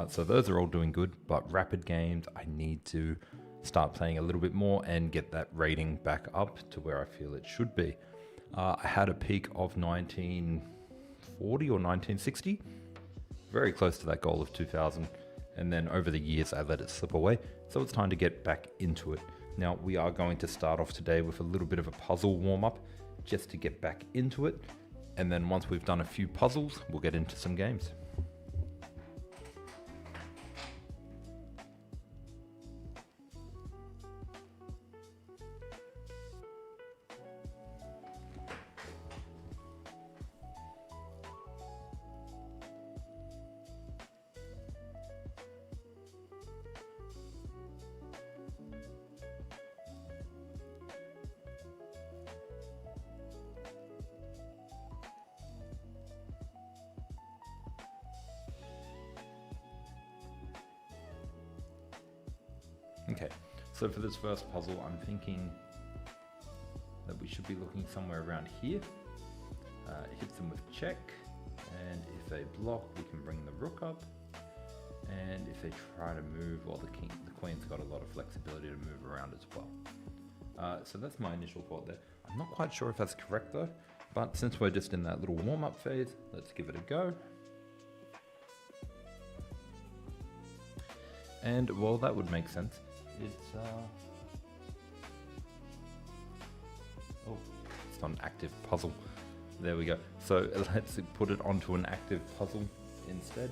So those are all doing good, but rapid games, I need to start playing a little bit more and get that rating back up to where I feel it should be. I had a peak of 1940 or 1960, very close to that goal of 2000. And then over the years, I let it slip away. So it's time to get back into it. Now, we are going to start off today with a little bit of a puzzle warm-up just to get back into it. And then once we've done a few puzzles, we'll get into some games. Okay, so for this first puzzle, I'm thinking that we should be looking somewhere around here. Hit them with check, and if they block, we can bring the rook up. And if they try to move, well, the queen's got a lot of flexibility to move around as well. So that's my initial thought there. I'm not quite sure if that's correct though, but since we're just in that little warm-up phase, let's give it a go. And well, that would make sense. It's oh, it's not an active puzzle. There we go. So let's put it onto an active puzzle instead.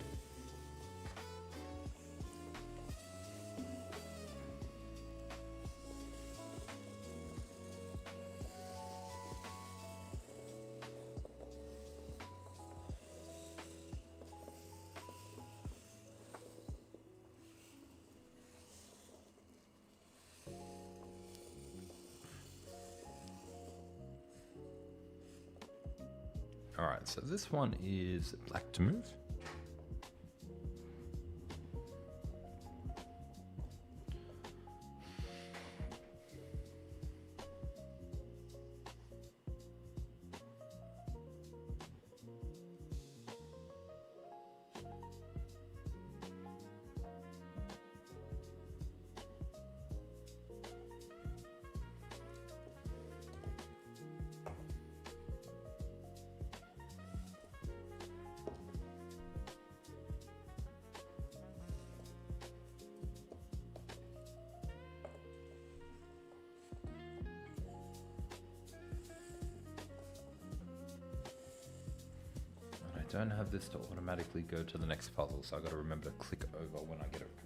Alright, so this one is black to move. I don't have this to automatically go to the next puzzle, so I got to remember to click over when I get it correct.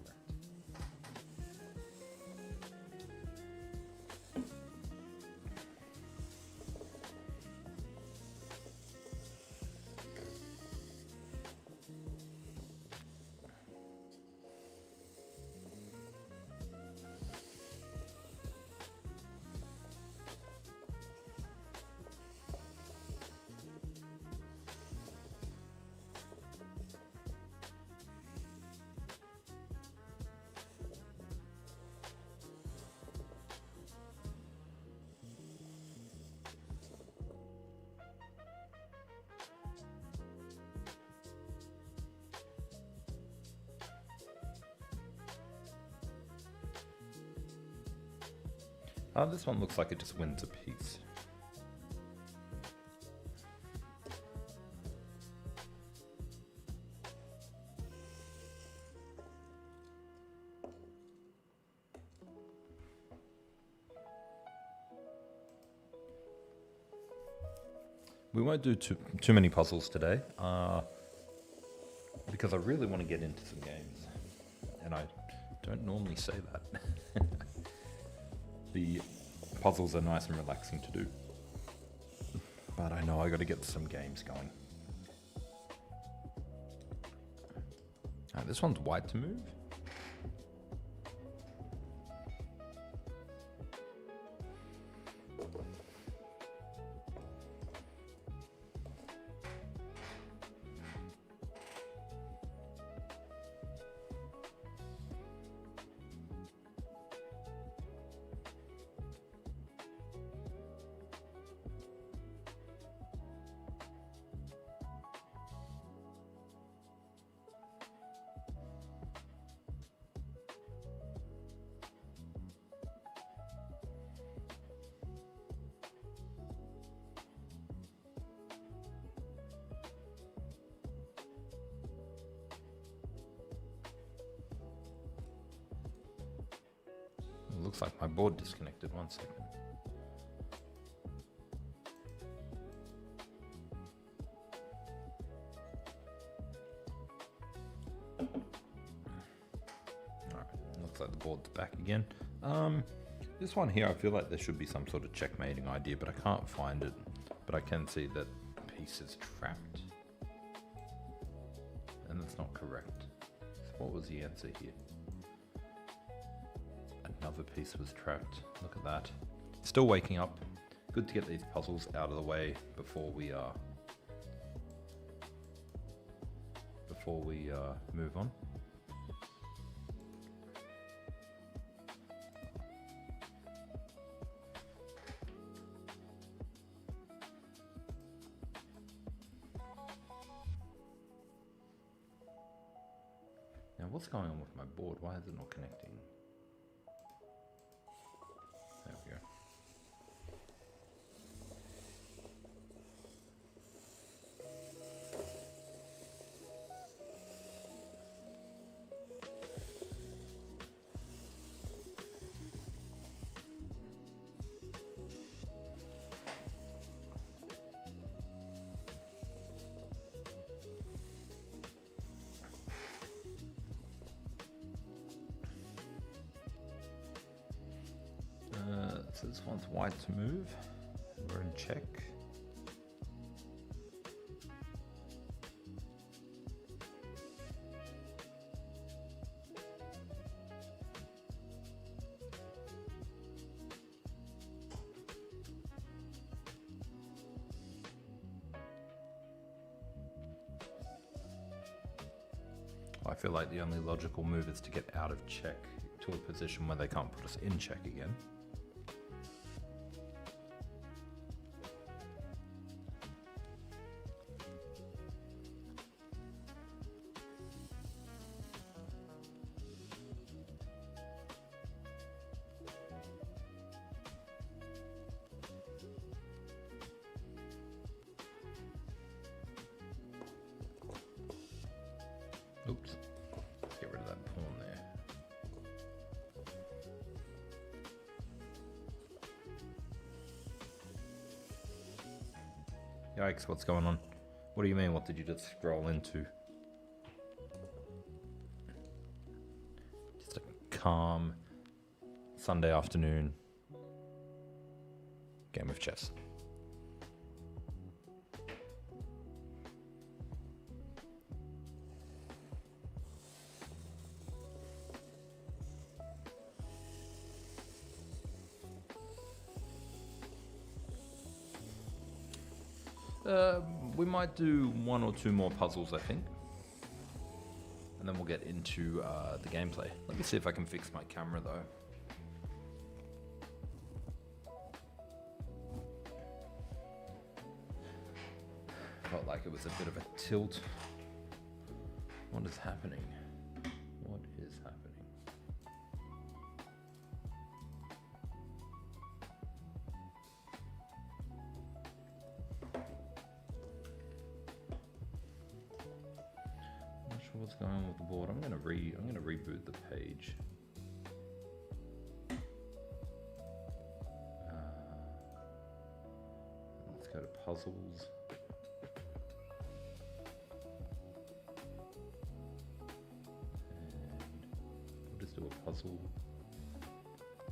This one looks like it just wins a piece. We won't do too many puzzles today, because I really want to get into some games, and I don't normally say that. The puzzles are nice and relaxing to do, but I know I got to get some games going. This one's white to move. looks like my board disconnected. 1 second. Alright, looks like the board's back again. This one here, I feel like there should be some sort of checkmating idea, but I can't find it. But I can see that piece is trapped. And that's not correct. So what was the answer here? Another piece was trapped. Look at that. Still waking up. Good to get these puzzles out of the way before we move on. Now what's going on with my board? Why is it not connecting? There we go. So this one's white to move. We're in check. I feel like the only logical move is to get out of check to a position where they can't put us in check again. Oops, let's get rid of that pawn there. Yikes, what's going on? What do you mean, what did you just scroll into? Just a calm Sunday afternoon game of chess. We might do 1 or 2 more puzzles, I think. And then we'll get into the gameplay. Let me see if I can fix my camera though. Felt like it was a bit of a tilt. What is happening? What is happening? What's going on with the board? I'm gonna reboot the page. Let's go to puzzles. And we'll just do a puzzle.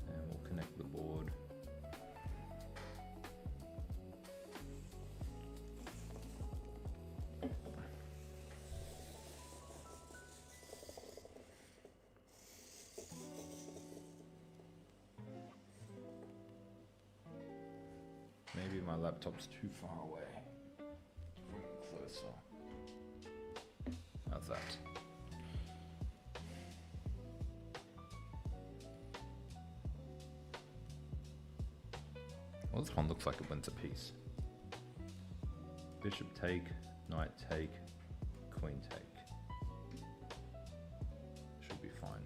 And we'll connect the board. Maybe my laptop's too far away. Bring it closer. How's that? Well, this one looks like it wins a piece. Bishop take, knight take, queen take. Should be fine.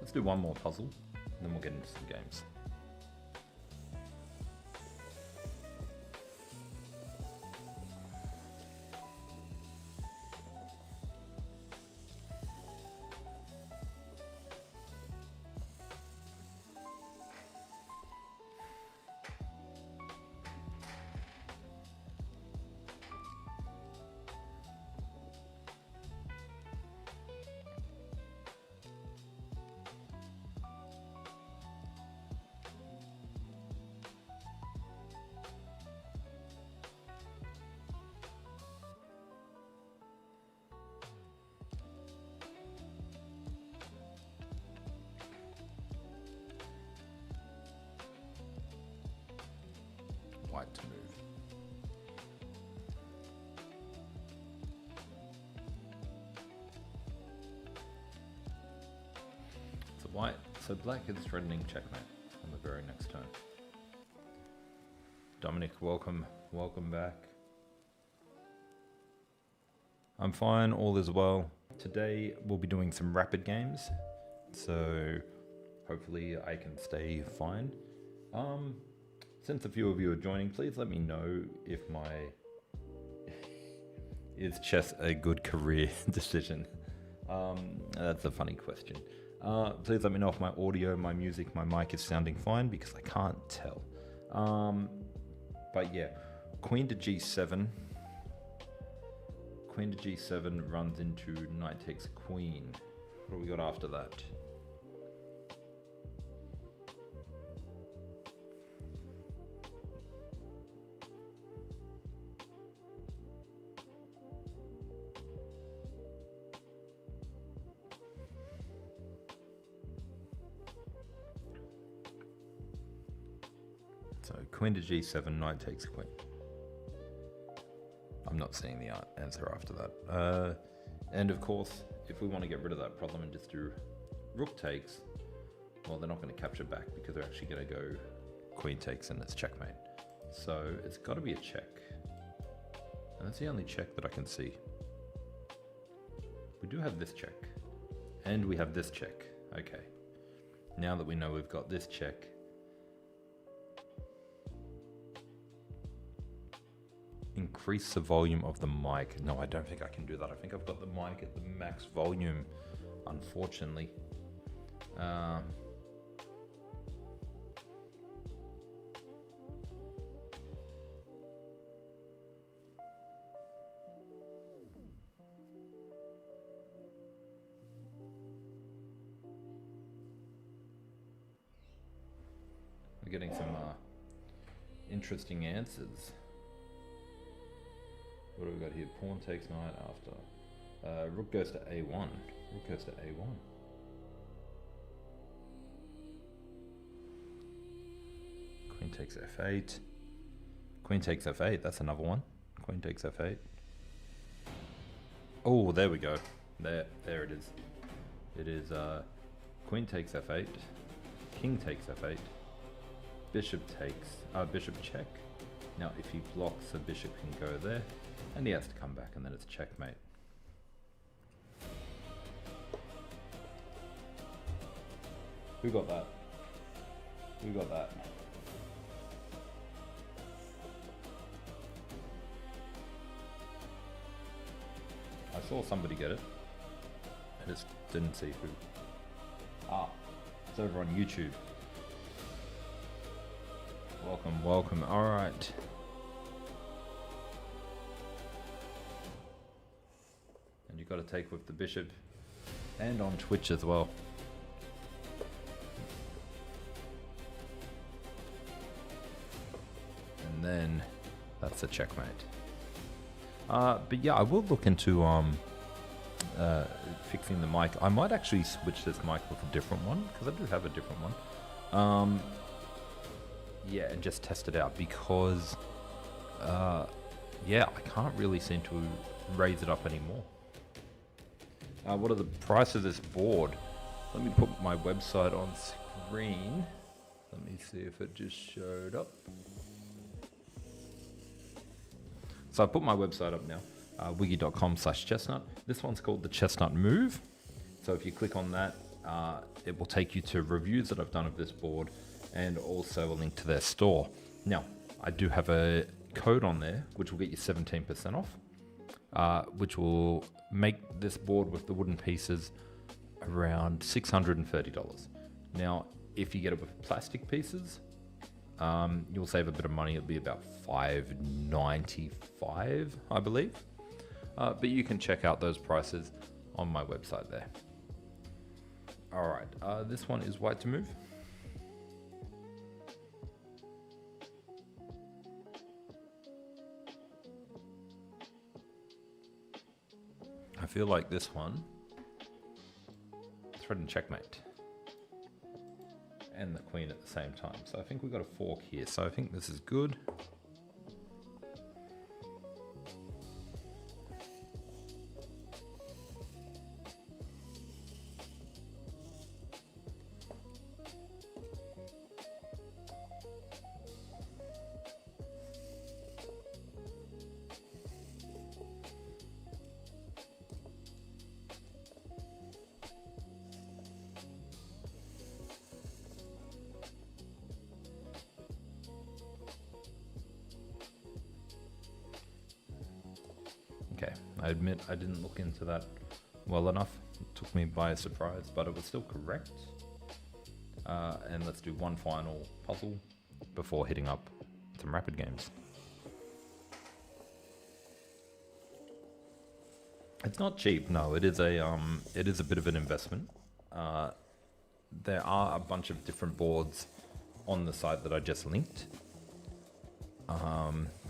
Let's do one more puzzle, and then we'll get into some games. White to move. So white, so black is threatening checkmate on the very next turn. Dominic, welcome back. I'm fine, all is well. Today we'll be doing some rapid games, so hopefully I can stay fine. Since a few of you are joining, please let me know if is chess a good career decision? That's a funny question. Please let me know if my audio, my music, my mic is sounding fine, because I can't tell. But yeah, queen to g7. Queen to g7 runs into knight takes queen. What do we got after that? So queen to g7, knight takes queen. I'm not seeing the answer after that. And of course, if we want to get rid of that problem and just do rook takes, well, they're not going to capture back because they're actually going to go queen takes and it's checkmate. So it's got to be a check. And that's the only check that I can see. We do have this check. And we have this check. Okay. Now that we know we've got this check, increase the volume of the mic. No, I don't think I can do that. I think I've got the mic at the max volume, unfortunately. We're getting some interesting answers. What do we got here? Pawn takes knight after. Rook goes to a1. Rook goes to a1. Queen takes f8. Queen takes f8. That's another one. Queen takes f8. Oh, there we go. There it is. It is queen takes f8. King takes f8. Bishop takes. Bishop check. Now, if he blocks, the bishop can go there. And he has to come back, and then it's checkmate. Who got that? Who got that? I saw somebody get it. I just didn't see who. Ah, it's over on YouTube. Welcome, welcome. All right. And you've got to take with the bishop and on Twitch as well. And then that's a checkmate. But yeah, I will look into fixing the mic. I might actually switch this mic with a different one, because I do have a different one. Yeah, and just test it out, because yeah, I can't really seem to raise it up anymore. What are the price of this board? Let me put my website on screen. Let me see if it just showed up. So I put my website up now, wiki.com/chessnut. This one's called the Chessnut Move. So if you click on that, it will take you to reviews that I've done of this board and also a link to their store. Now, I do have a code on there which will get you 17% off, which will make this board with the wooden pieces around $630. Now, if you get it with plastic pieces, you'll save a bit of money. It'll be about $595, I believe. But you can check out those prices on my website there. All right, this one is white to move. I feel like this one, threaten checkmate. And the queen at the same time. So I think we've got a fork here. So I think this is good. Okay, I admit I didn't look into that well enough. It took me by surprise, but it was still correct. And let's do one final puzzle before hitting up some rapid games. It's not cheap, no. It is a bit of an investment. There are a bunch of different boards on the site that I just linked.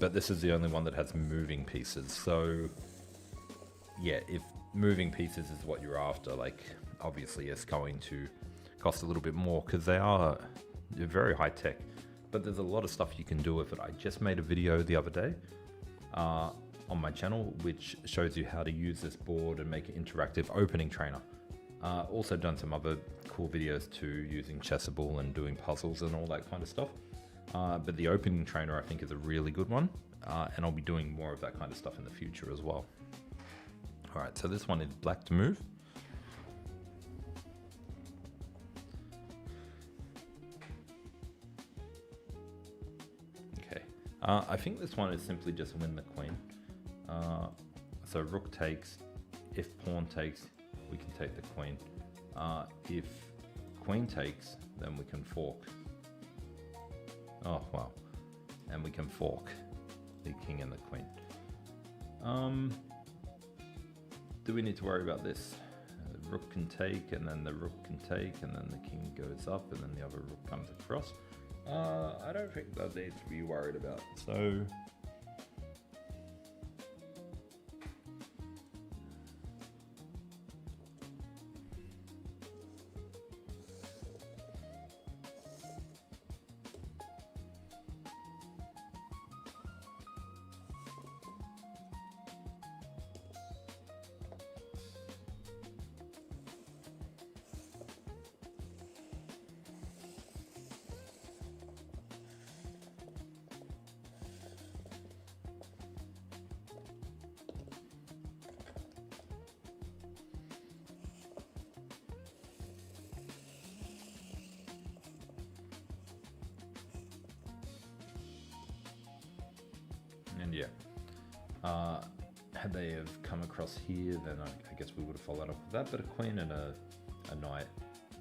But this is the only one that has moving pieces. So yeah, if moving pieces is what you're after, like obviously it's going to cost a little bit more because they're very high tech, but there's a lot of stuff you can do with it. I just made a video the other day on my channel which shows you how to use this board and make an interactive opening trainer. Also done some other cool videos too, using Chessable and doing puzzles and all that kind of stuff. But the opening trainer I think is a really good one, and I'll be doing more of that kind of stuff in the future as well. All right, so this one is black to move. Okay, I think this one is simply just win the queen. So rook takes, if pawn takes, we can take the queen. If queen takes, then we can fork. Oh, wow. And we can fork the king and the queen. Do we need to worry about this? The rook can take, and then the rook can take, and then the king goes up, and then the other rook comes across. I don't think that needs to be worried about. So and yeah, had they have come across here, then I guess we would have followed up with that. But a queen and a knight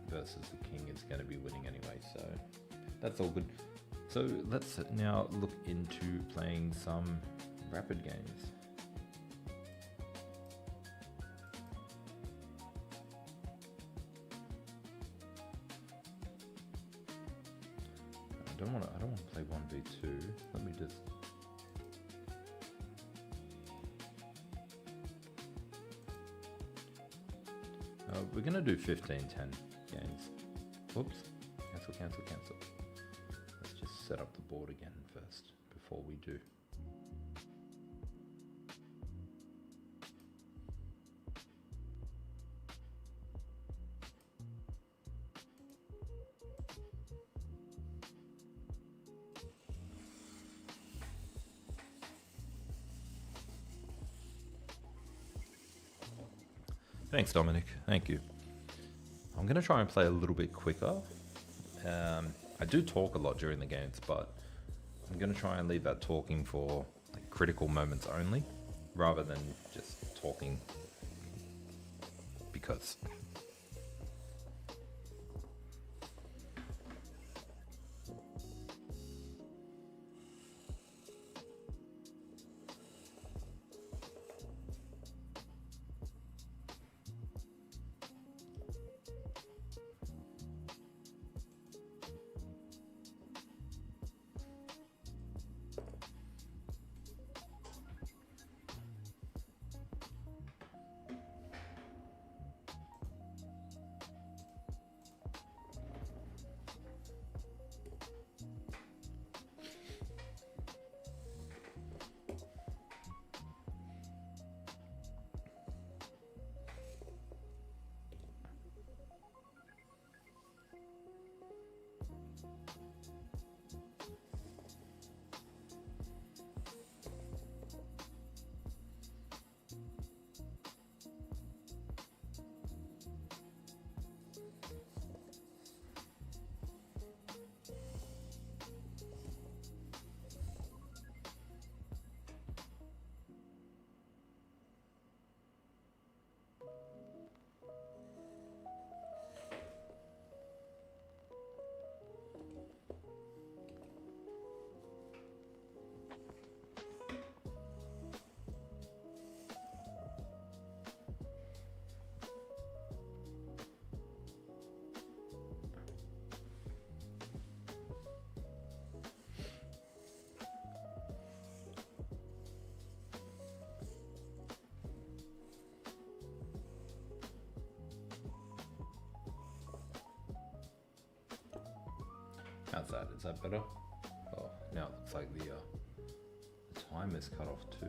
versus the king is going to be winning anyway, so that's all good. So let's now look into playing some rapid games. I don't want to play 1v2. Let me just. We're gonna do 15-10 games. Whoops. Cancel. Let's just set up the board again first before we do. Thanks, Dominic. Thank you. I'm going to try and play a little bit quicker. I do talk a lot during the games, but I'm going to try and leave that talking for like critical moments only, rather than just talking because. How's that? Is that better? Oh, now it looks like the time is cut off too.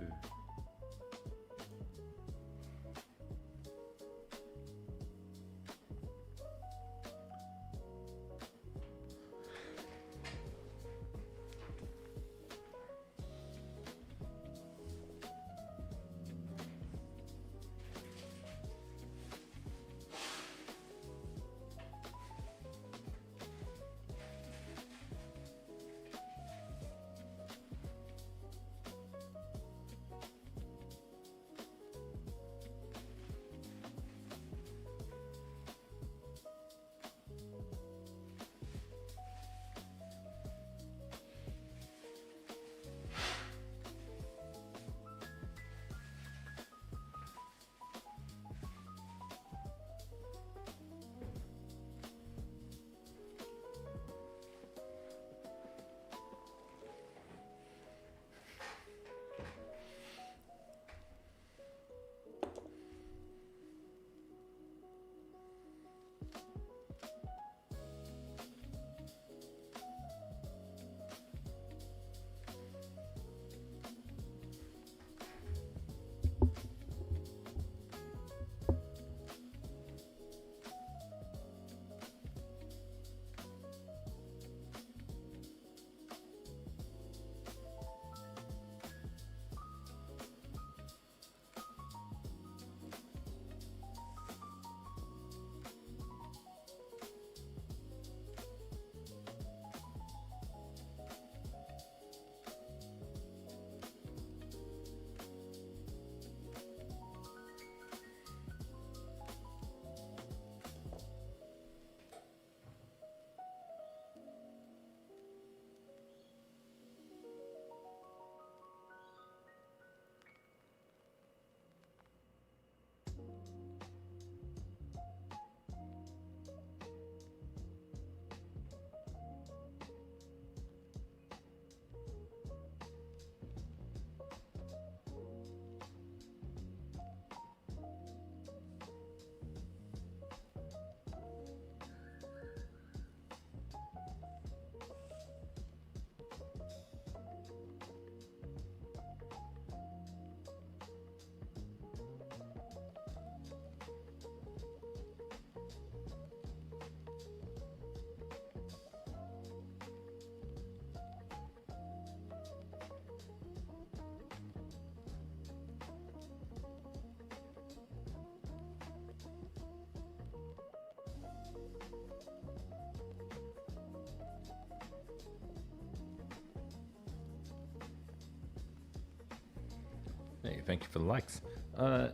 thank you for the likes.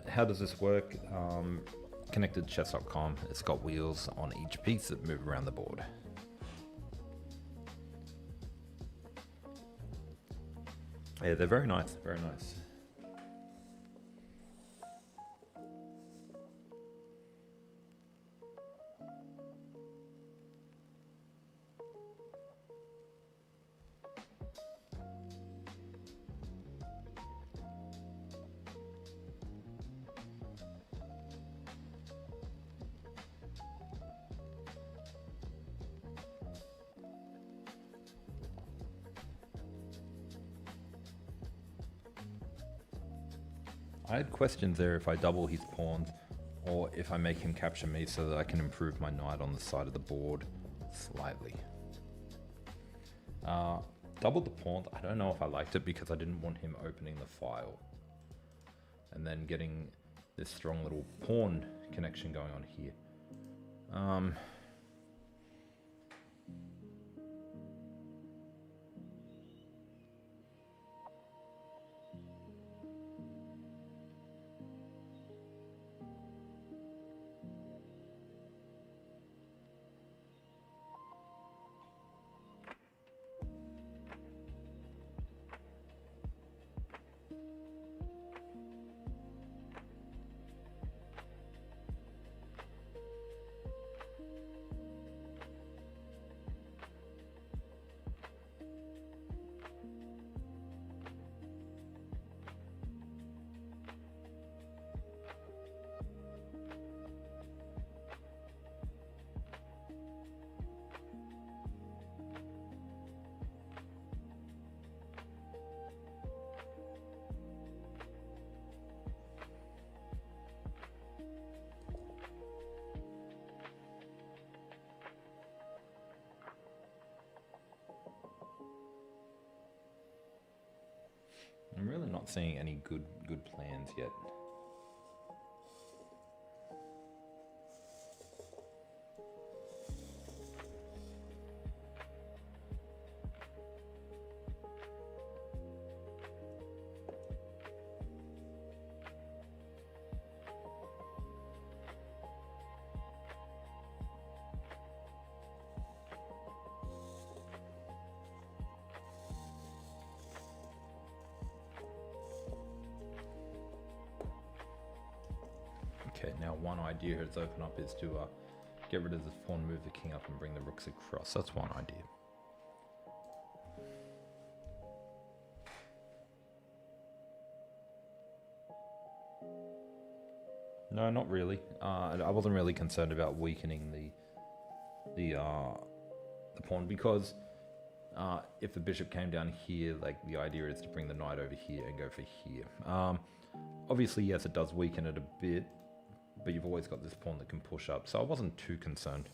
How does this work? Connected to chess.com. It's got wheels on each piece that move around the board. Yeah, they're very nice, very nice. I had questions there if I double his pawns or if I make him capture me so that I can improve my knight on the side of the board slightly. Doubled the pawns. I don't know if I liked it because I didn't want him opening the file and then getting this strong little pawn connection going on here. I'm really not seeing any good plans yet. Okay, now one idea that's opened up is to get rid of this pawn, move the king up and bring the rooks across. That's one idea. No, not really. I wasn't really concerned about weakening the pawn because if the bishop came down here, like the idea is to bring the knight over here and go for here. Obviously, yes, it does weaken it a bit, but you've always got this pawn that can push up, so I wasn't too concerned.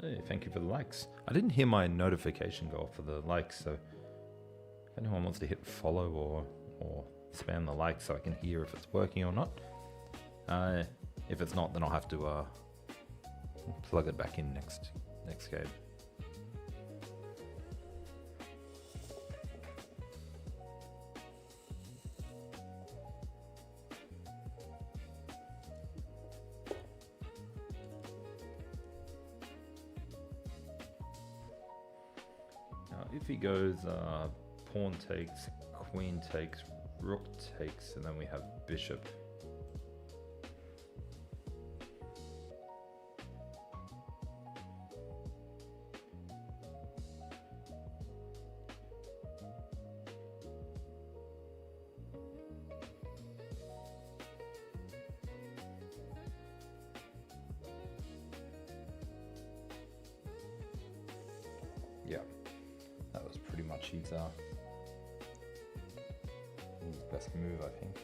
Hey, thank you for the likes. I didn't hear my notification go off for the likes, so if anyone wants to hit follow or spam the like so I can hear if it's working or not. If it's not, then I'll have to plug it back in next game. Now, if he goes pawn takes, queen takes, rook takes, and then we have bishop. Yeah, that was pretty much his best move, I think.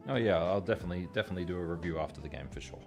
Oh yeah, I'll definitely do a review after the game for sure.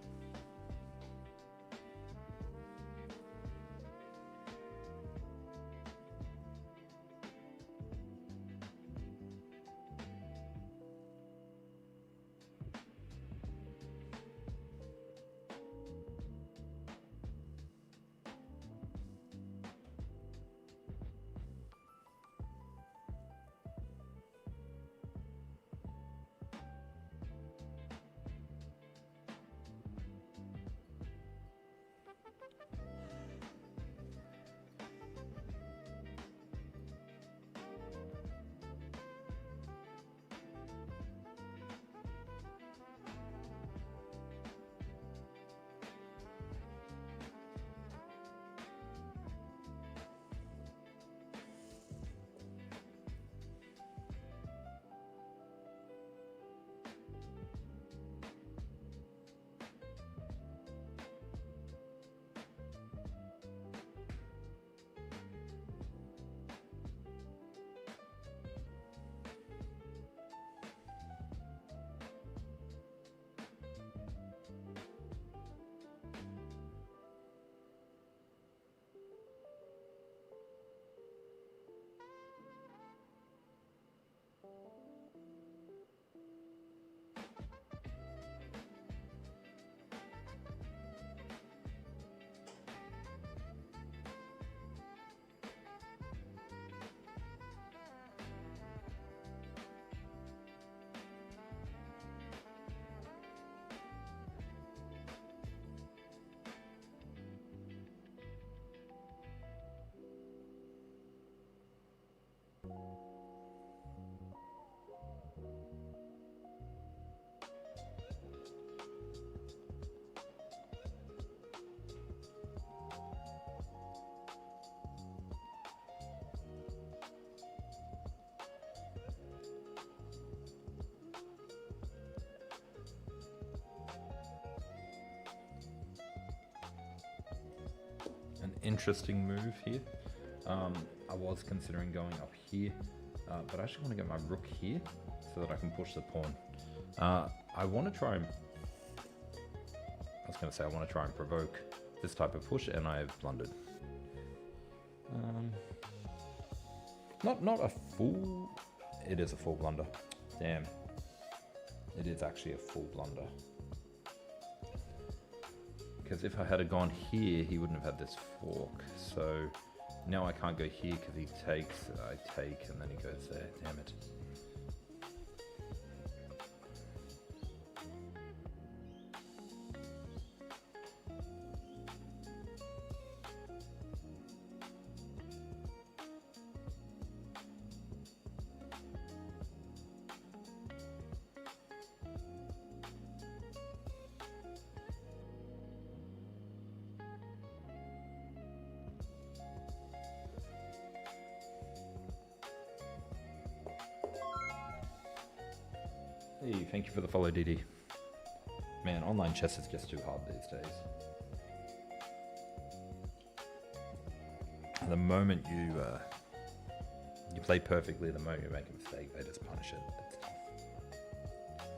interesting move here. I was considering going up here, but I actually want to get my rook here so that I can push the pawn. I want to try and... I was going to say I want to try and provoke this type of push, and I have blundered. Not a full... It is a full blunder. Damn. It is actually a full blunder. Because if I had gone here, he wouldn't have had this fork. So now I can't go here because he takes, I take, and then he goes there. Damn it. Hey, thank you for the follow, DD. Man, online chess is just too hard these days. The moment you play perfectly, the moment you make a mistake, they just punish it. It's tough.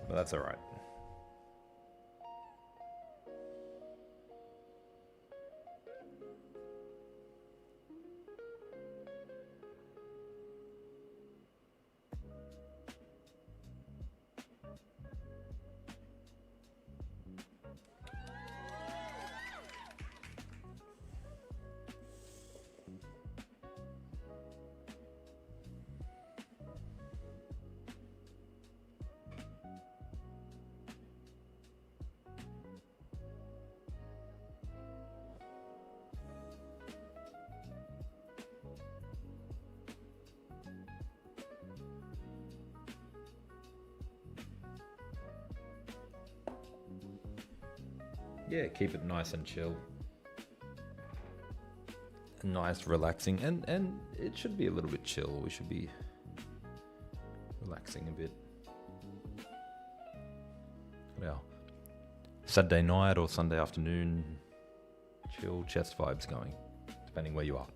But that's alright. Yeah, keep it nice and chill. Nice, relaxing, and it should be a little bit chill. We should be relaxing a bit. Well, Saturday night or Sunday afternoon, chill chess vibes going, depending where you are.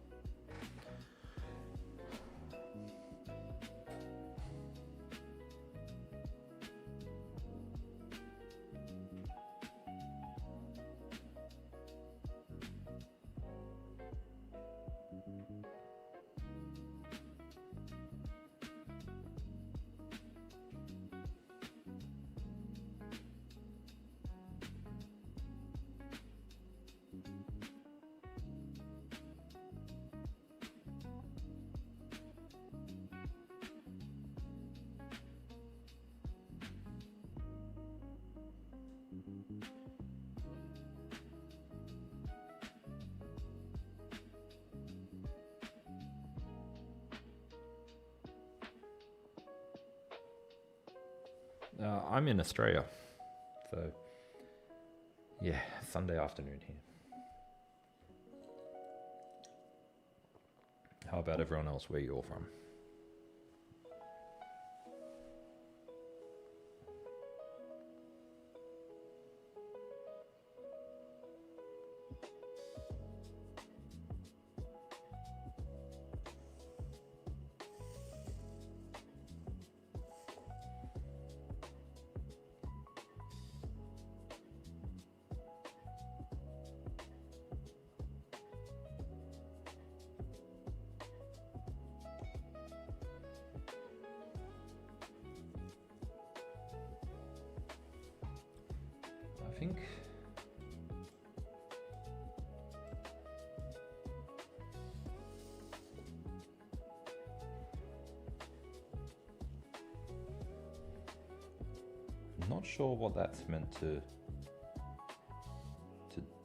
I'm in Australia, so yeah, Sunday afternoon here. How about everyone else where you're from? I think I'm not sure what that's meant to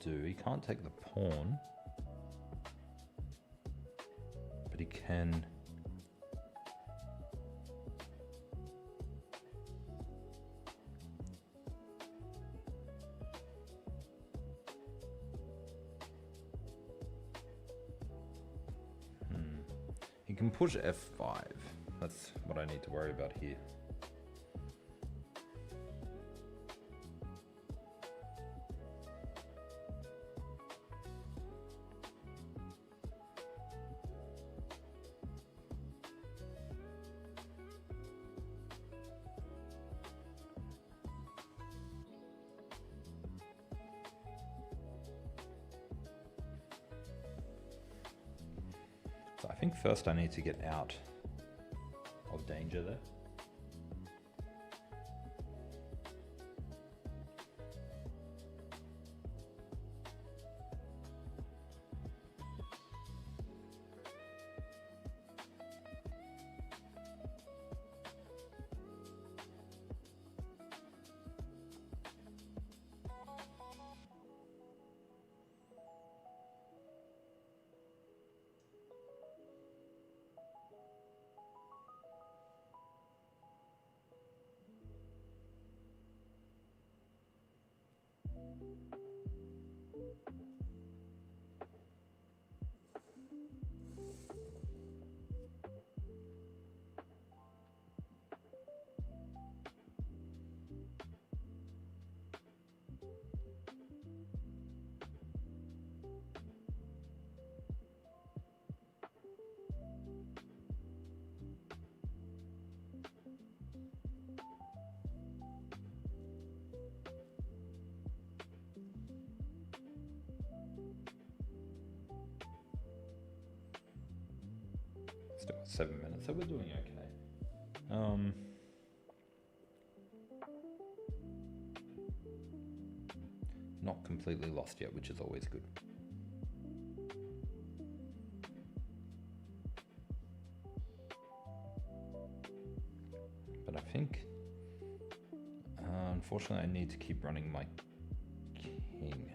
do. He can't take the pawn, but he can. He can push f5. That's what I need to worry about here. So I think first I need to get out of danger there. Still got 7 minutes, so we're doing okay. Not completely lost yet, which is always good. But I think, unfortunately, I need to keep running my king.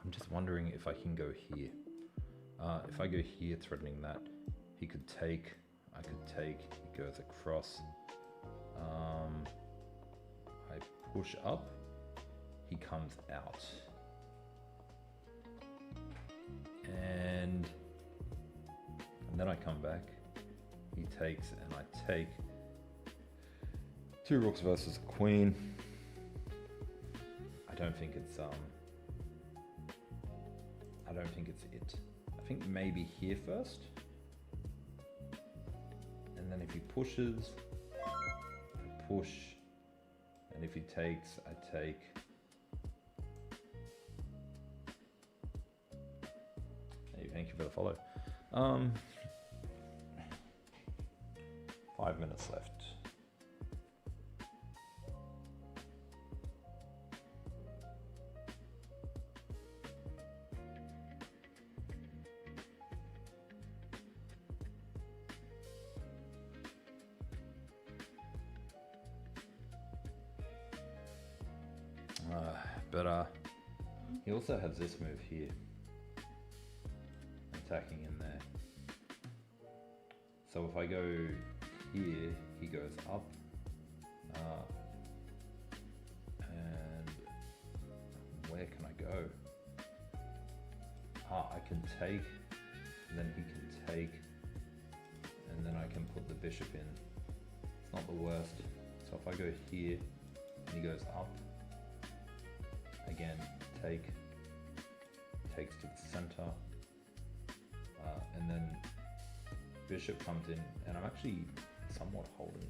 I'm just wondering if I can go here. If I go here threatening that, he could take, I could take, he goes across. I push up, he comes out. And then I come back, he takes and I take. 2 rooks versus a queen. I don't think it's it. I think maybe here first. And then if he pushes, I push. And if he takes, I take. Hey, thank you for the follow. 5 minutes left. But he also has this move here, attacking in there. So if I go here, he goes up, and where can I go? I can take, and then he can take, and then I can put the bishop in. It's not the worst. So if I go here, and he goes up, again, takes to the center, and then bishop comes in, and I'm actually somewhat holding.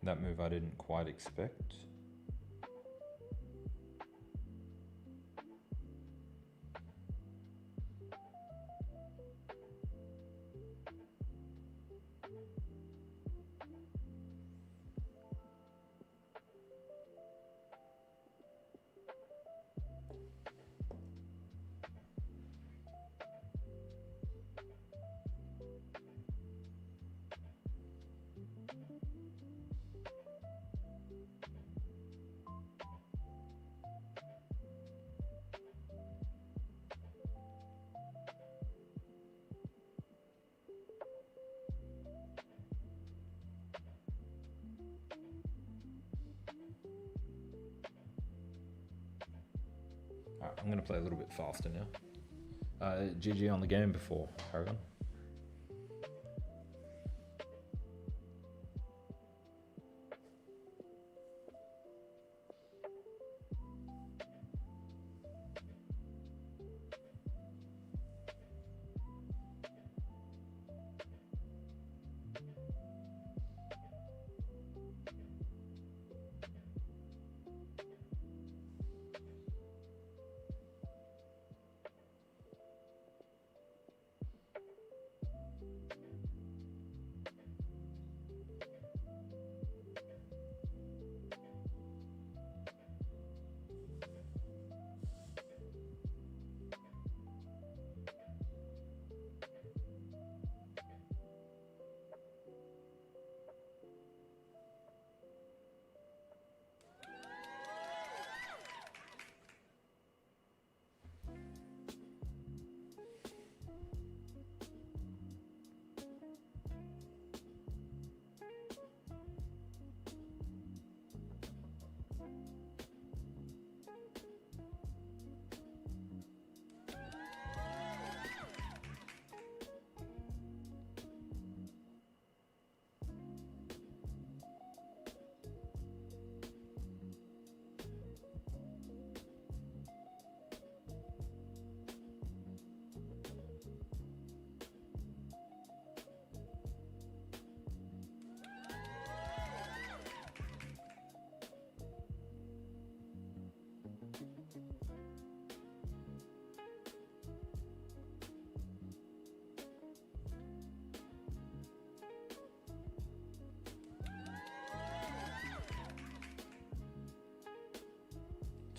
That move I didn't quite expect. Alright, I'm going to play a little bit faster now. GG on the game before, Paragon.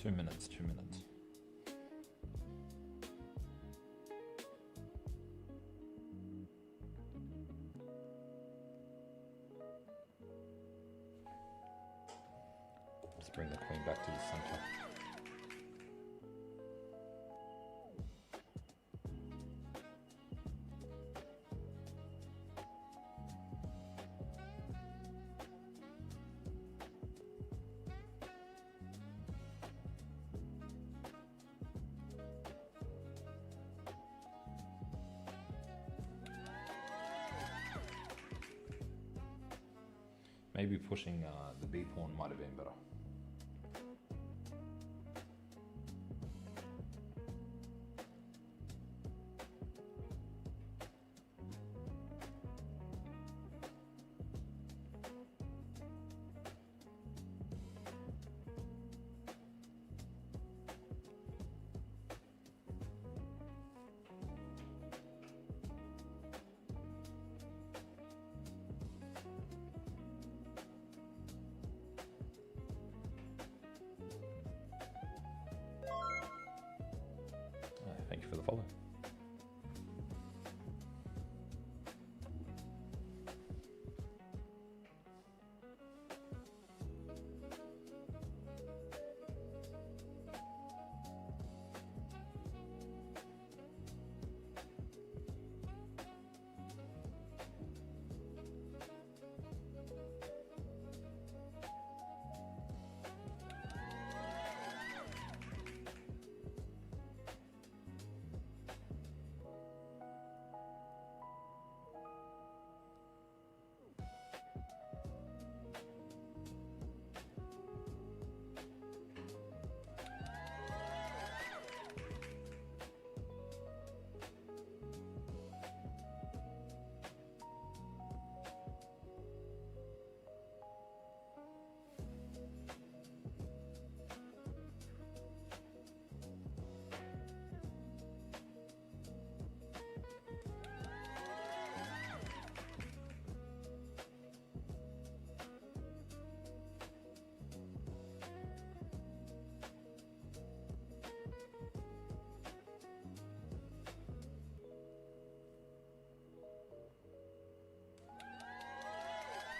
Two minutes. Just bring the queen back to the center. Maybe pushing the B pawn might have been better.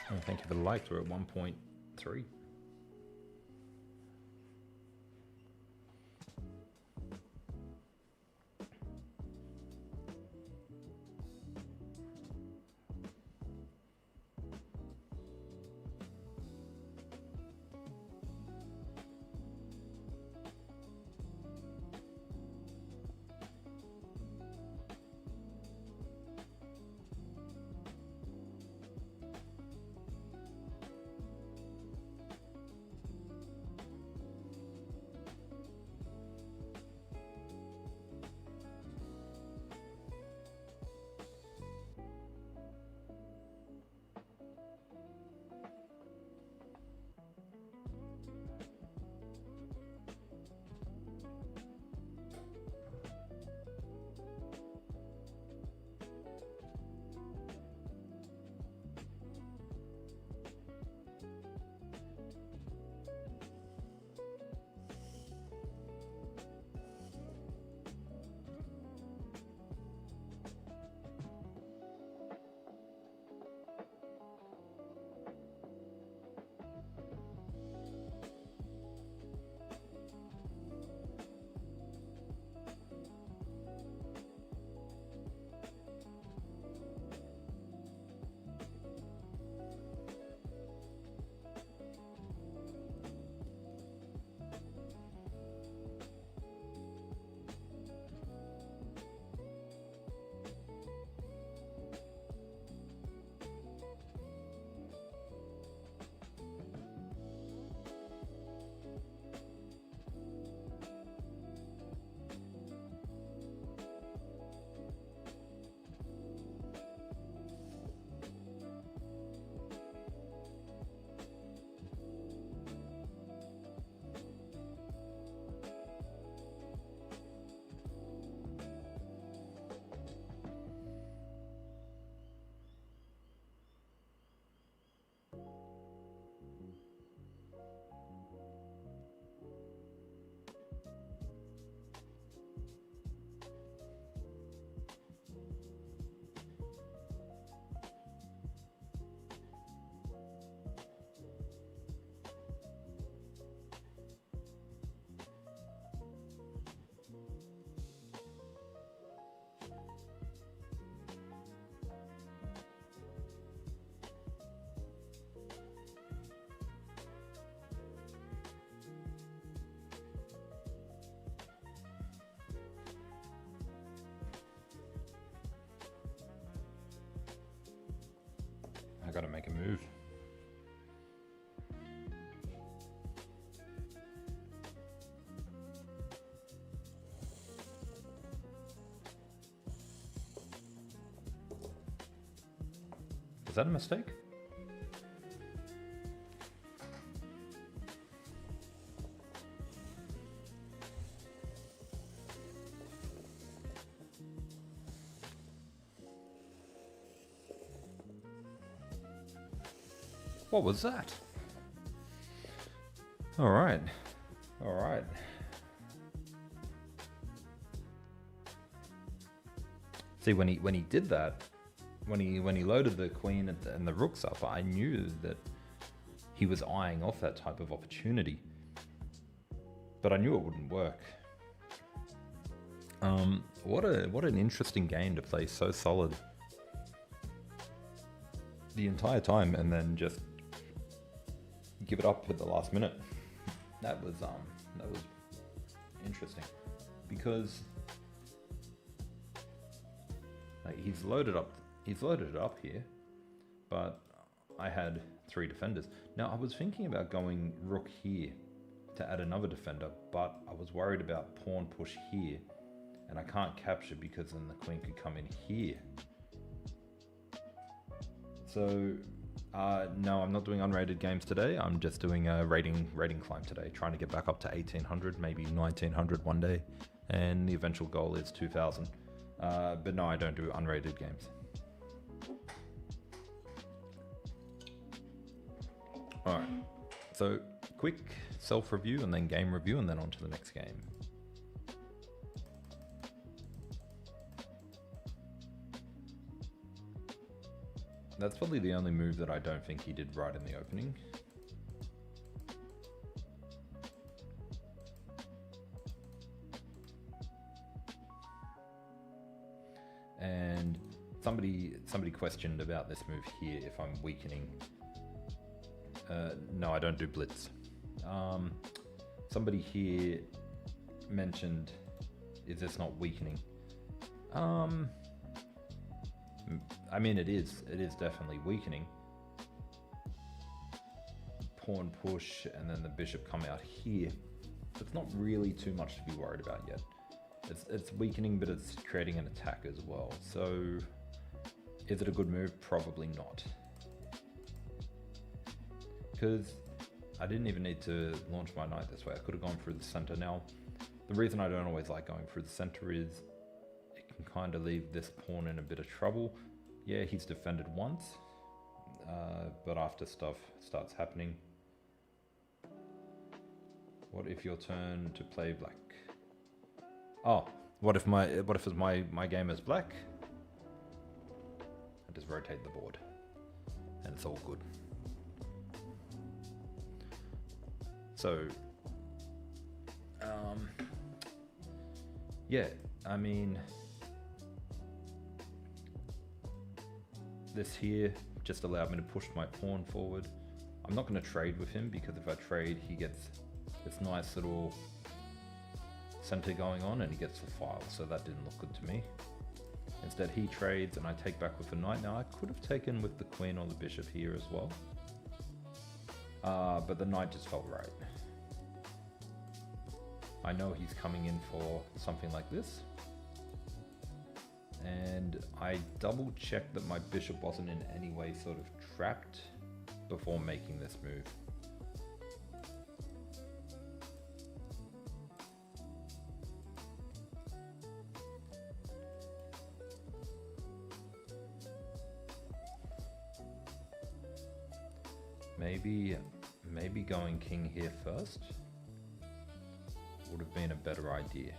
Oh, thank you for the likes. We're at 1.3. I gotta make a move. Is that a mistake? What was that? All right. All right. See, when he did that, when he loaded the queen and the rooks up, I knew that he was eyeing off that type of opportunity. But I knew it wouldn't work. What an interesting game to play so solid the entire time and then just give it up at the last minute. That was interesting because like, he's loaded it up here, but I had 3 defenders. Now I was thinking about going rook here to add another defender, but I was worried about pawn push here, and I can't capture because then the queen could come in here. So no, I'm not doing unrated games today. I'm just doing a rating climb today, trying to get back up to 1800, maybe 1900 one day, and the eventual goal is 2000. But no, I don't do unrated games. All right, so quick self-review and then game review and then on to the next game. That's probably the only move that I don't think he did right in the opening. And somebody questioned about this move here, if I'm weakening. No, I don't do blitz. Somebody here mentioned, is this not weakening? I mean, it is definitely weakening. Pawn push, and then the bishop come out here. It's not really too much to be worried about yet. It's weakening, but it's creating an attack as well. So, is it a good move? Probably not. Because I didn't even need to launch my knight this way. I could have gone through the center. Now, the reason I don't always like going through the center is it can kind of leave this pawn in a bit of trouble. Yeah, he's defended once, but after stuff starts happening. What if your turn to play black? Oh, what if it's my game is black? I just rotate the board, and it's all good. So, yeah, I mean, this here just allowed me to push my pawn forward. I'm not going to trade with him, because if I trade, he gets this nice little center going on and he gets the file, so that didn't look good to me. Instead, he trades and I take back with the knight. Now, I could have taken with the queen or the bishop here as well, but the knight just felt right. I know he's coming in for something like this, and I double checked that my bishop wasn't in any way sort of trapped before making this move. Maybe going king here first would have been a better idea.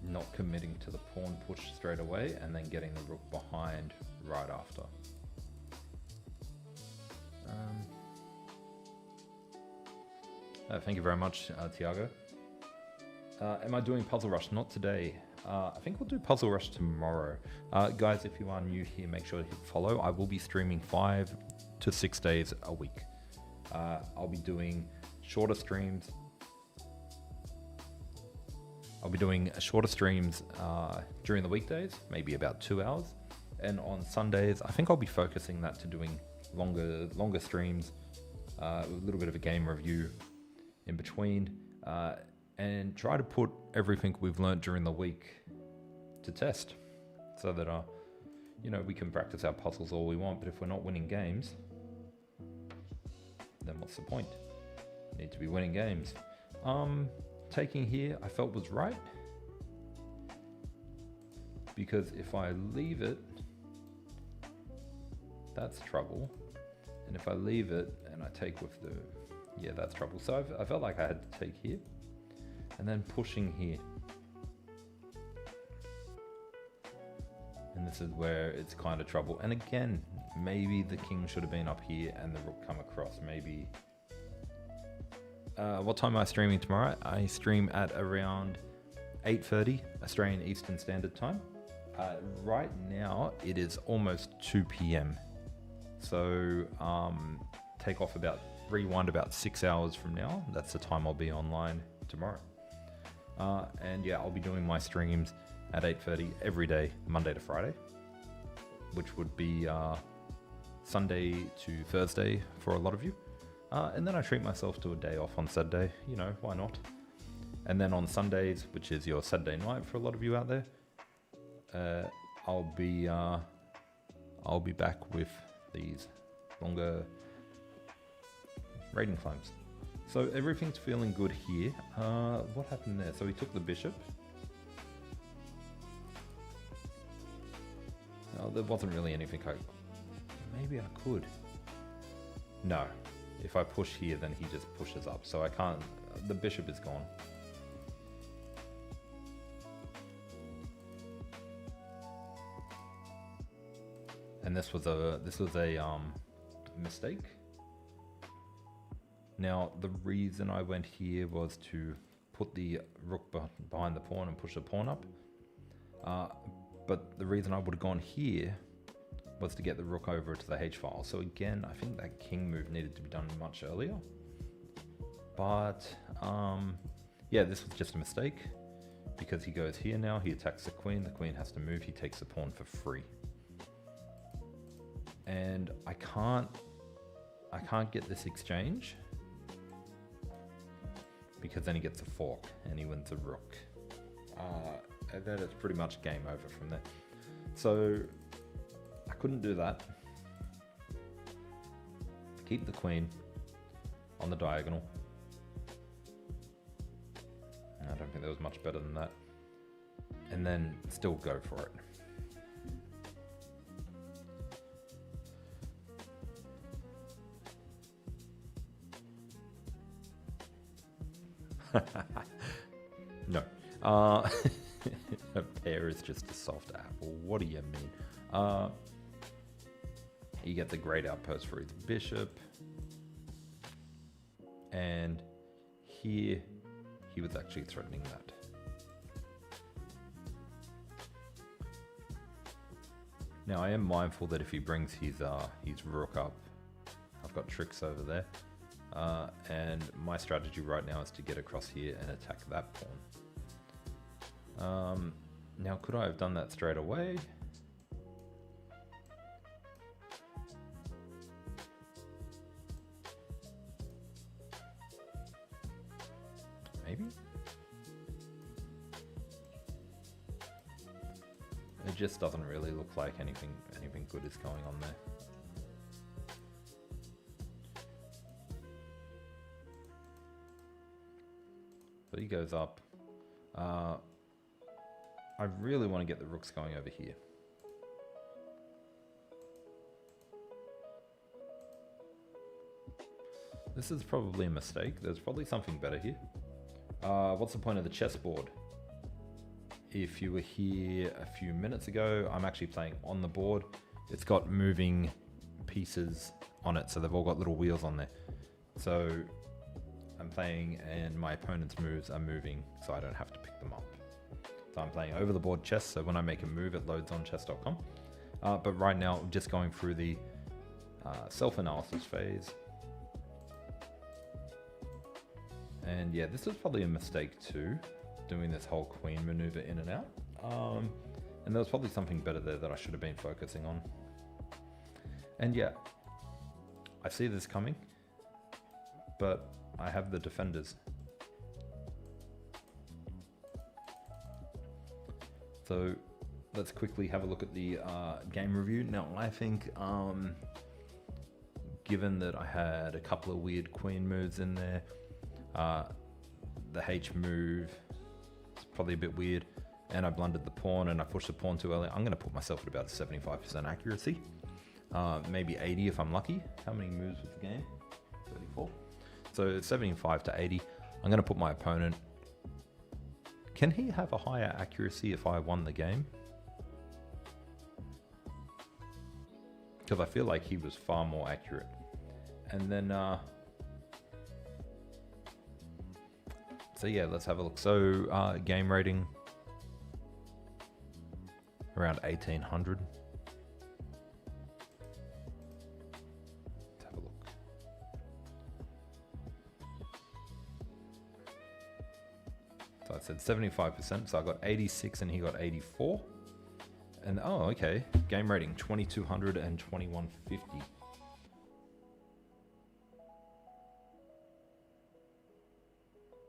Not committing to the pawn push straight away and then getting the rook behind right after. Thank you very much, Tiago. Am I doing Puzzle Rush? Not today. I think we'll do Puzzle Rush tomorrow. Guys, if you are new here, make sure to hit follow. I will be streaming 5 to 6 days a week. I'll be doing shorter streams. During the weekdays, maybe about 2 hours. And on Sundays, I think I'll be focusing that to doing longer streams, with a little bit of a game review in between, and try to put everything we've learned during the week to test, so that we can practice our puzzles all we want, but if we're not winning games, then what's the point? We need to be winning games. Taking here I felt was right, because if I leave it, that's trouble, and if I leave it and I take with the, yeah, that's trouble. So I felt like I had to take here and then pushing here, and this is where it's kind of trouble. And again, maybe the king should have been up here and the rook come across. Maybe what time am I streaming tomorrow? I stream at around 8:30 Australian Eastern Standard Time. Right now it is almost 2 p.m. So take off rewind about 6 hours from now. That's the time I'll be online tomorrow. And yeah, I'll be doing my streams at 8:30 every day, Monday to Friday, which would be Sunday to Thursday for a lot of you. And then I treat myself to a day off on Saturday, why not? And then on Sundays, which is your Saturday night for a lot of you out there, I'll be back with these longer raiding climbs. So everything's feeling good here. What happened there? So he took the bishop. Oh, there wasn't really anything maybe I could. No. If I push here, then he just pushes up. So I can't, the bishop is gone. And and this was a mistake. Now the reason I went here was to put the rook behind the pawn and push the pawn up. But the reason I would have gone here was to get the rook over to the H file. So again, I think that king move needed to be done much earlier. But yeah, this was just a mistake because he goes here now, he attacks the queen has to move, he takes the pawn for free. And I can't get this exchange because then he gets a fork and he wins a rook. And then it's pretty much game over from there. So I couldn't do that. Keep the queen on the diagonal. I don't think there was much better than that. And then still go for it. No. A pear is just a soft apple. What do you mean? He gets a great outpost for his bishop. And here he was actually threatening that. Now I am mindful that if he brings his rook up, I've got tricks over there. And my strategy right now is to get across here and attack that pawn. Now could I have done that straight away? Maybe? It just doesn't really look like anything good is going on there. So he goes up. I really want to get the rooks going over here. This is probably a mistake. There's probably something better here. What's the point of the chessboard? If you were here a few minutes ago, I'm actually playing on the board. It's got moving pieces on it, so they've all got little wheels on there. So I'm playing and my opponent's moves are moving, so I don't have to pick them up. So I'm playing over the board chess, so when I make a move, it loads on chess.com. But right now, I'm just going through the self-analysis phase. And yeah, this is probably a mistake too, doing this whole queen maneuver in and out. And there was probably something better there that I should have been focusing on. And yeah, I see this coming, but I have the defenders. So let's quickly have a look at the game review. Now I think, given that I had a couple of weird queen moves in there, the H move is probably a bit weird, and I blundered the pawn and I pushed the pawn too early. I'm going to put myself at about 75% accuracy, maybe 80 if I'm lucky. How many moves was the game? 34. So 75 to 80. I'm going to put my opponent. Can he have a higher accuracy if I won the game? Because I feel like he was far more accurate. And then so yeah, let's have a look. So game rating around 1800. Let's have a look. So I said 75%, so I got 86 and he got 84. And oh, okay, game rating 2200 and 2150.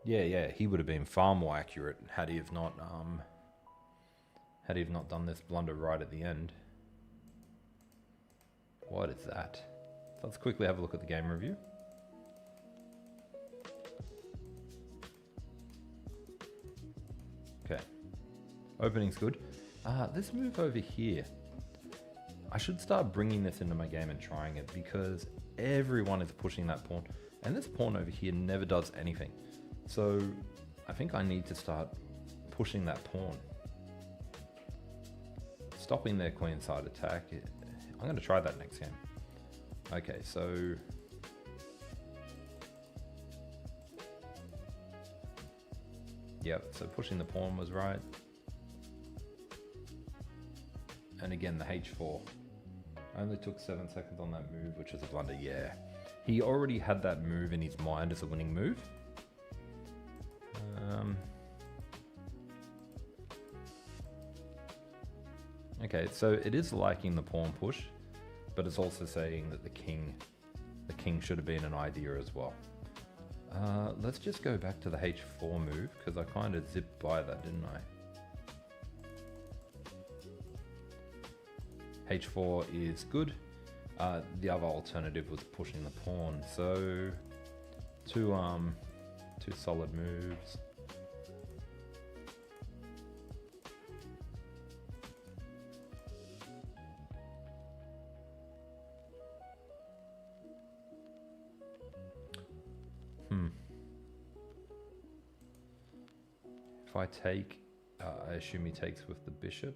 Yeah, he would have been far more accurate had he have not done this blunder right at the end. What is that? So let's quickly have a look at the game review. Okay, opening's good. This move over here, I should start bringing this into my game and trying it because everyone is pushing that pawn, and this pawn over here never does anything. So I think I need to start pushing that pawn, stopping their queenside attack. I'm going to try that next game. Okay, so... Yep, so pushing the pawn was right. And again, the h4. I only took 7 seconds on that move, which was a blunder, yeah. He already had that move in his mind as a winning move. Okay, so it is liking the pawn push, but it's also saying that the king should have been an idea as well. Let's just go back to the h4 move, because I kind of zipped by that, didn't I? h4 is good. The other alternative was pushing the pawn, so two solid moves. If I take, I assume he takes with the bishop.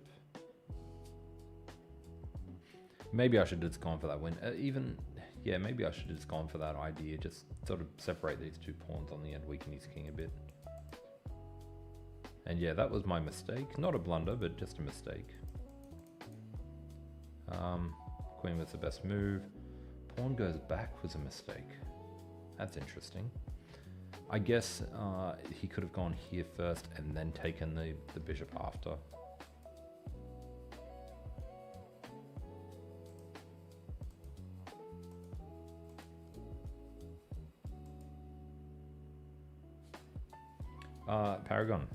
Maybe I should have just gone for that win. Yeah, maybe I should have just gone for that idea. Just sort of separate these two pawns on the end, weaken his king a bit. And yeah, that was my mistake. Not a blunder, but just a mistake. Queen was the best move. Pawn goes back was a mistake. That's interesting. I guess he could have gone here first and then taken the bishop after. Paragon.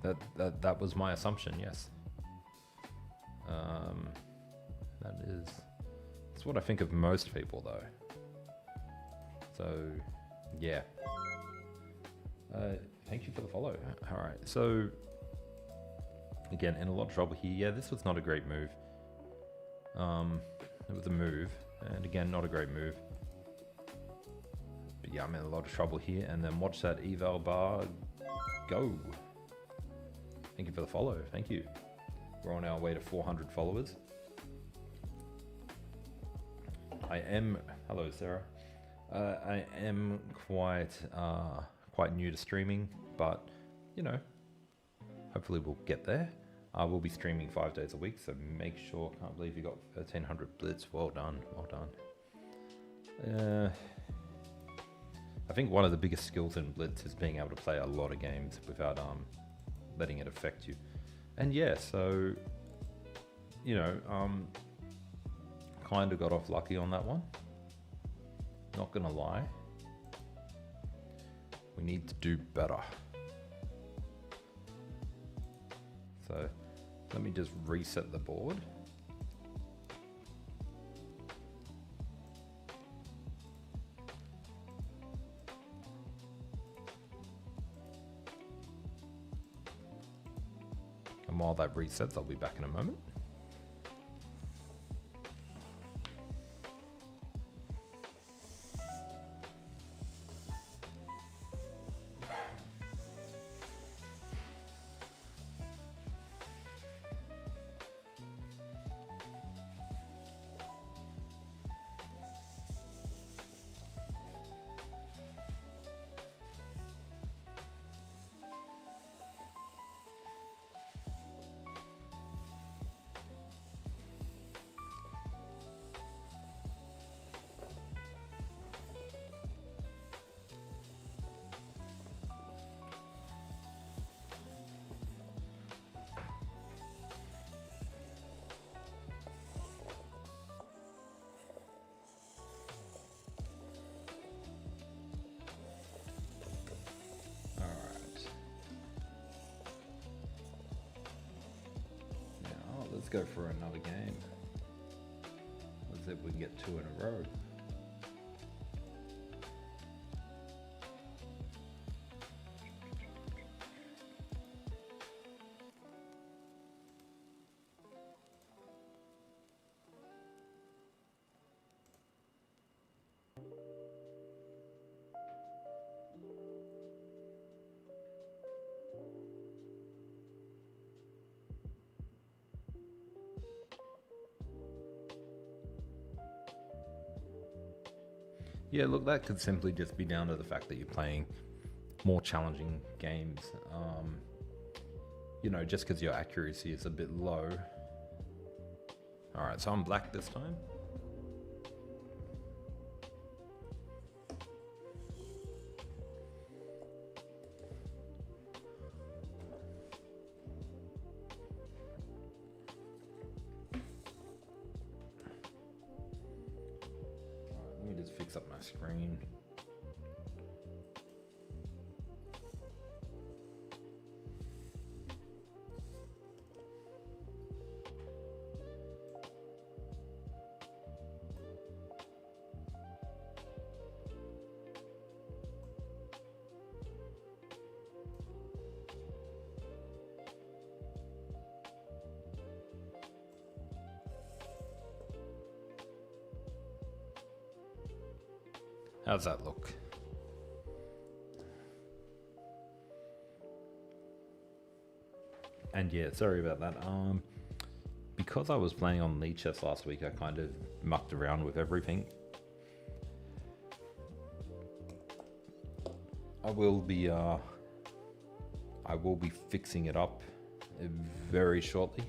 That was my assumption. Yes. That's what I think of most people, though. So, yeah. Thank you for the follow. All right. So, again, in a lot of trouble here. Yeah, this was not a great move. It was a move, and again, not a great move. But yeah, I'm in a lot of trouble here. And then watch that eval bar go. Thank you for the follow. Thank you. We're on our way to 400 followers. Hello Sarah. I am quite new to streaming, but you know, hopefully we'll get there. We'll be streaming 5 days a week, so make sure. Can't believe you got 1300 blitz. Well done, well done. I think one of the biggest skills in blitz is being able to play a lot of games without letting it affect you. And yeah, so you know, kind of got off lucky on that one. Not gonna lie. We need to do better. So let me just reset the board. And while that resets, I'll be back in a moment. Let's go for another game. Let's see if we can get 2 in a row. Yeah, look, that could simply just be down to the fact that you're playing more challenging games. Just because your accuracy is a bit low. All right, so I'm black this time. Let me just fix up my screen. How's that look? And yeah, sorry about that. Because I was playing on lead chess last week, I kind of mucked around with everything. I will be fixing it up very shortly.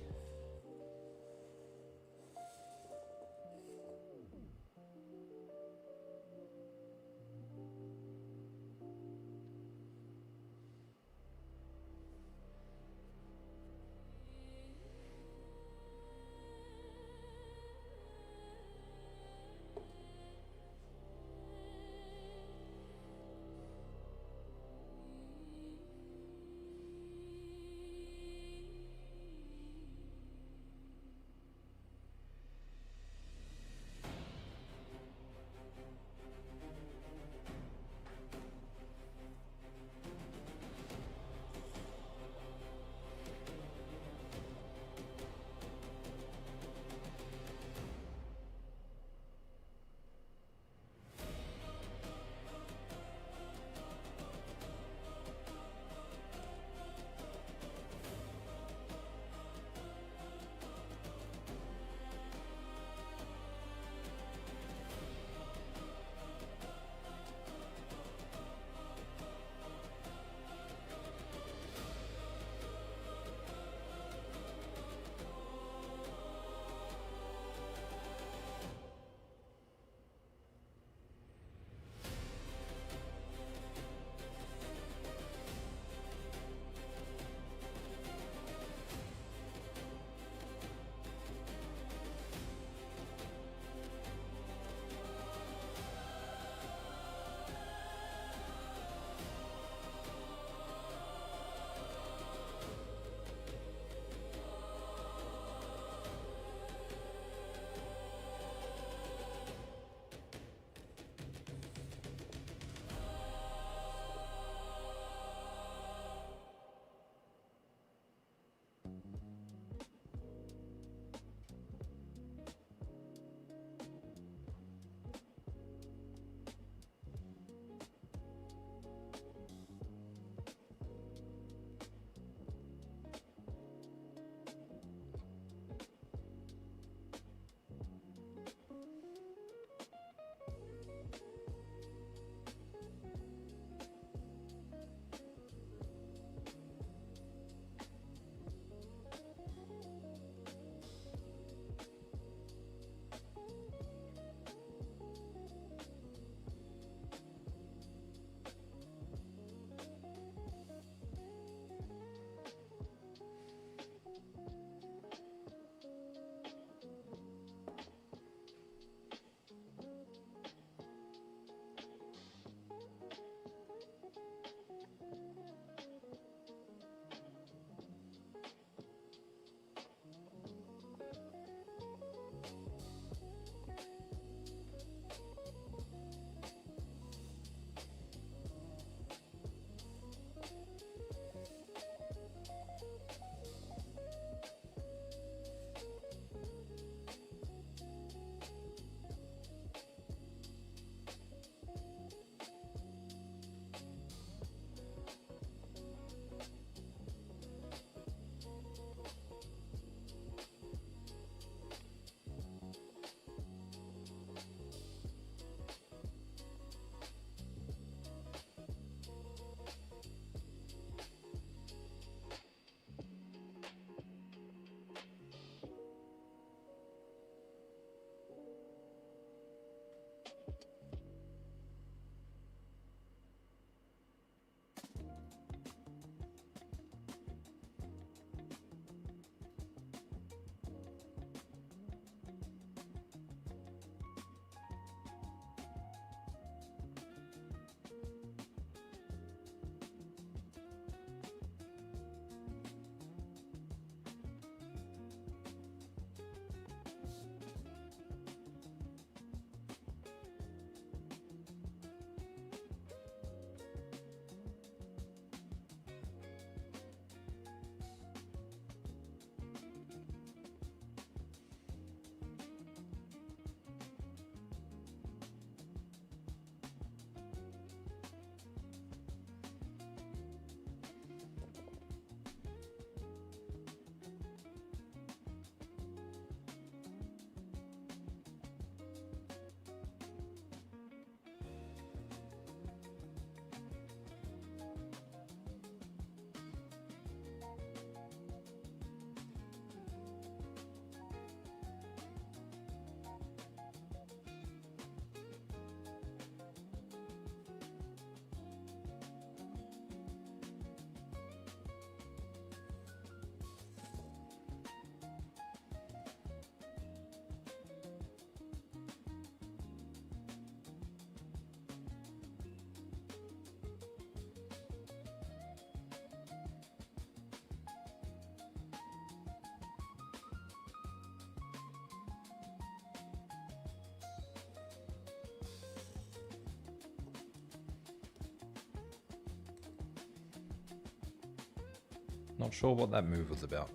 Not sure what that move was about.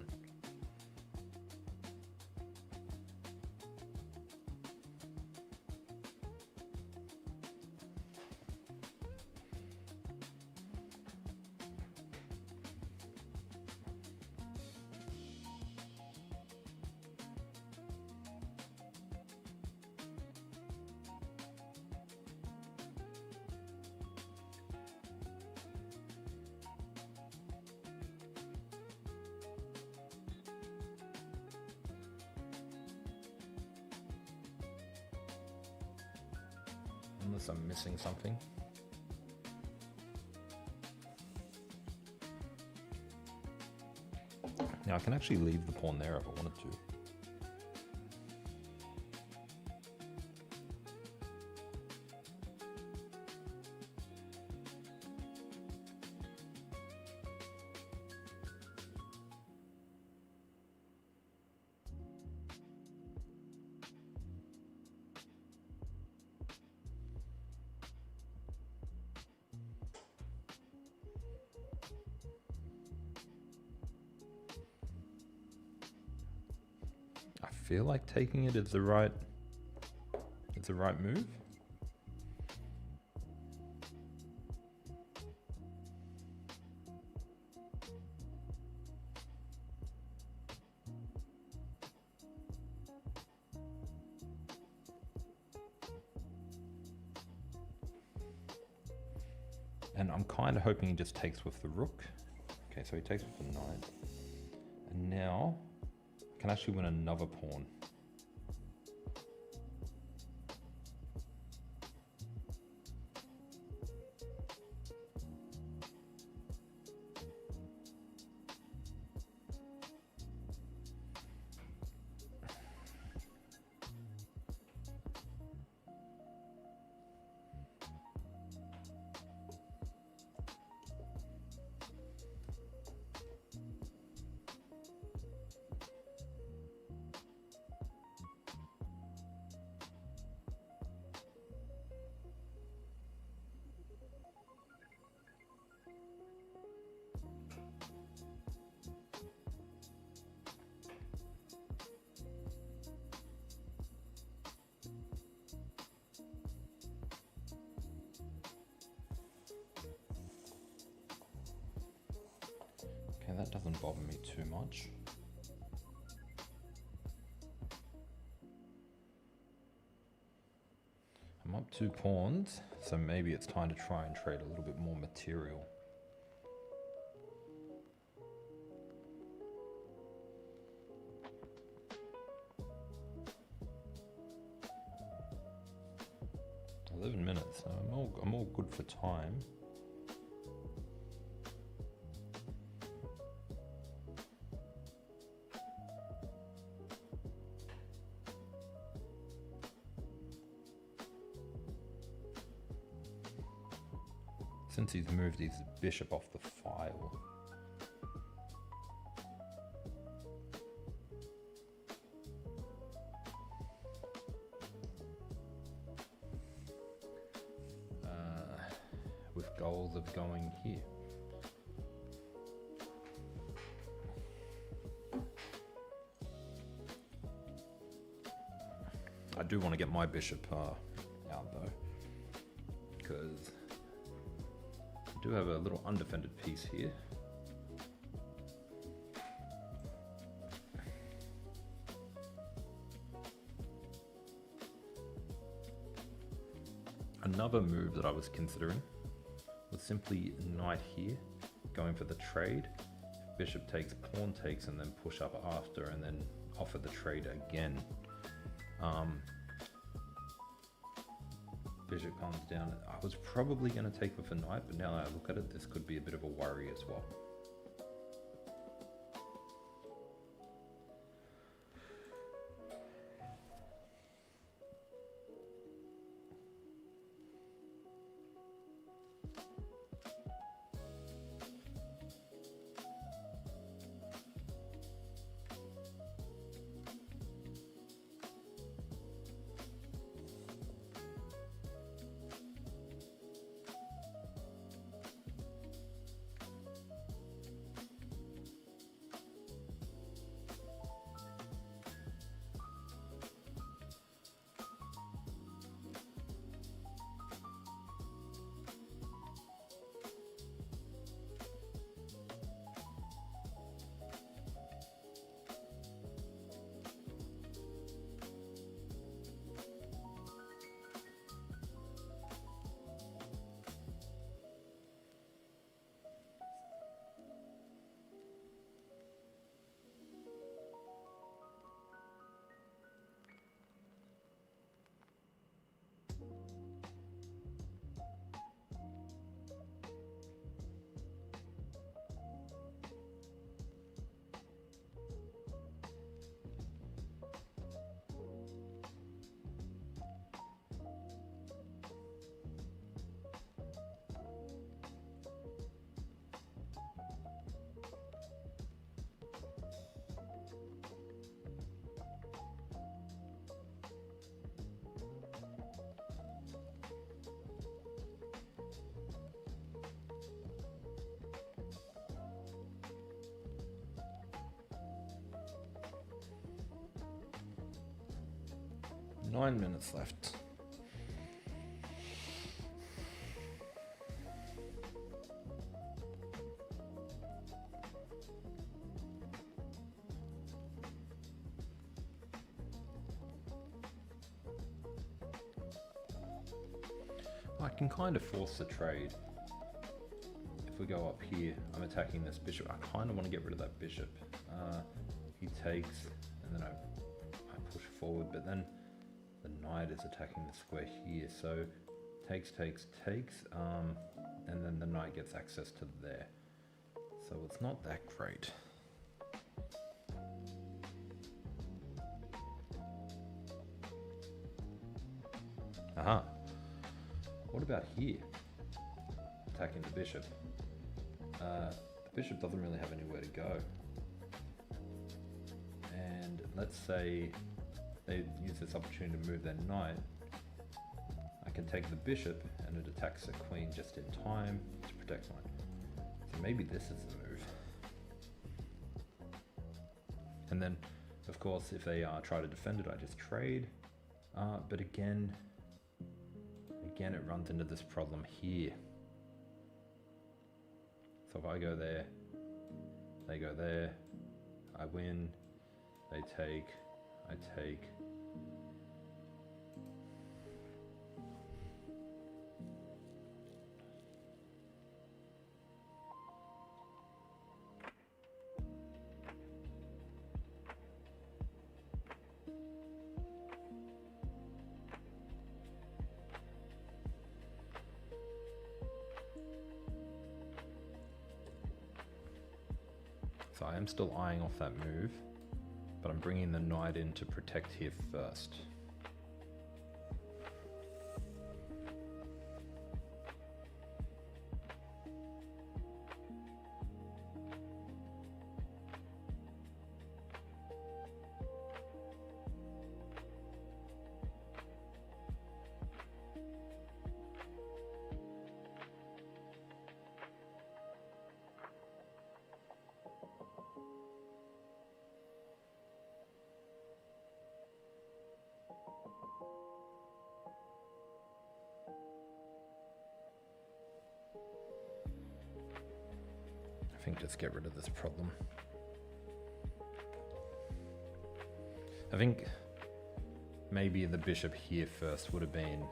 Unless I'm missing something. Now I can actually leave the pawn there if I wanted to. I feel like taking it is the right move. And I'm kind of hoping he just takes with the rook. Okay, so he takes with the knight. And now I can actually win another pawn. Okay, that doesn't bother me too much. I'm up 2 pawns, so maybe it's time to try and trade a little bit more material. "11 minutes, so I'm all good for time. Since he's moved his bishop off the file. With goals of going here. I do want to get my bishop out though, because I do have a little undefended piece here. Another move that I was considering was simply knight here, going for the trade. Bishop takes, pawn takes, and then push up after, and then offer the trade again. Bishop comes down. I was probably going to take with a knight, but now that I look at it, this could be a bit of a worry as well. 9 minutes left. I can kind of force the trade. If we go up here, I'm attacking this bishop. I kind of want to get rid of that bishop. He takes, and then I push forward, but then the knight is attacking the square here. So takes, and then the knight gets access to there. So it's not that great. Aha. What about here? Attacking the bishop. The bishop doesn't really have anywhere to go. And let's say they use this opportunity to move their knight. I can take the bishop and it attacks the queen just in time to protect mine. So maybe this is the move. And then, of course, if they try to defend it, I just trade. But again, it runs into this problem here. So if I go there, they go there, I win, they take, I take. So I am still eyeing off that move, but I'm bringing the knight in to protect here first. I think just get rid of this problem. I think maybe the bishop here first would have been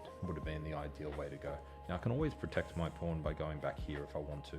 the ideal way to go. Now I can always protect my pawn by going back here if I want to.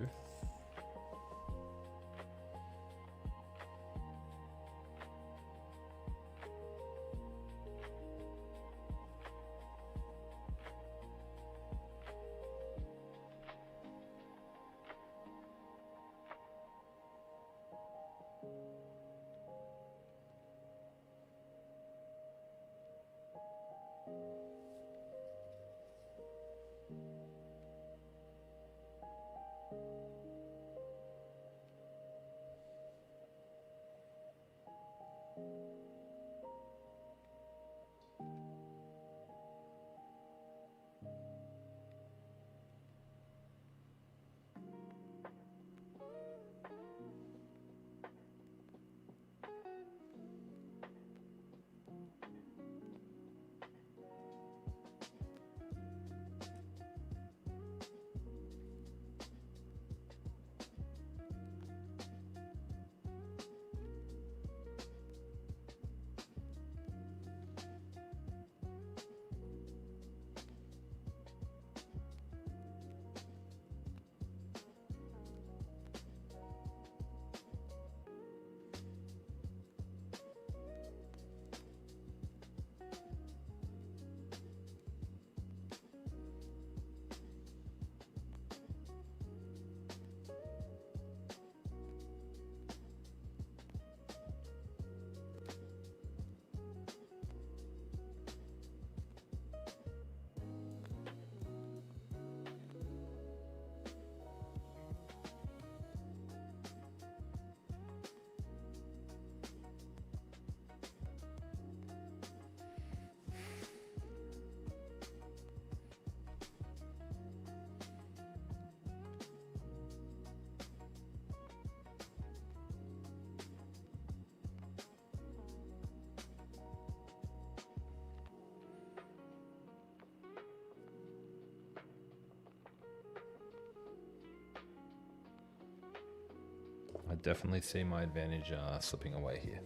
definitely see my advantage slipping away here.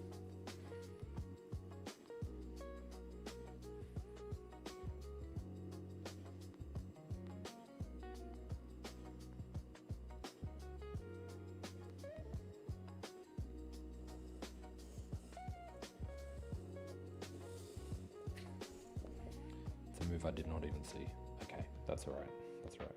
It's a move I did not even see. Okay, that's all right. That's all right.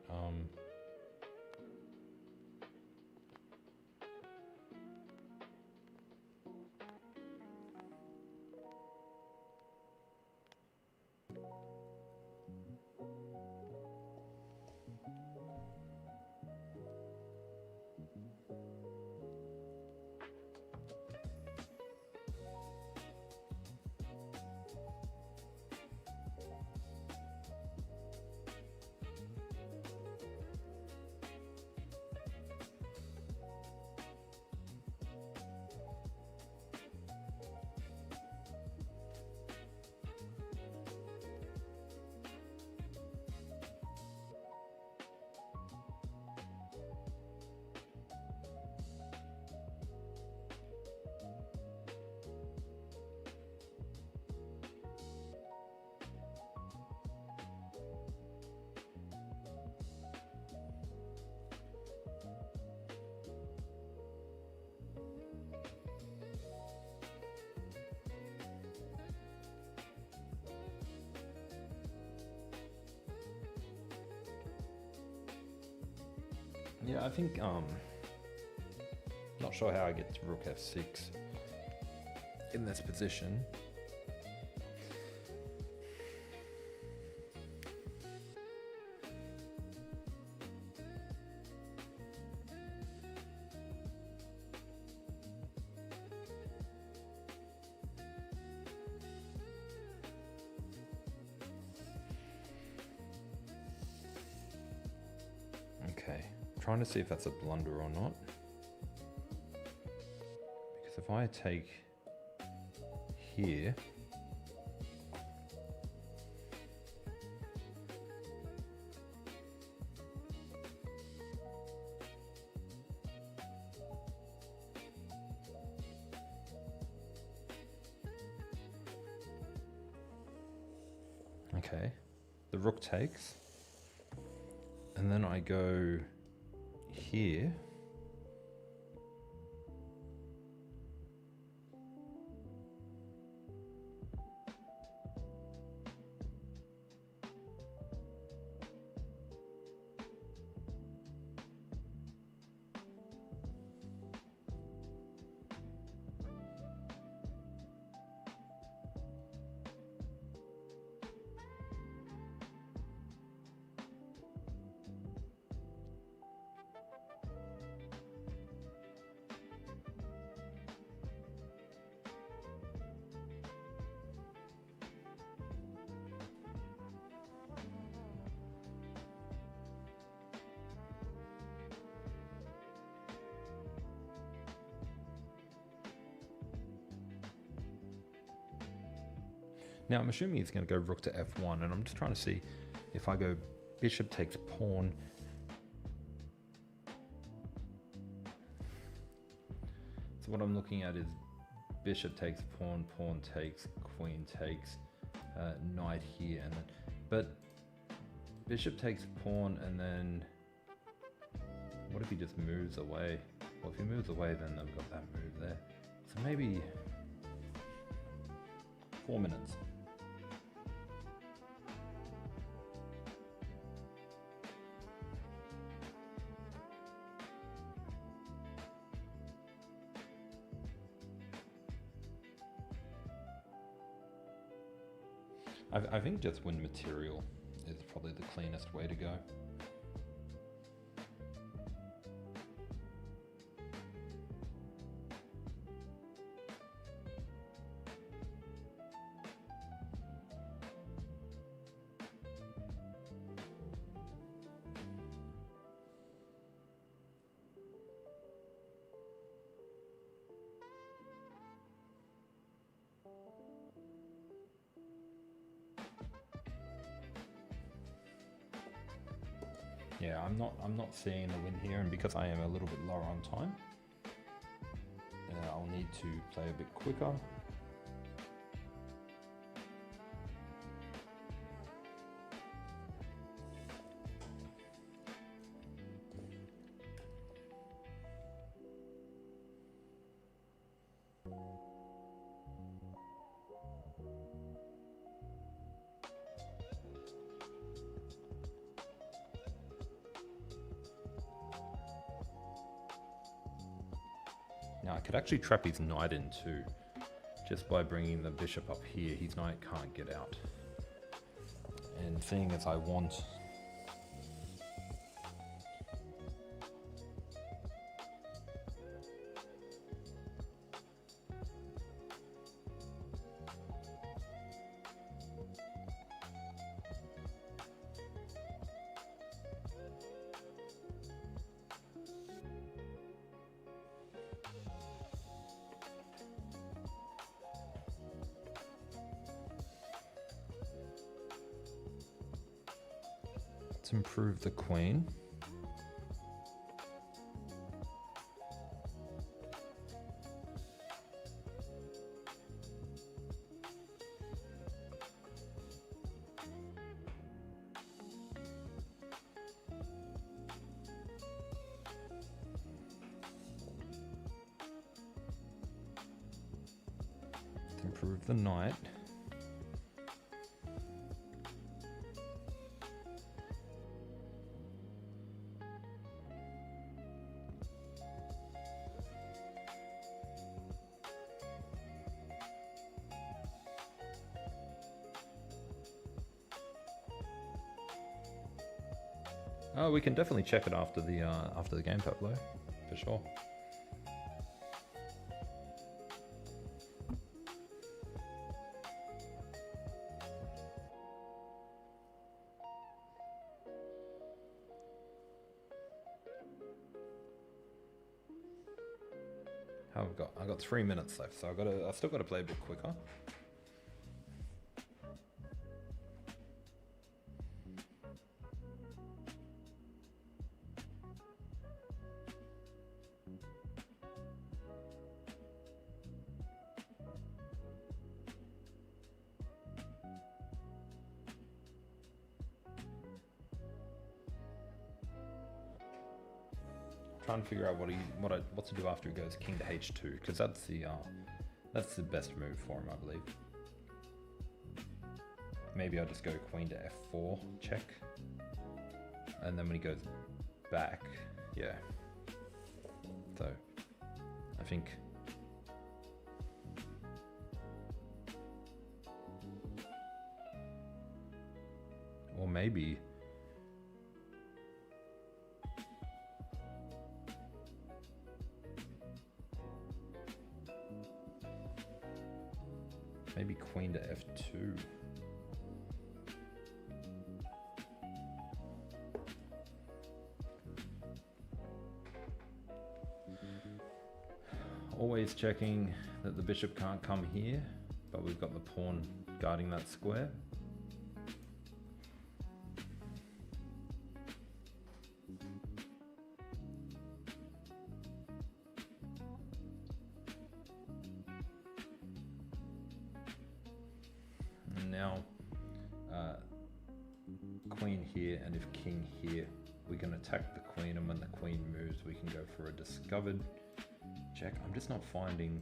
Yeah, I think, not sure how I get to rook f6 in this position. Okay. Trying to see if that's a blunder or not. Because if I take here, okay, the rook takes, and then I go here. Now I'm assuming he's going to go rook to f1, and I'm just trying to see if I go bishop takes pawn. So what I'm looking at is bishop takes pawn, pawn takes, queen takes, knight here, and then, but bishop takes pawn, and then what if he just moves away? Well, if he moves away, then they've got that move there. So maybe 4 minutes. I think just win material is probably the cleanest way to go. Yeah, I'm not seeing a win here, and because I am a little bit lower on time, I'll need to play a bit quicker. Now I could actually trap his knight in too, just by bringing the bishop up here. His knight can't get out. And seeing as I want to improve the queen. To improve the knight. Oh, we can definitely check it after the game, Pablo, for sure. How I've got 3 minutes left, so I've still got to play a bit quicker. Trying to figure out what to do after he goes king to h2, because that's the best move for him, I believe. Maybe I'll just go queen to f4 check, and then when he goes back, yeah. So I think or maybe queen to f2. Always checking that the bishop can't come here, but we've got the pawn guarding that square. Now queen here, and if king here, we can attack the queen, and when the queen moves we can go for a discovered check. I'm just not finding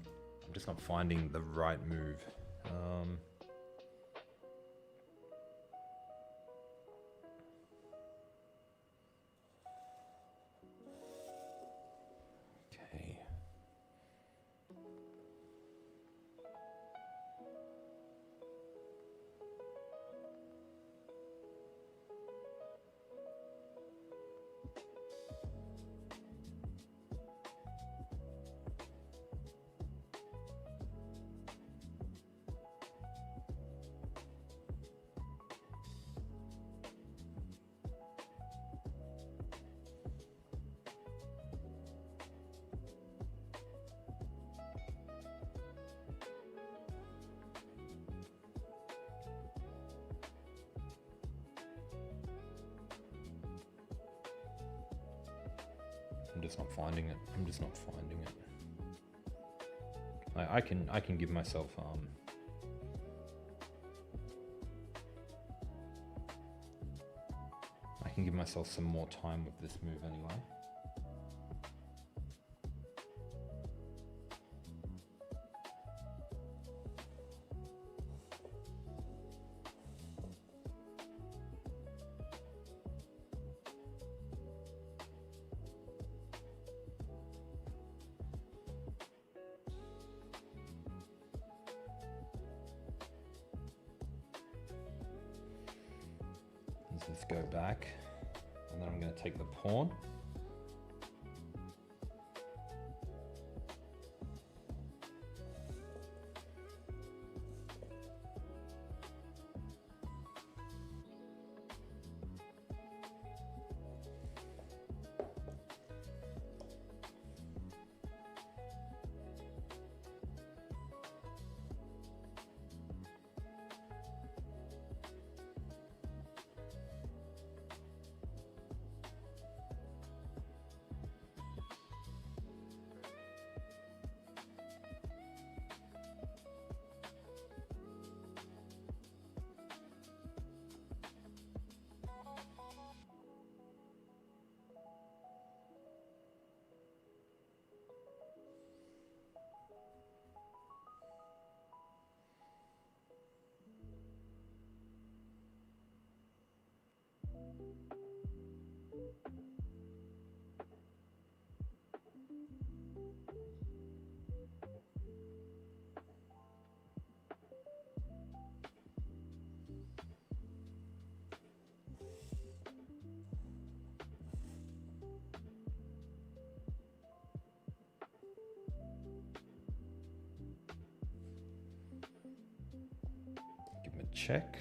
the right move. Okay. I'm just not finding it. I can give myself I can give myself some more time with this move anyway. Let's just go back, and then I'm going to take the pawn. Give him a check.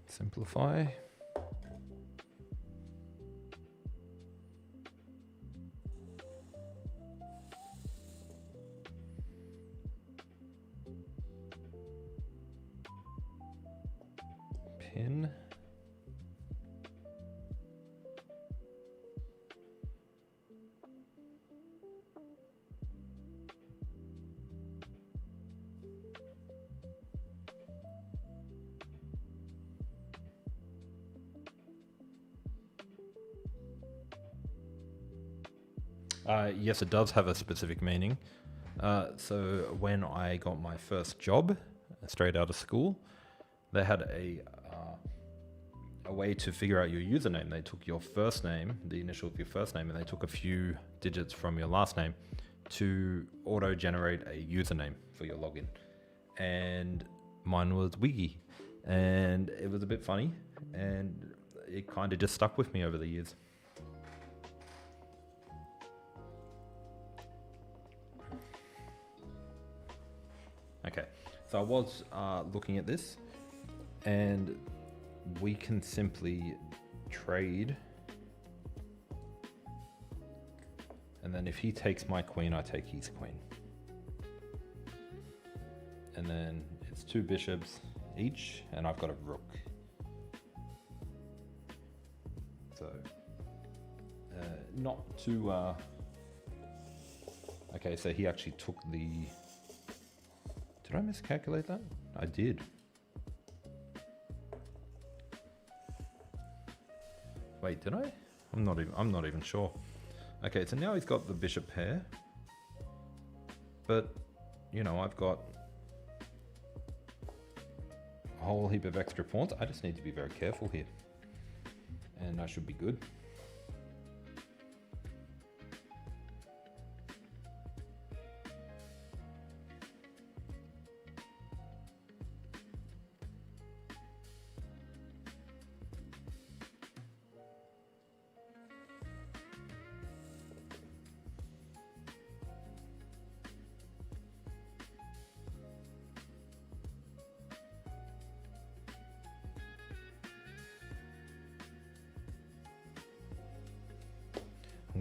Simplify. Pin. Yes, it does have a specific meaning. So when I got my first job, straight out of school, they had a way to figure out your username. They took your first name, the initial of your first name, and they took a few digits from your last name to auto-generate a username for your login. And mine was Wiggy, and it was a bit funny, and it kind of just stuck with me over the years. Okay, so I was looking at this, and we can simply trade, and then if he takes my queen, I take his queen, and then it's 2 bishops each, and I've got a rook. So not too okay, so he actually took the, did I miscalculate that? I did. Wait, did I? I'm not even sure. Okay, so now he's got the bishop pair, but you know, I've got a whole heap of extra pawns. I just need to be very careful here, and I should be good.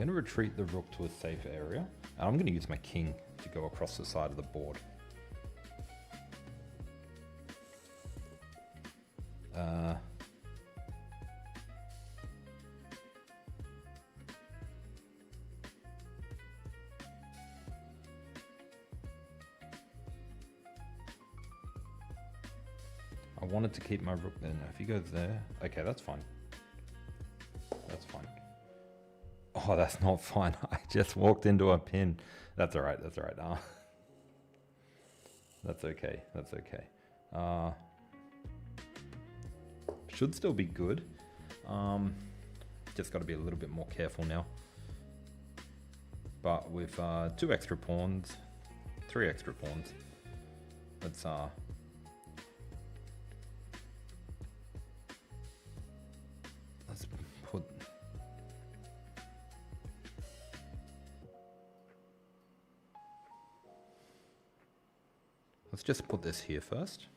going to retreat the rook to a safe area. And I'm going to use my king to go across the side of the board. I wanted to keep my rook there. Now, if he goes there, okay, that's fine. That's fine. Oh, that's not fine. I just walked into a pin. That's all right. That's all right. That's okay. That's okay. Should still be good. Just got to be a little bit more careful now. But with 2 extra pawns, 3 extra pawns, let's put. Let's just put this here first.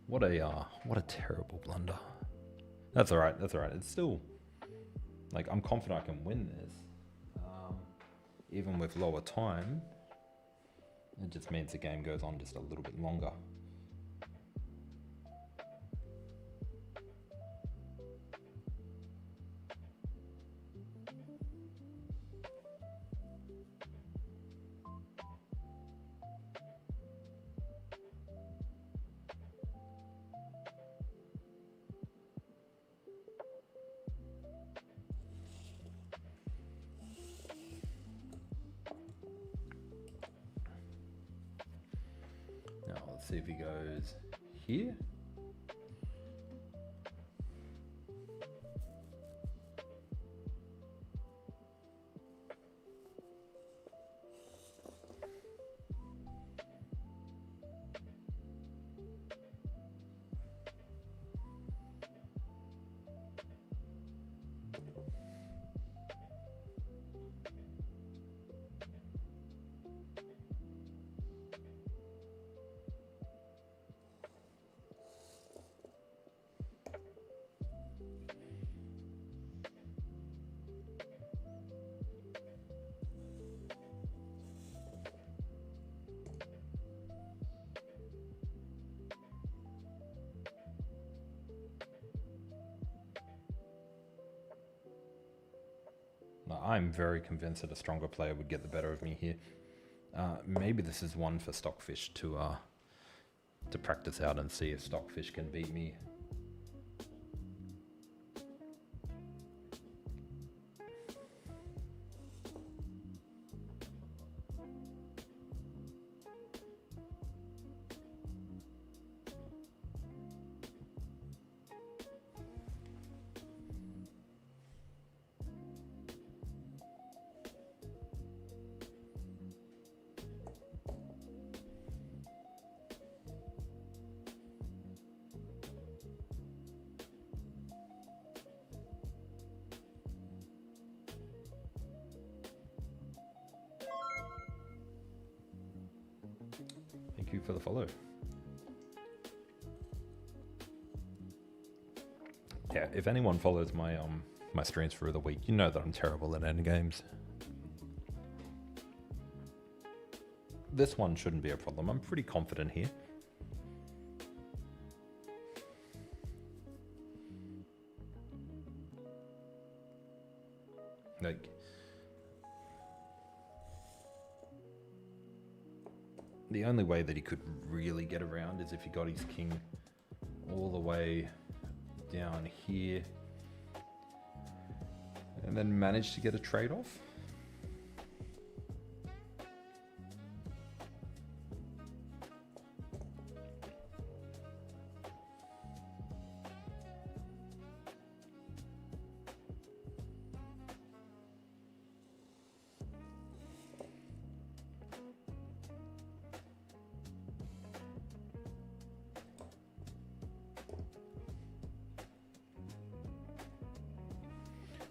What a terrible blunder. That's all right. That's all right. It's still, like, I'm confident I can win this. Even with lower time, it just means the game goes on just a little bit longer. Let's see if he goes here. I'm very convinced that a stronger player would get the better of me here. Maybe this is one for Stockfish to practice out and see if Stockfish can beat me. Thank you for the follow. Yeah, if anyone follows my my streams for the week, you know that I'm terrible at endgames. This one shouldn't be a problem. I'm pretty confident here. Like, the only way that he could really get around is if he got his king all the way down here and then managed to get a trade-off.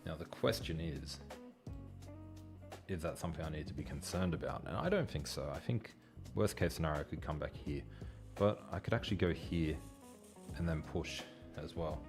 Now the question is is that something I need to be concerned about? And I don't think so. I think worst case scenario, I could come back here, but I could actually go here and then push as well.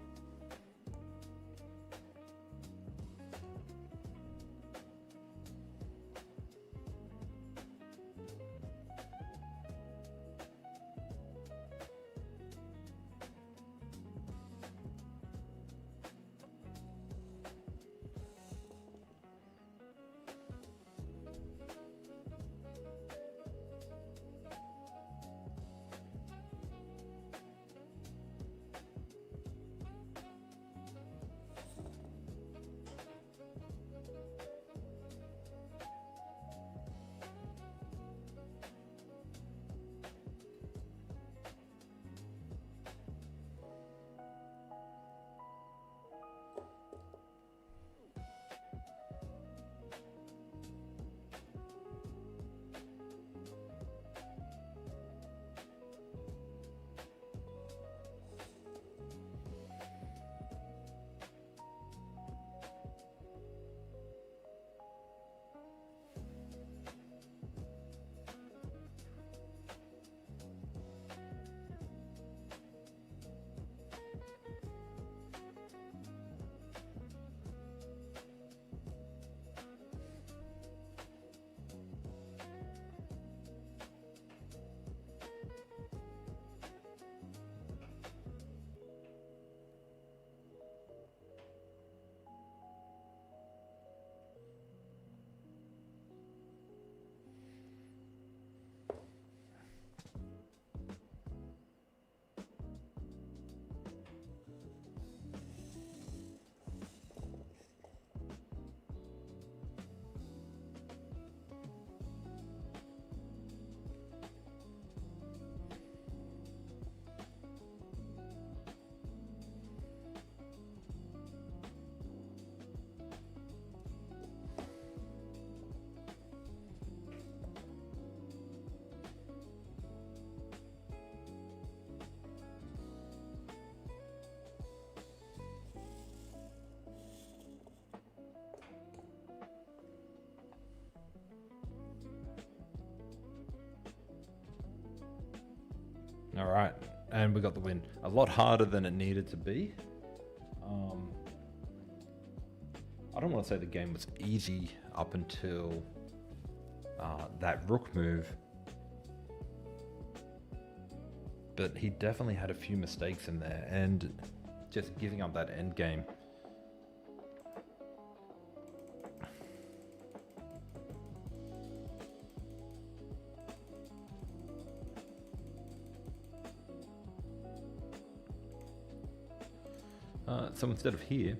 All right, and we got the win. A lot harder than it needed to be. I don't want to say the game was easy up until that rook move, but he definitely had a few mistakes in there, and just giving up that end game. So instead of here,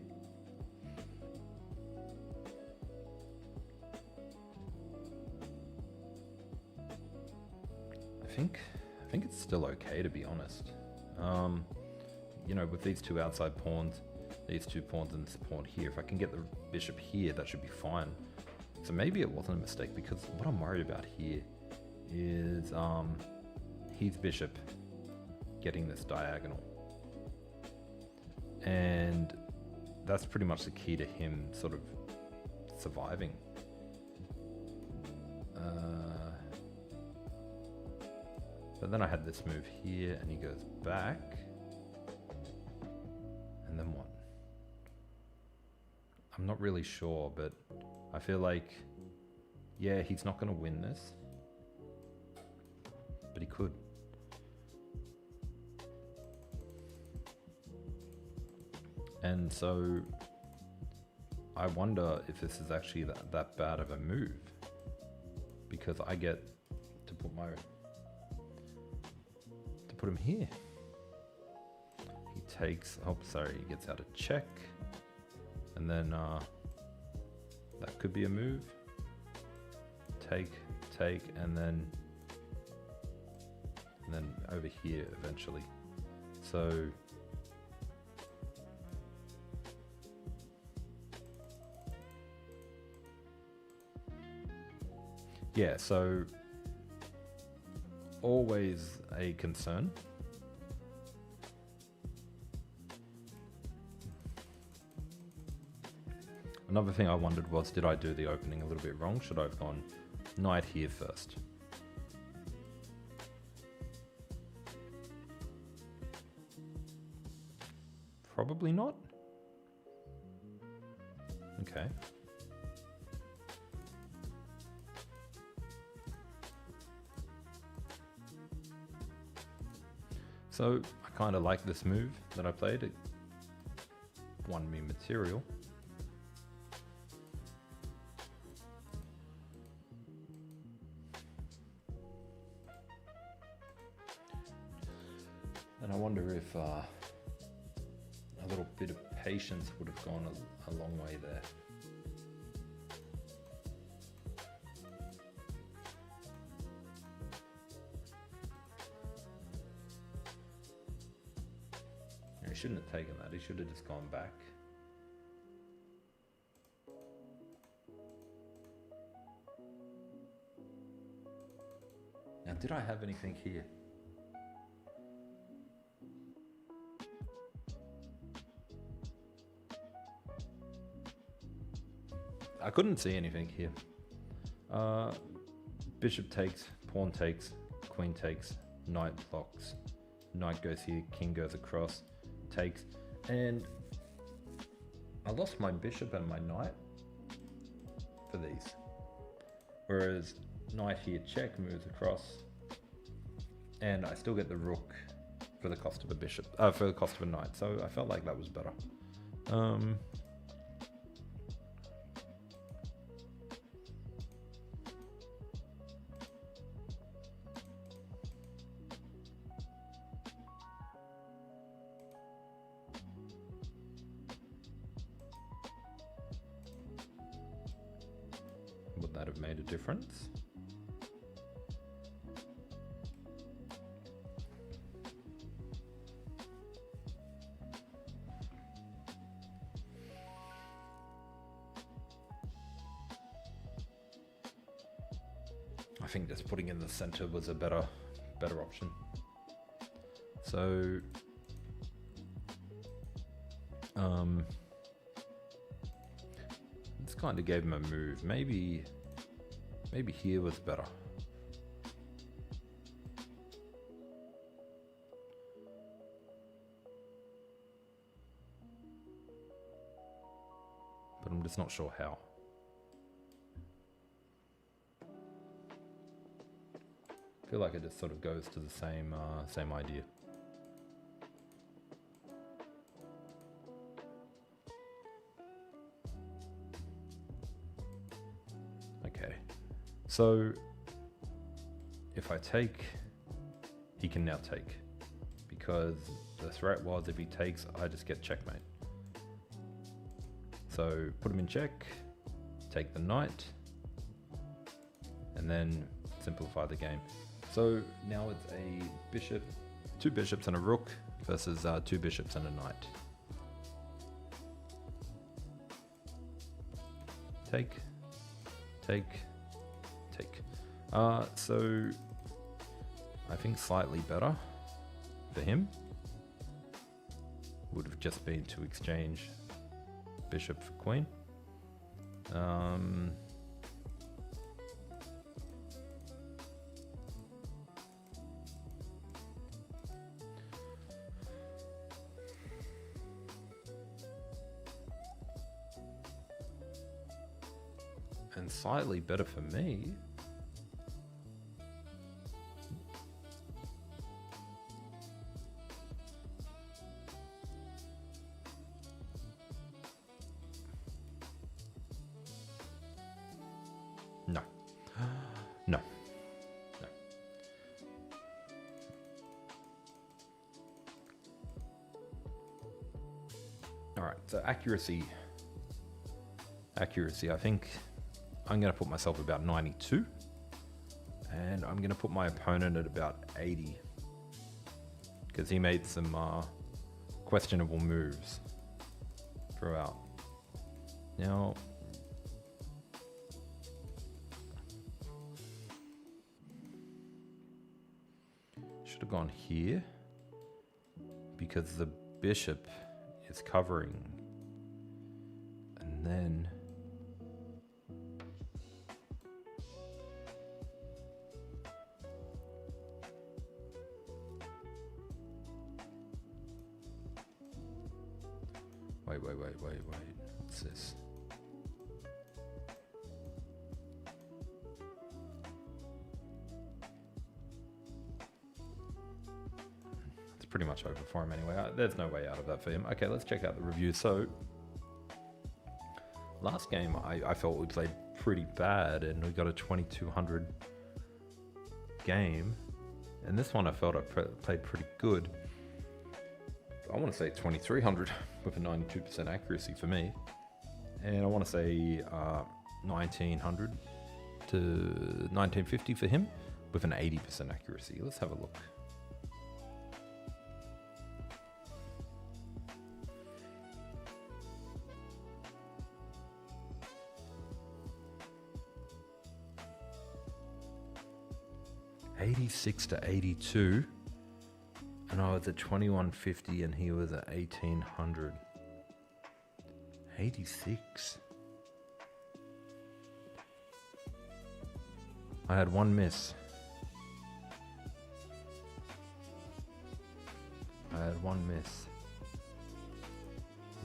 I think it's still okay, to be honest. You know, with these two outside pawns, these two pawns and this pawn here, if I can get the bishop here, that should be fine. So maybe it wasn't a mistake, because what I'm worried about here is his bishop getting this diagonal. And that's pretty much the key to him sort of surviving. But then I had this move here, and he goes back. And then what? I'm not really sure, but I feel like, yeah, he's not going to win this. But he could. And so I wonder if this is actually that bad of a move, because I get to put him here. He takes, oh sorry, he gets out a check, and then that could be a move. Take, and then over here eventually. So yeah, so always a concern. Another thing I wondered was, did I do the opening a little bit wrong? Should I have gone knight here first? Probably not. Okay. So I kind of like this move that I played. It won me material. And I wonder if a little bit of patience would have gone a long way there. He shouldn't have taken that, he should have just gone back. Now, did I have anything here? I couldn't see anything here. Bishop takes, pawn takes, queen takes, knight blocks, knight goes here, king goes across, takes, and I lost my bishop and my knight for these. Whereas knight here check moves across, and I still get the rook for the cost of a bishop, for the cost of a knight. So I felt like that was better. Would that have made a difference? I think just putting in the center was a better option. So this kind of gave him a move. Maybe here was better. But I'm just not sure how. I feel like it just sort of goes to the same idea. Okay, so if I take, he can now take, because the threat was if he takes, I just get checkmate. So put him in check, take the knight, and then simplify the game. So now it's a bishop, two bishops and a rook versus two bishops and a knight. Take, take, take. So I think slightly better for him would have just been to exchange bishop for queen. And slightly better for me. No. No. No. All right, so accuracy. Accuracy, I think I'm going to put myself about 92, and I'm going to put my opponent at about 80, because he made some questionable moves throughout. Now, should have gone here, because the bishop is covering, and then Wait. What's this? It's pretty much over for him anyway. There's no way out of that for him. Okay, let's check out the review. So, last game I felt we played pretty bad and we got a 2200 game. And this one I felt I played pretty good. I want to say 2300 with a 92% accuracy for me. And I want to say 1900 to 1950 for him with an 80% accuracy. Let's have a look. '86 to '82. And I was at 2150 and he was at 1800. 86. I had one miss.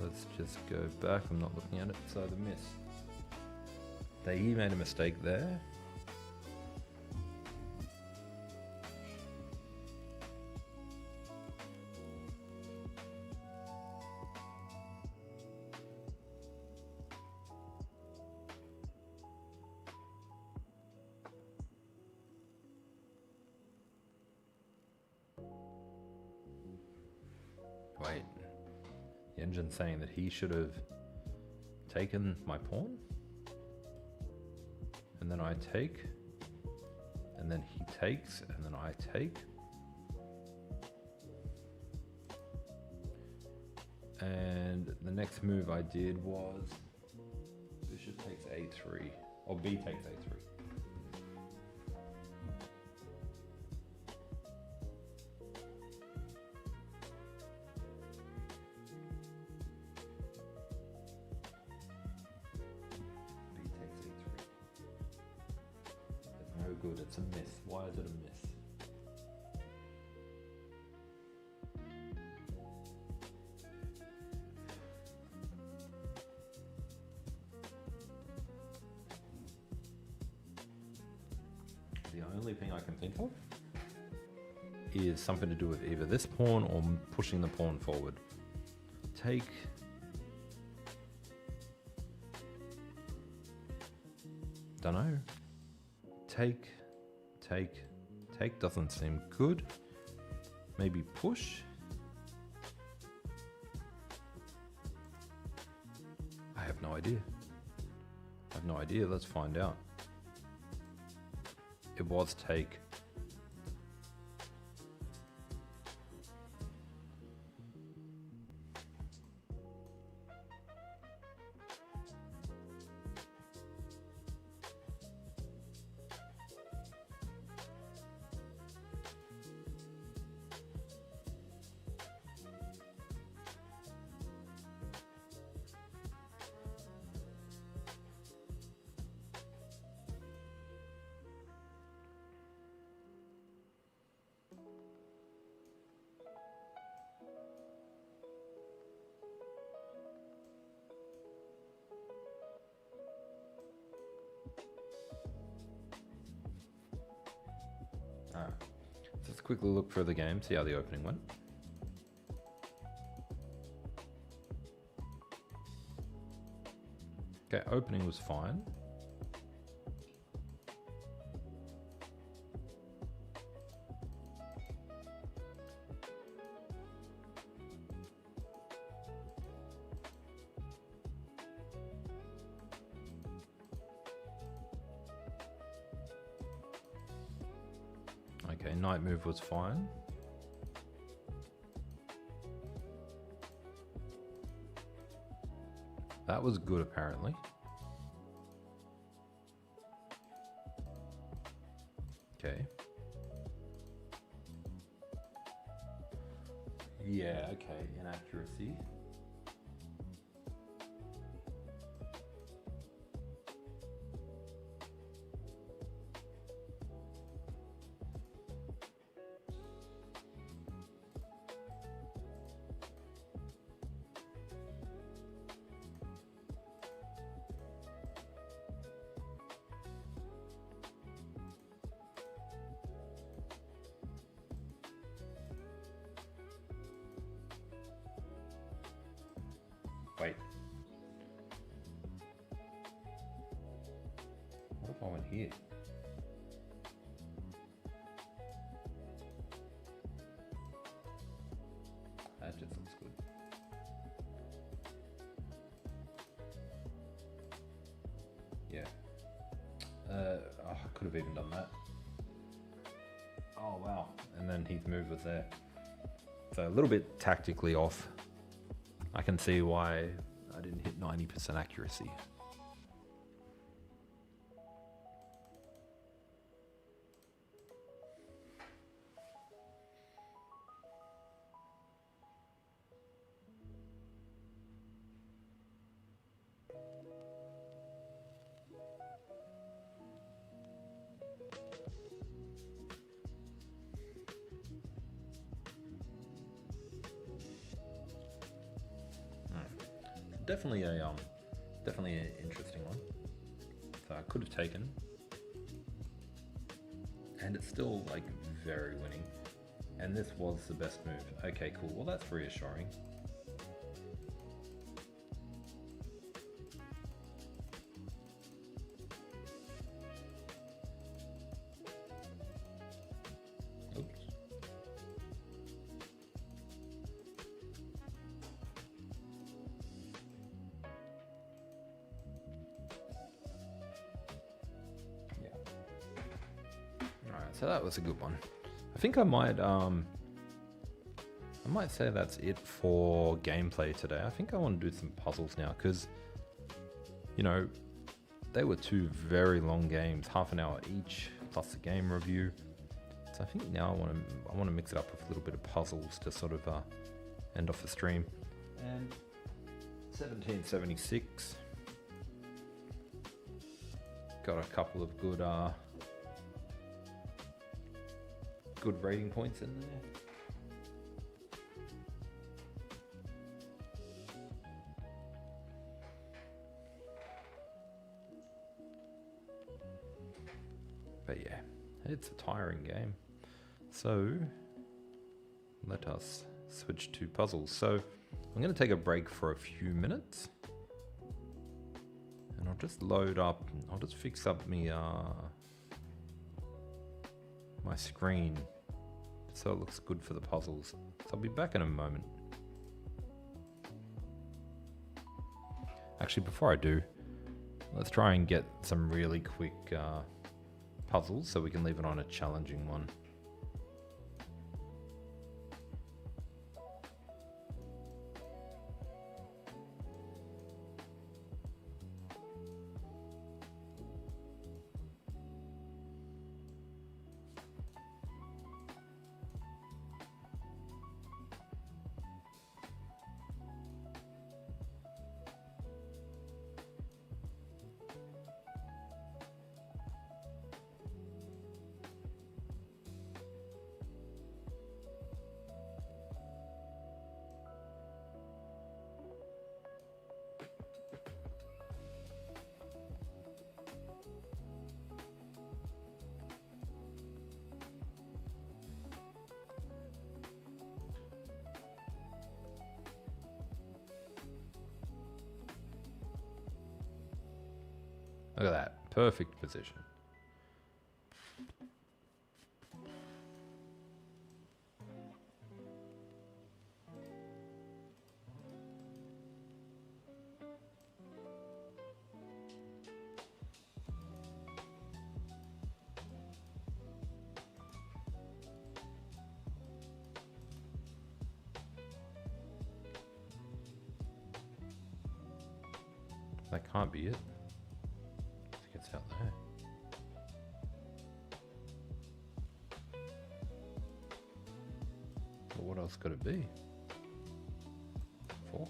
Let's just go back. I'm not looking at it. So the miss. He made a mistake there. Wait, the engine's saying that he should have taken my pawn, and then I take, and then he takes, and then I take. And the next move I did was bishop takes a3, or b takes a3. Good, it's a miss. Why is it a miss? The only thing I can think of is something to do with either this pawn or pushing the pawn forward. Take. Dunno. Take doesn't seem good. Maybe push. I have no idea. Let's find out. It was take. Alright, so let's quickly look through the game, see how the opening went. Okay, opening was fine. Okay, knight move was fine. That was good, apparently. Okay. Yeah, okay, inaccuracy. Wait. What if I went here? That just looks good. Yeah. I could have even done that. Oh wow. And then his move was there. So a little bit tactically off. I can see why I didn't hit 90% accuracy. Definitely an interesting one. So I could have taken, and it's still like very winning. And this was the best move. Okay, cool. Well, that's reassuring. Oops. So that was a good one. I think I might say that's it for gameplay today. I think I want to do some puzzles now because, you know, they were two very long games, half an hour each, plus the game review. So I think now I want to mix it up with a little bit of puzzles to sort of end off the stream. And 1776 got a couple of good rating points in there. But yeah, it's a tiring game. So let us switch to puzzles. So I'm going to take a break for a few minutes. And I'll just load up, I'll just fix up my screen so it looks good for the puzzles. So I'll be back in a moment. Actually, before I do, let's try and get some really quick puzzles so we can leave it on a challenging one. Look at that, perfect position. That can't be it. It's out there. But what else could it be? Fork?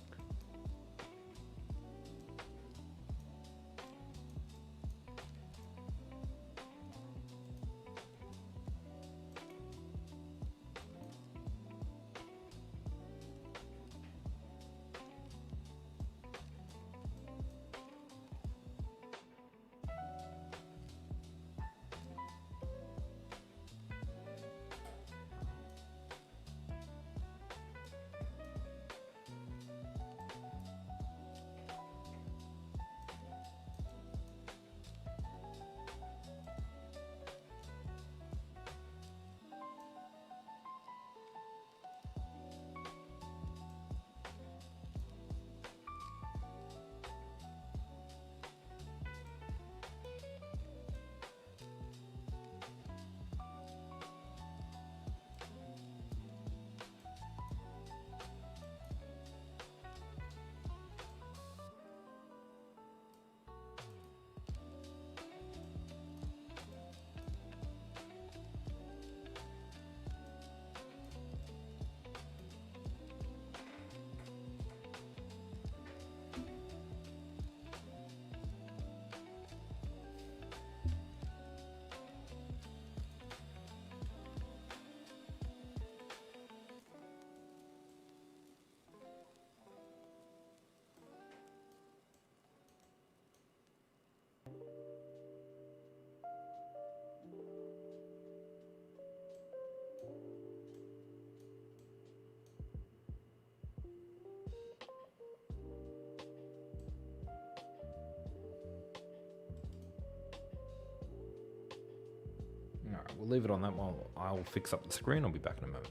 Alright, we'll leave it on that while I'll fix up the screen. I'll be back in a moment.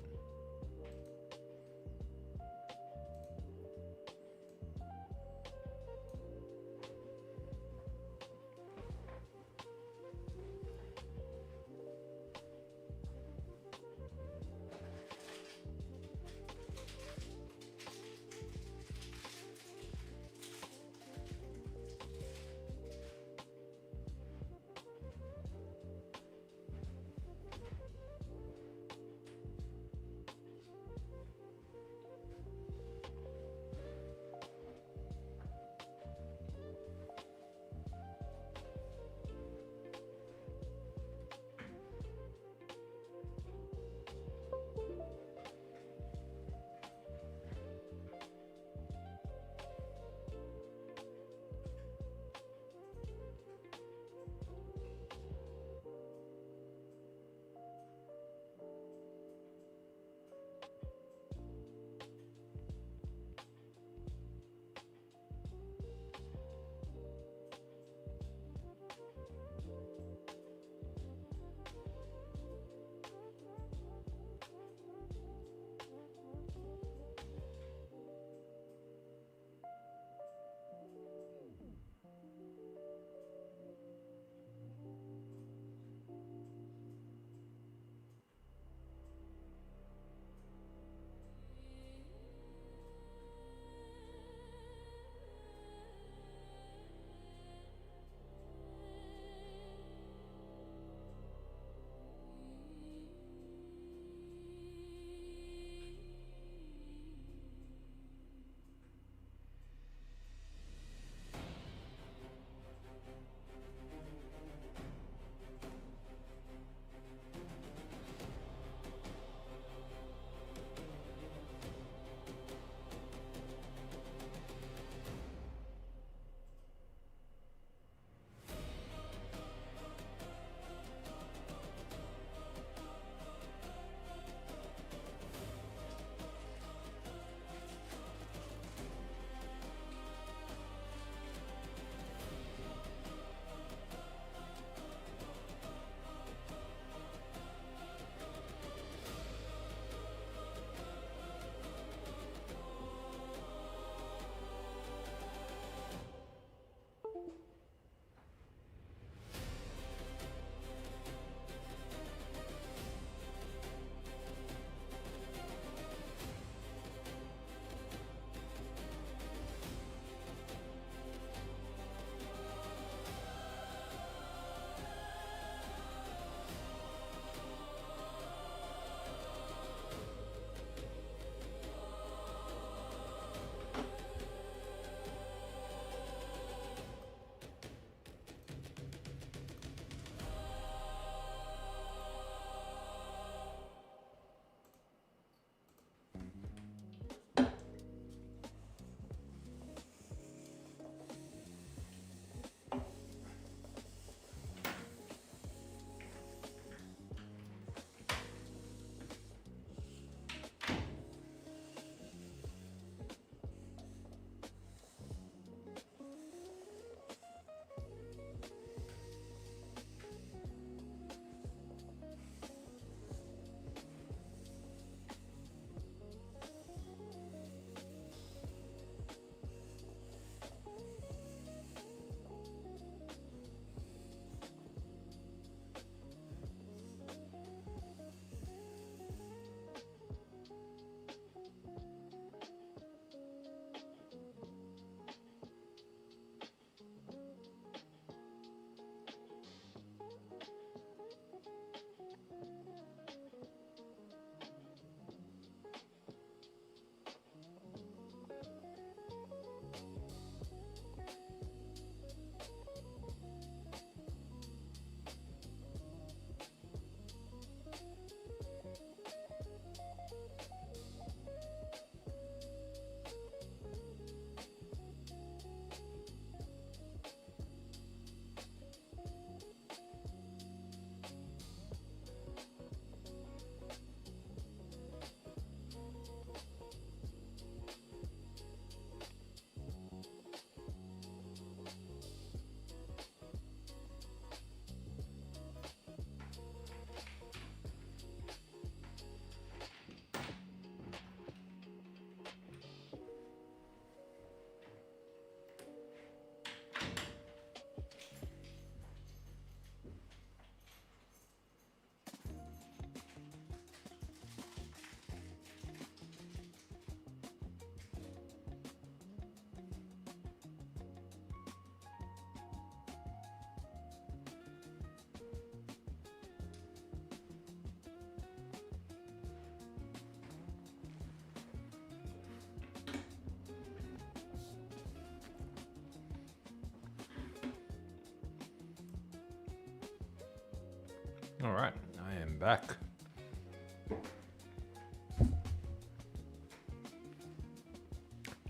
All right, I am back.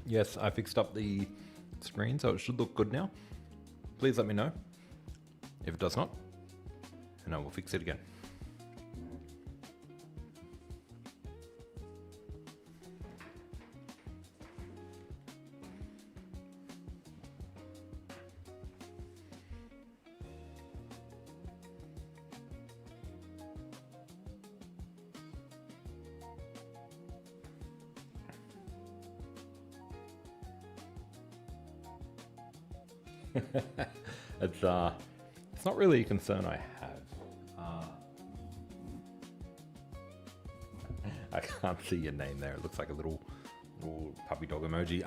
Yes, I fixed up the screen, so it should look good now. Please let me know if it does not, and I will fix it again. It's not really a concern I have. I can't see your name there. It looks like a little puppy dog emoji.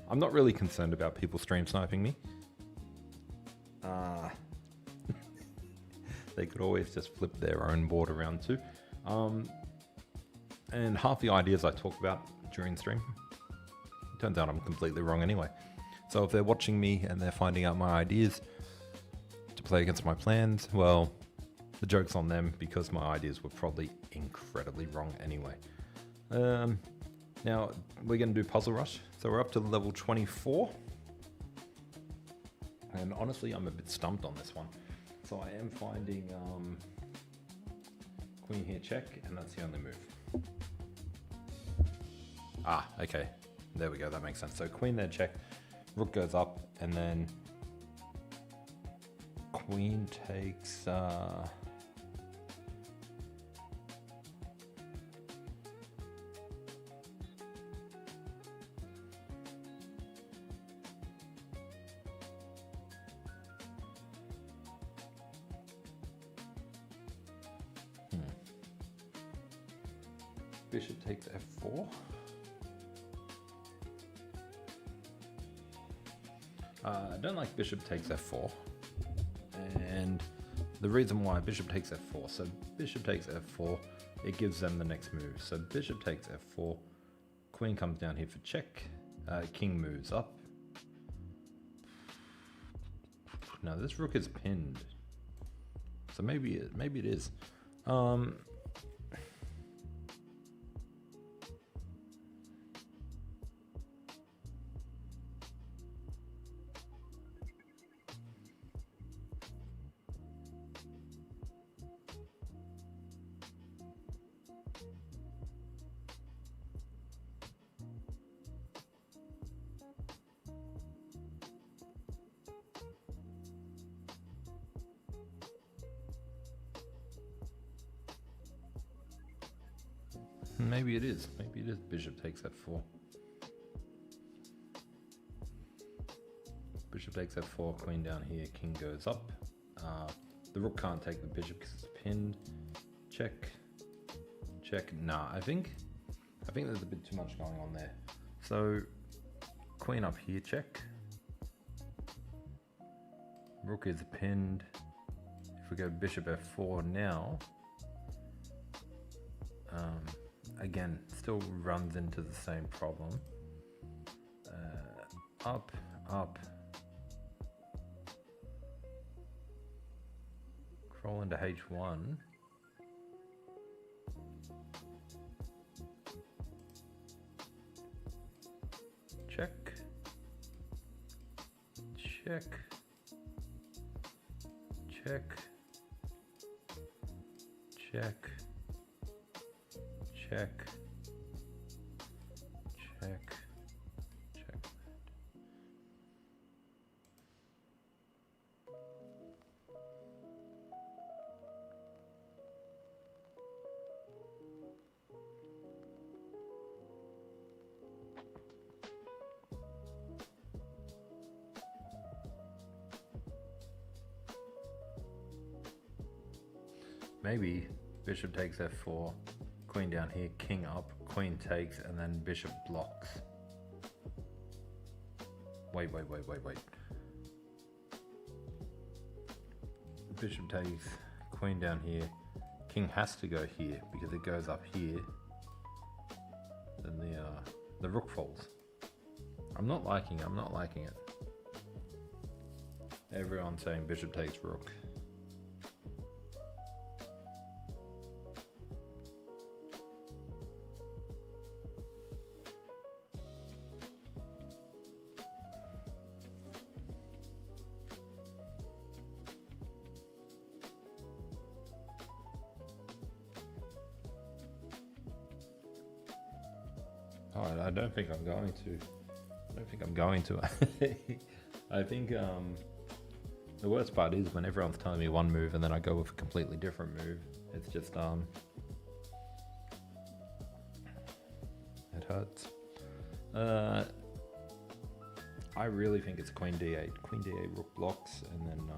I'm not really concerned about people stream sniping me. They could always just flip their own board around too. And half the ideas I talk about during stream, turns out I'm completely wrong anyway. So if they're watching me and they're finding out my ideas to play against my plans, well, the joke's on them because my ideas were probably incredibly wrong anyway. Now we're going to do Puzzle Rush. So we're up to level 24. And honestly, I'm a bit stumped on this one. So I am finding Queen here check, and that's the only move. Ah, okay. There we go, that makes sense. So Queen there check. Rook goes up, and then Queen takes... Bishop takes f4. I don't like bishop takes f4, and the reason why bishop takes f4, so bishop takes f4, it gives them the next move. So bishop takes f4, queen comes down here for check, king moves up. Now this rook is pinned, so maybe it is. Maybe it is. Maybe it is bishop takes f4. Bishop takes f4, queen down here, king goes up. The rook can't take the bishop because it's pinned. Check. Check. Nah, I think there's a bit too much going on there. So queen up here, check. Rook is pinned. If we go bishop f4 now, again, still runs into the same problem. Up, up. Crawl into h1. Check. Check. Check. Check. Check. Check. Check. Maybe bishop takes f4. Queen down here, king up, queen takes, and then bishop blocks. Wait. Bishop takes, queen down here, king has to go here because it goes up here. Then the rook falls. I'm not liking it. Everyone's saying bishop takes rook. Oh, I don't think I'm going to. I don't think I'm going to. I think the worst part is when everyone's telling me one move and then I go with a completely different move. It's just it hurts. I really think it's Queen D8. Queen D8 rook blocks, and then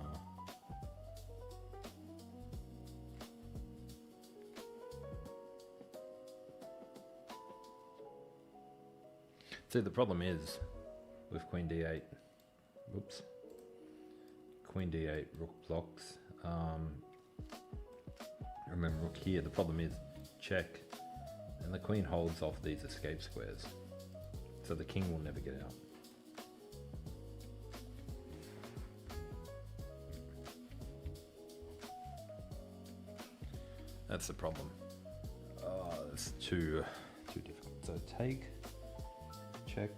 see, the problem is with Queen D8. Whoops. Queen D8 rook blocks. Remember rook here. The problem is check, and the queen holds off these escape squares, so the king will never get out. That's the problem. It's too difficult. So take, check.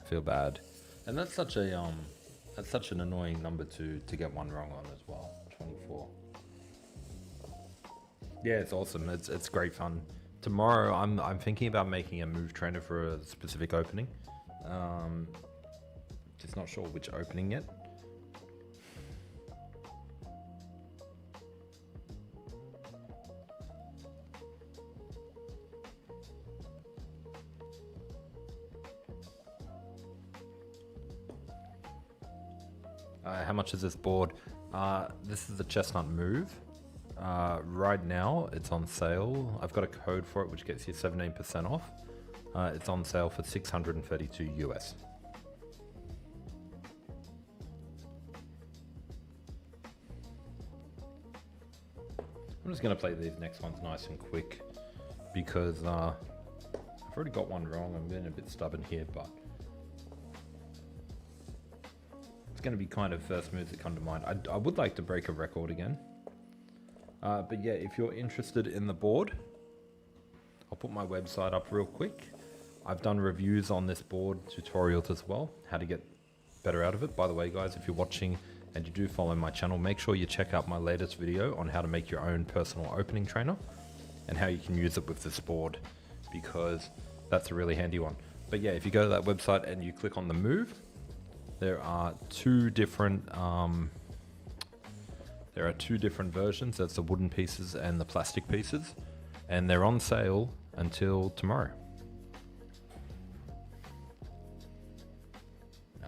Feel bad. And that's such a that's such an annoying number to get one wrong on as well. 24. Yeah, it's awesome. It's great fun. Tomorrow I'm thinking about making a move trainer for a specific opening. Just not sure which opening yet. How much is this board? This is the Chessnut move. Right now, it's on sale. I've got a code for it, which gets you 17% off. It's on sale for 632 US. I'm just going to play these next ones nice and quick because I've already got one wrong. I'm being a bit stubborn here, but going to be kind of first moves that come to mind. I would like to break a record again. But yeah, if you're interested in the board, I'll put my website up real quick. I've done reviews on this board, tutorials as well, how to get better out of it. By the way, guys, if you're watching and you do follow my channel, make sure you check out my latest video on how to make your own personal opening trainer and how you can use it with this board, because that's a really handy one. But yeah, if you go to that website and you click on the move, there are two different versions. That's the wooden pieces and the plastic pieces, and they're on sale until tomorrow.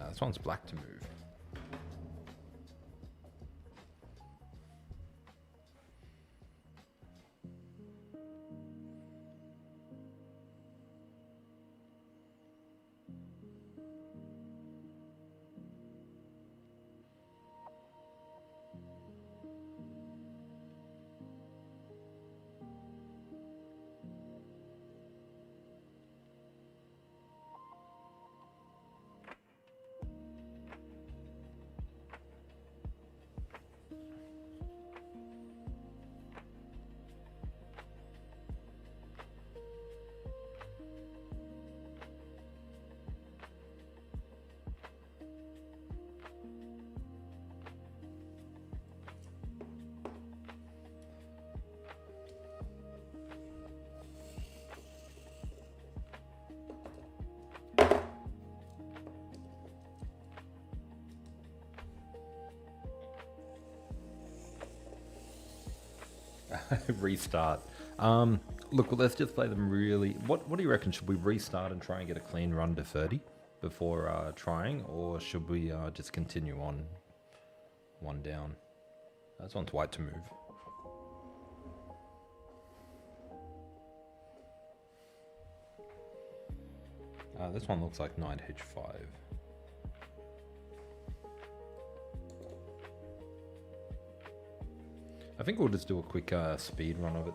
This one's black to move. Restart. Look, let's just play them really. What do you reckon? Should we restart and try and get a clean run to 30 before trying, or should we just continue on one down? This one's white to move. This one looks like knight h5. I think we'll just do a quick speed run of it.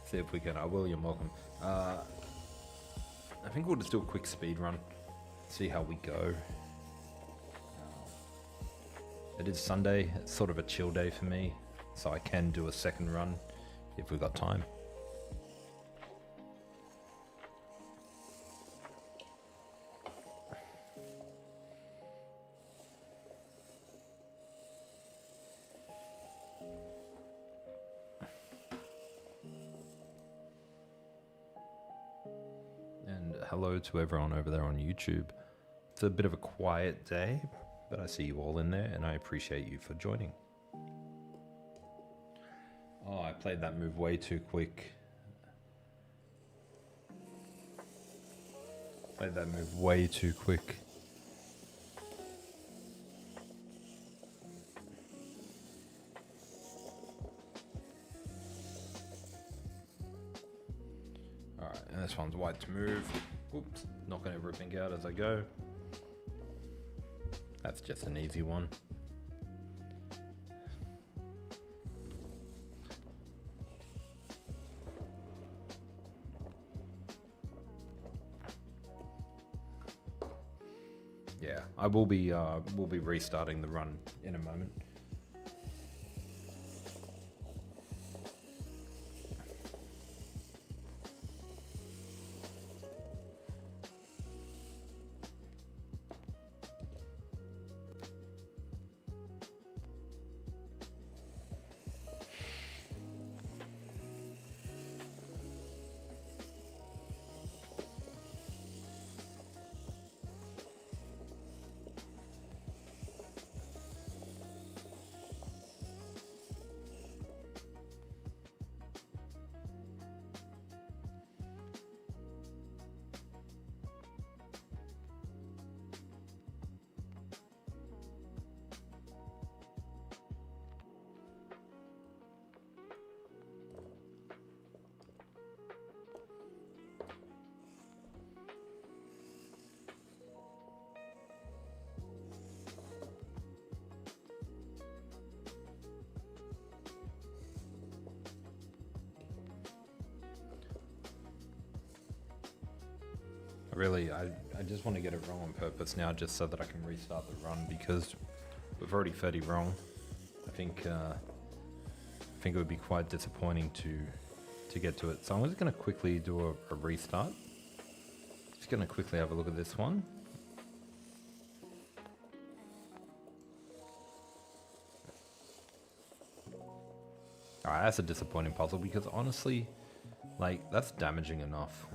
See if we can. William, welcome. I think we'll just do a quick speed run. See how we go. It is Sunday. It's sort of a chill day for me, so I can do a second run if we've got time. And hello to everyone over there on YouTube. It's a bit of a quiet day, but I see you all in there and I appreciate you for joining. Oh, I played that move way too quick. Played that move way too quick. Alright, and this one's wide to move. Oops, knocking everything out as I go. That's just an easy one. Yeah, I will be restarting the run in a moment. I just want to get it wrong on purpose now, just so that I can restart the run, because we've already 30 wrong. I think it would be quite disappointing to get to it. So I'm just going to quickly do a restart. Just going to quickly have a look at this one. Alright, that's a disappointing puzzle, because honestly, like, that's damaging enough.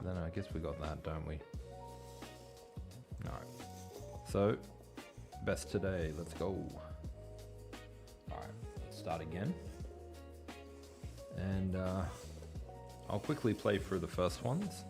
Then I guess we got that, don't we? Alright. So, best today. Let's go. Alright, let's start again. And I'll quickly play through the first ones.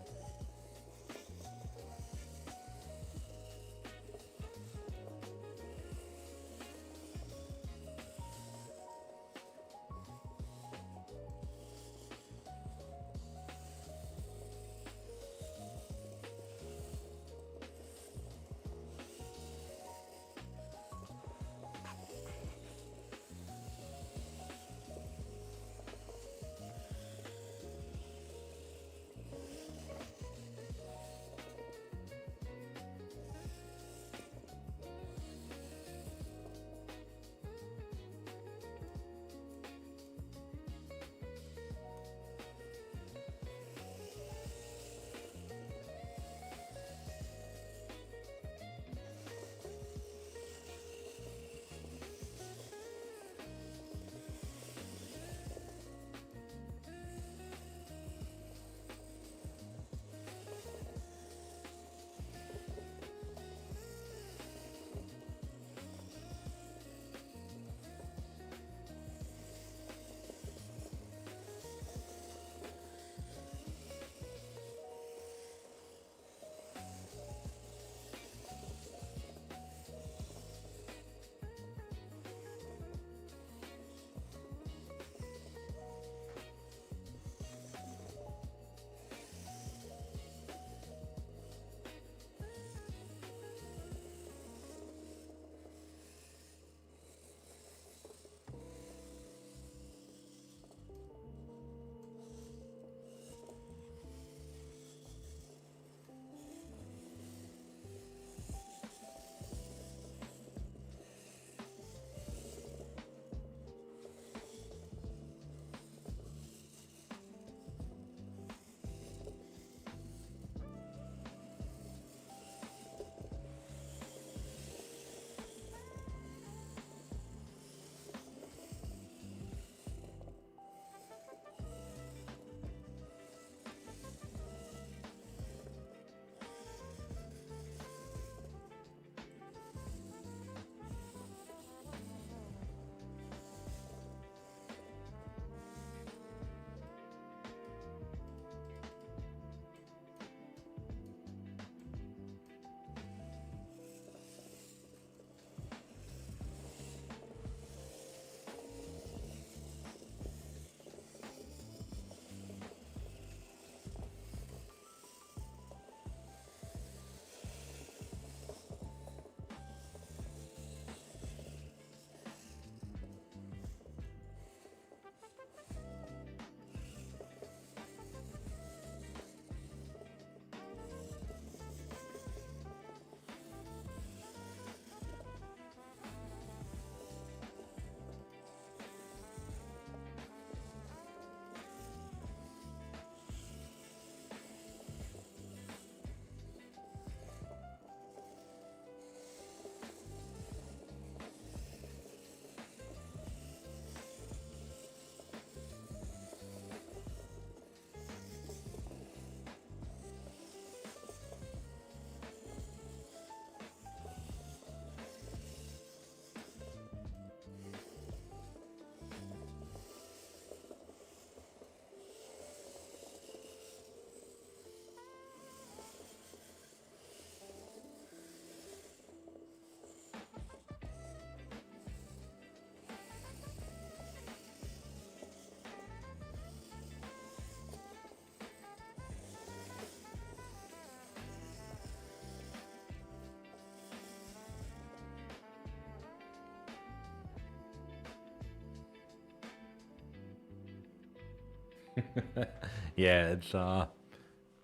Yeah, it's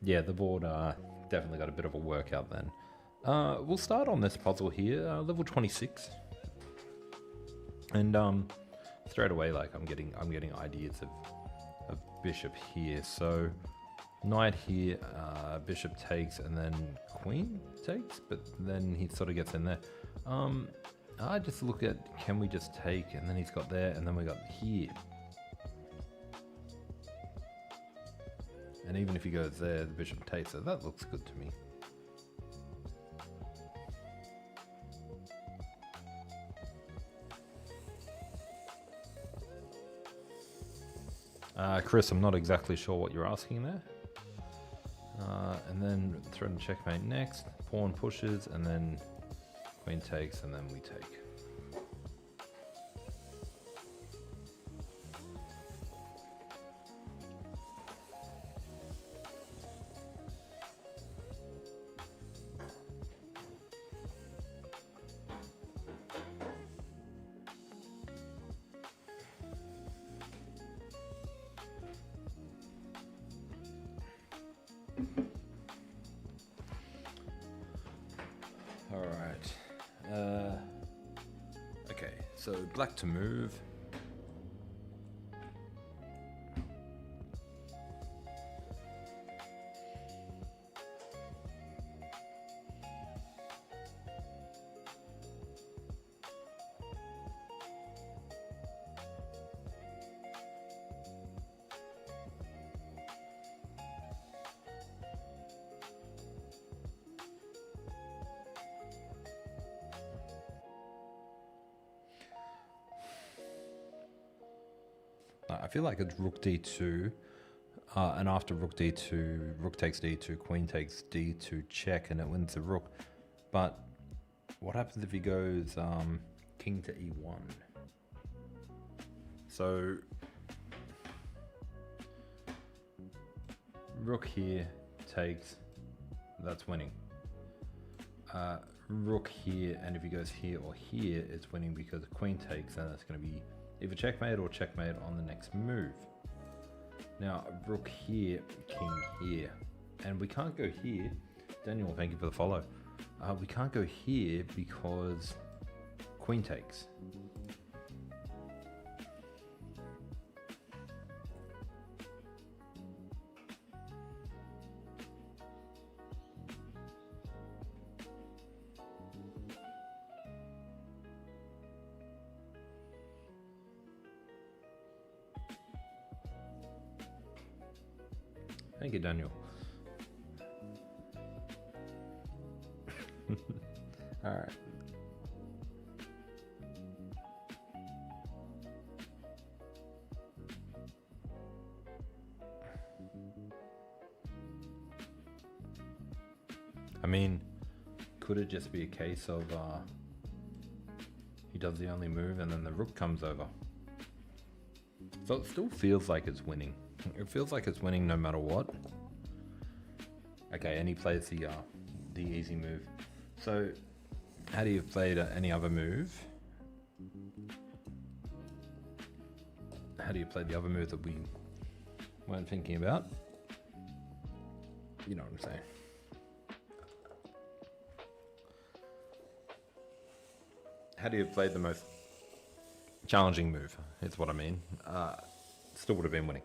yeah, the board definitely got a bit of a workout then. We'll start on this puzzle here, level 26, and straight away, like I'm getting ideas of bishop here. So knight here, bishop takes, and then queen takes, but then he sort of gets in there. I just look at, can we just take, and then he's got there, and then we got here. And even if he goes there, the bishop takes, so that looks good to me. Chris, I'm not exactly sure what you're asking there. And then threaten checkmate next, pawn pushes, and then queen takes, and then we take. All right. Okay, so black to move. I feel like it's rook d2, and after rook d2, rook takes d2, queen takes d2 check, and it wins the rook. But what happens if he goes king to e1? So rook here takes, that's winning. Rook here, and if he goes here or here, it's winning because queen takes, and that's going to be either checkmate or checkmate on the next move. Now, rook here, king here. And we can't go here. Daniel, thank you for the follow. We can't go here because queen takes. Thank you, Daniel. All right. I mean, could it just be a case of he does the only move and then the rook comes over? So it still feels like it's winning. It feels like it's winning no matter what. Okay, and he plays the easy move. So, how do you play any other move? How do you play the other move that we weren't thinking about? You know what I'm saying. How do you play the most challenging move? Is what I mean. Still would have been winning.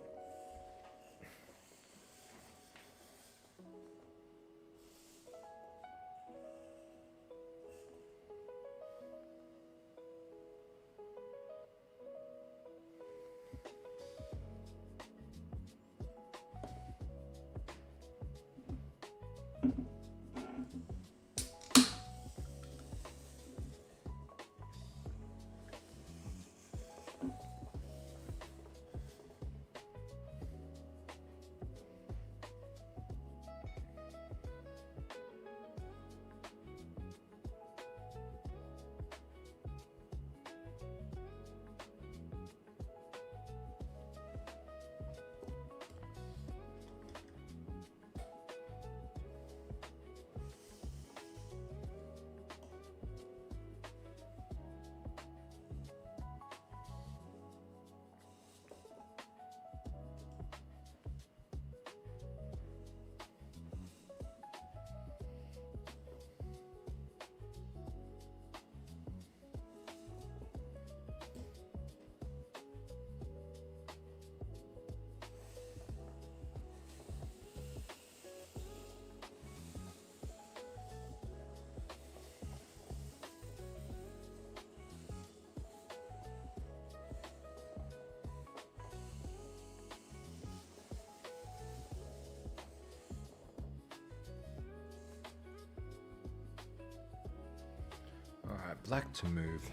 Alright, black to move.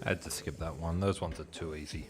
I had to skip that one. Those ones are too easy.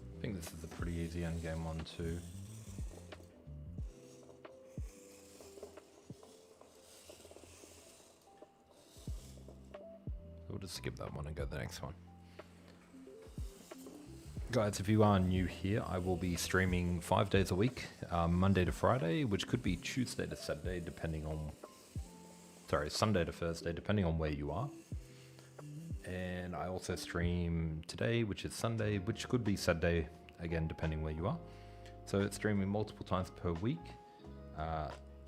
I think this is a pretty easy endgame one too. We'll just skip that one and go to the next one. Guys, if you are new here, I will be streaming 5 days a week, Monday to Friday, which could be Tuesday to Saturday, Sunday to Thursday, depending on where you are. And I also stream today, which is Sunday, which could be Saturday, again, depending where you are. So it's streaming multiple times per week.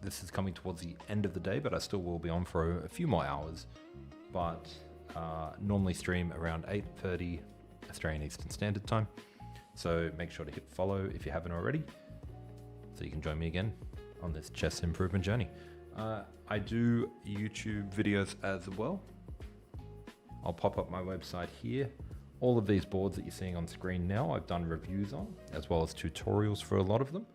This is coming towards the end of the day, but I still will be on for a few more hours. But normally stream around 8:30 Australian Eastern Standard Time. So make sure to hit follow if you haven't already, so you can join me again on this chess improvement journey. I do YouTube videos as well. I'll pop up my website here. All of these boards that you're seeing on screen now, I've done reviews on, as well as tutorials for a lot of them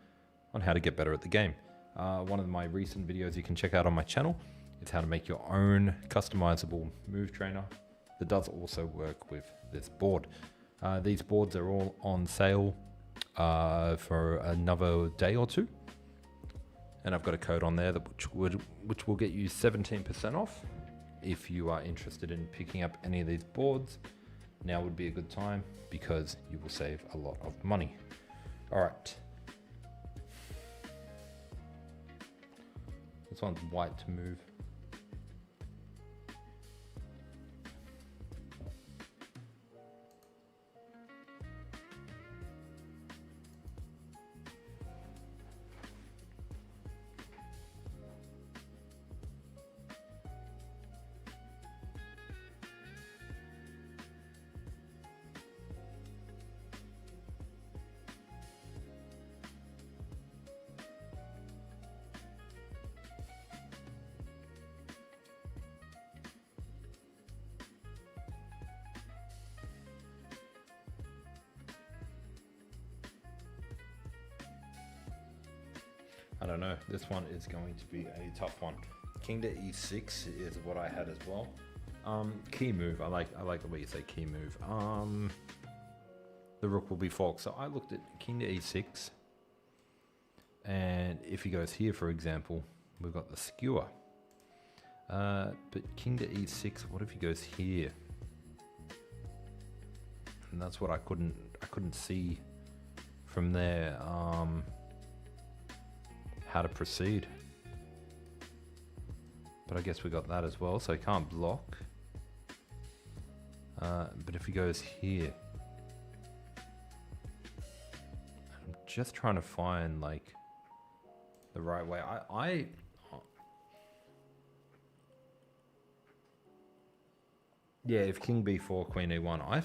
on how to get better at the game. One of my recent videos you can check out on my channel is how to make your own customizable move trainer that does also work with this board. These boards are all on sale for another day or two. And I've got a code on there which will get you 17% off. If you are interested in picking up any of these boards, now would be a good time because you will save a lot of money. All right. This one's white to move. I don't know, this one is going to be a tough one. King to e6 is what I had as well. Key move, I like the way you say key move. The rook will be forked. So I looked at king to e6. And if he goes here, for example, we've got the skewer. But king to e6, what if he goes here? And that's what I couldn't see from there, how to proceed. But I guess we got that as well, so he can't block. But if he goes here, I'm just trying to find like the right way. Yeah, if king b4, queen e1, I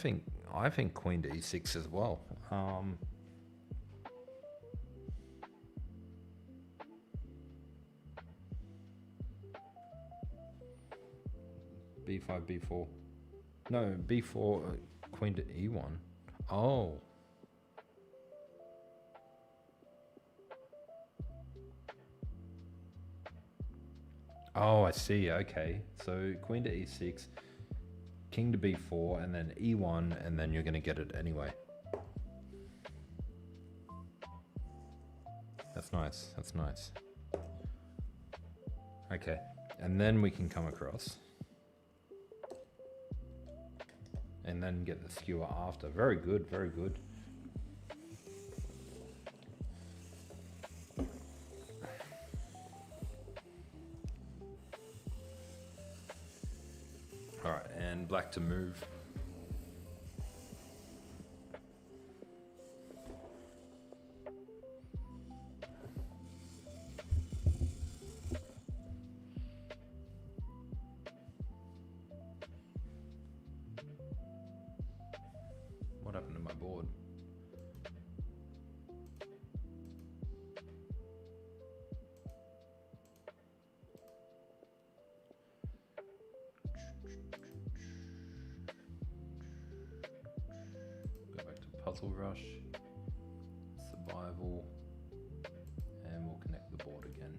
think queen to e6 as well. b5, b4. No, b4, queen to e1. Oh. Oh, I see. Okay. So queen to e6, king to b4, and then e1, and then you're going to get it anyway. That's nice. That's nice. Okay. And then we can come across. And then get the skewer after. Very good, very good. All right, and black to move. What happened to my board? Go back to Puzzle Rush, Survival, and we'll connect the board again.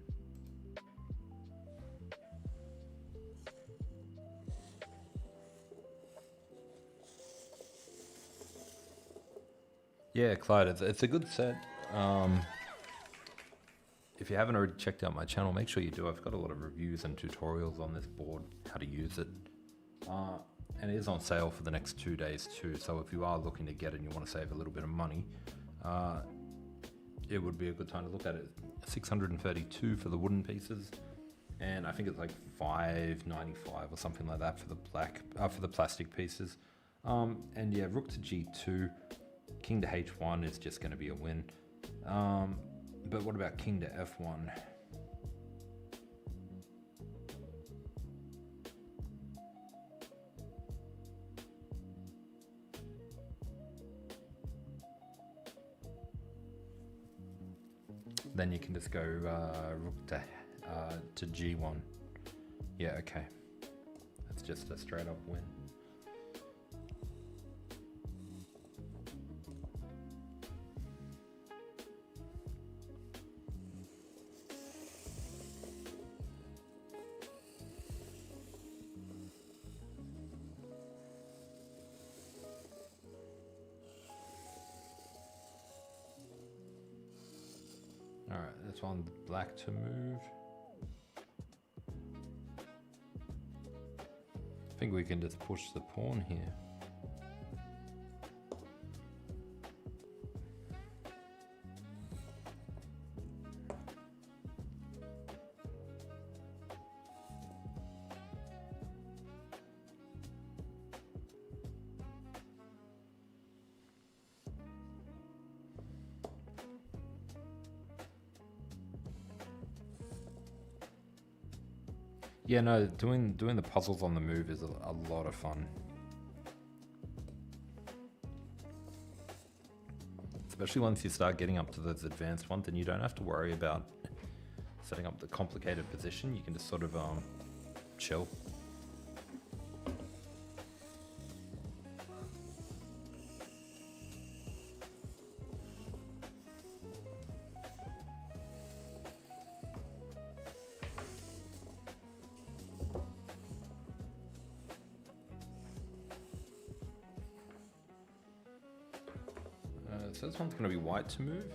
Yeah, Clyde, it's a good set. If you haven't already checked out my channel, make sure you do. I've got a lot of reviews and tutorials on this board, how to use it. And it is on sale for the next 2 days too. So if you are looking to get it and you want to save a little bit of money, it would be a good time to look at it. 632 for the wooden pieces, and I think it's like $5.95 or something like that for the plastic pieces. And yeah, rook to g2. King to h1 is just going to be a win. But what about king to f1? Then you can just go rook to g1. Yeah, okay. That's just a straight up win. Alright, that's on black to move. I think we can just push the pawn here. Yeah, no, doing the puzzles on the move is a lot of fun. Especially once you start getting up to those advanced ones and you don't have to worry about setting up the complicated position. You can just sort of chill. So this one's going to be white to move.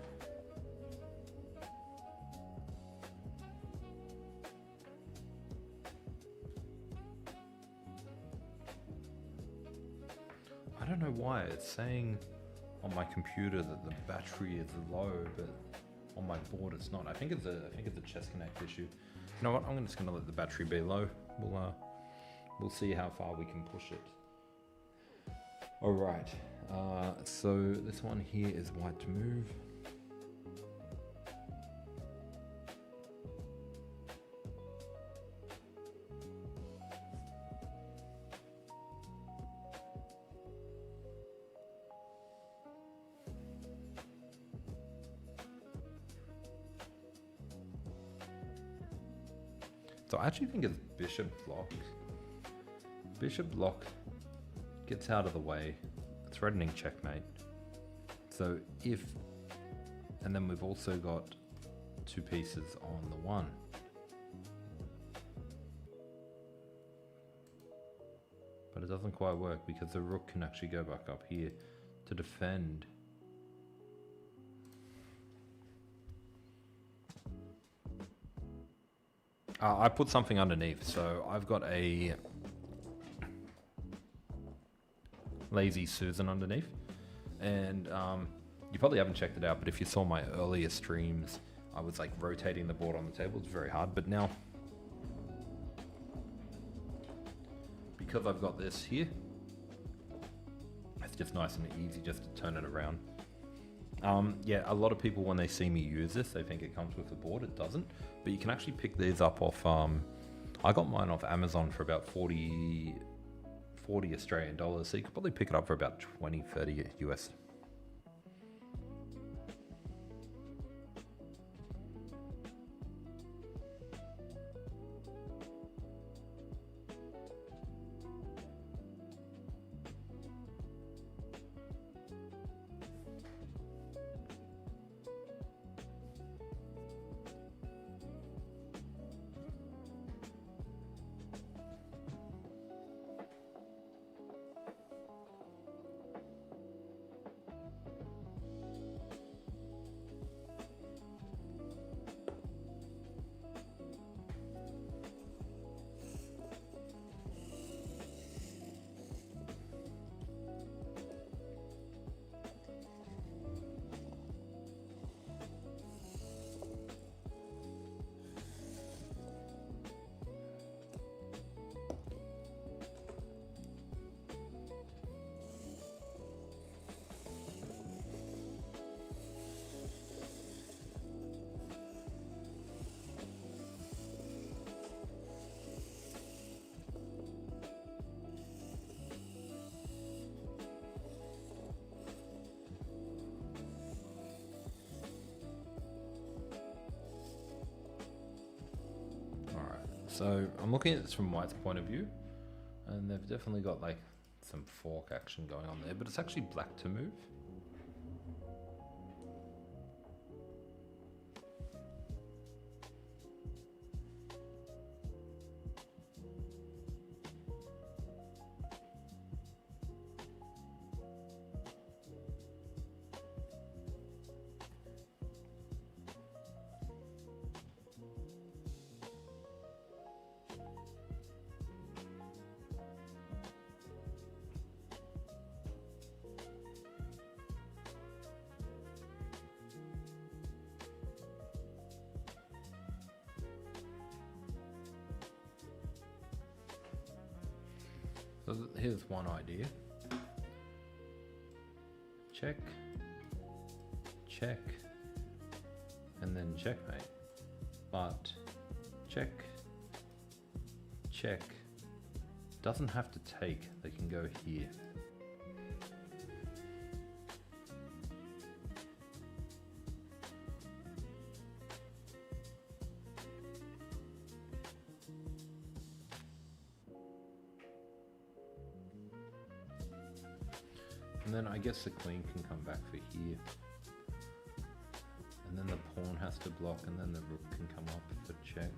I don't know why it's saying on my computer that the battery is low, but on my board it's not. I think it's a Chessconnect issue. You know what? I'm just gonna let the battery be low. We'll see how far we can push it. All right. So this one here is white to move. So I actually think it's bishop block. Bishop block gets out of the way, threatening checkmate. So if, and then we've also got two pieces on the one. But it doesn't quite work because the rook can actually go back up here to defend. I put something underneath, so I've got a Lazy Susan underneath, and you probably haven't checked it out, but if you saw my earlier streams, I was like rotating the board on the table. It's very hard, but now because I've got this here, it's just nice and easy just to turn it around. Yeah, a lot of people, when they see me use this, they think it comes with the board. It doesn't, but you can actually pick these up off, I got mine off Amazon for about 40 Australian dollars, so you could probably pick it up for about 20, 30 US. So I'm looking at this from White's point of view, and they've definitely got like some fork action going on there, but it's actually black to move. So here's one idea. Check, check, and then checkmate. But check, check, doesn't have to take, they can go here. And then I guess the queen can come back for here. And then the pawn has to block, and then the rook can come up for check.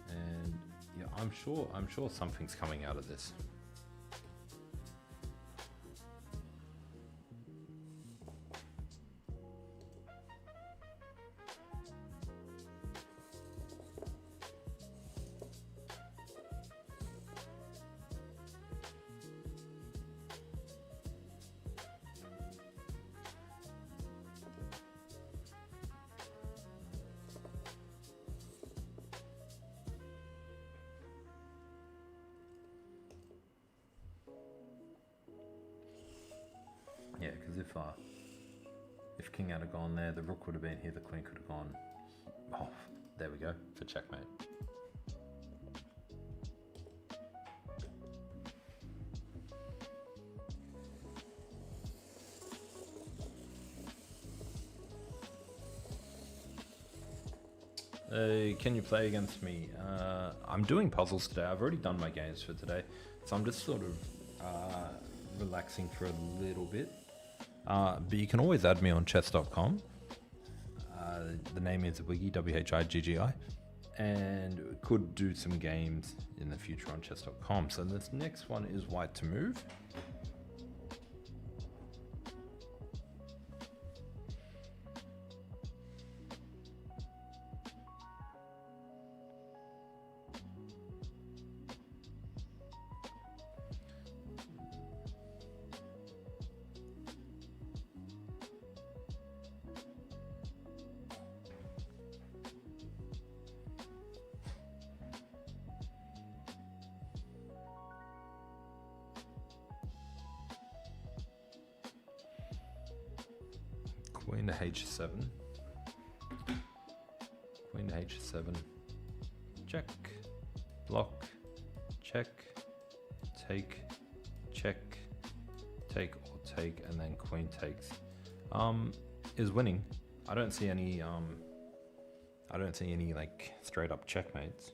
And yeah, I'm sure something's coming out of this. king had gone there, the rook would have been here, the queen could have gone. Oh, there we go for checkmate. Can you play against me? I'm doing puzzles today. I've already done my games for today, so I'm just sort of relaxing for a little bit. But you can always add me on chess.com. The name is Wiggy, WHIGGI, and could do some games in the future on chess.com. So this next one is white to move. Queen to h7, queen to h7, check, block, check, take, check, take or take, and then queen takes. Is winning. I don't see any like straight up checkmates.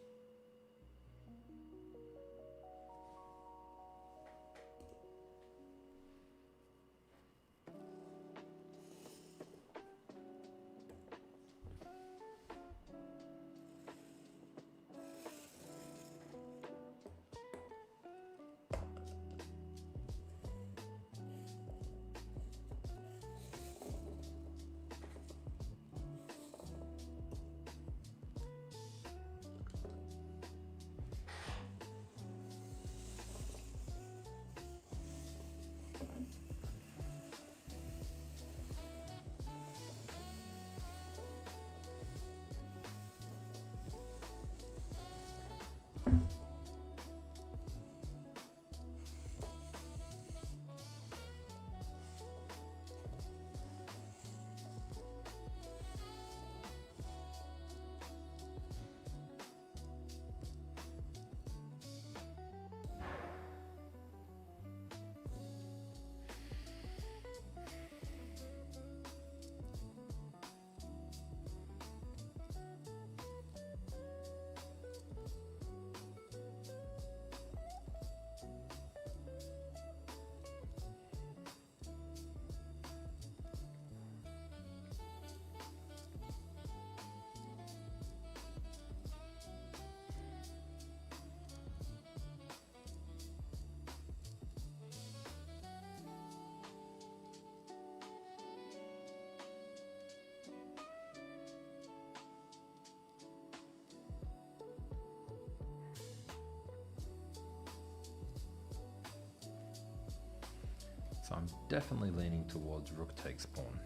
So I'm definitely leaning towards rook takes pawn.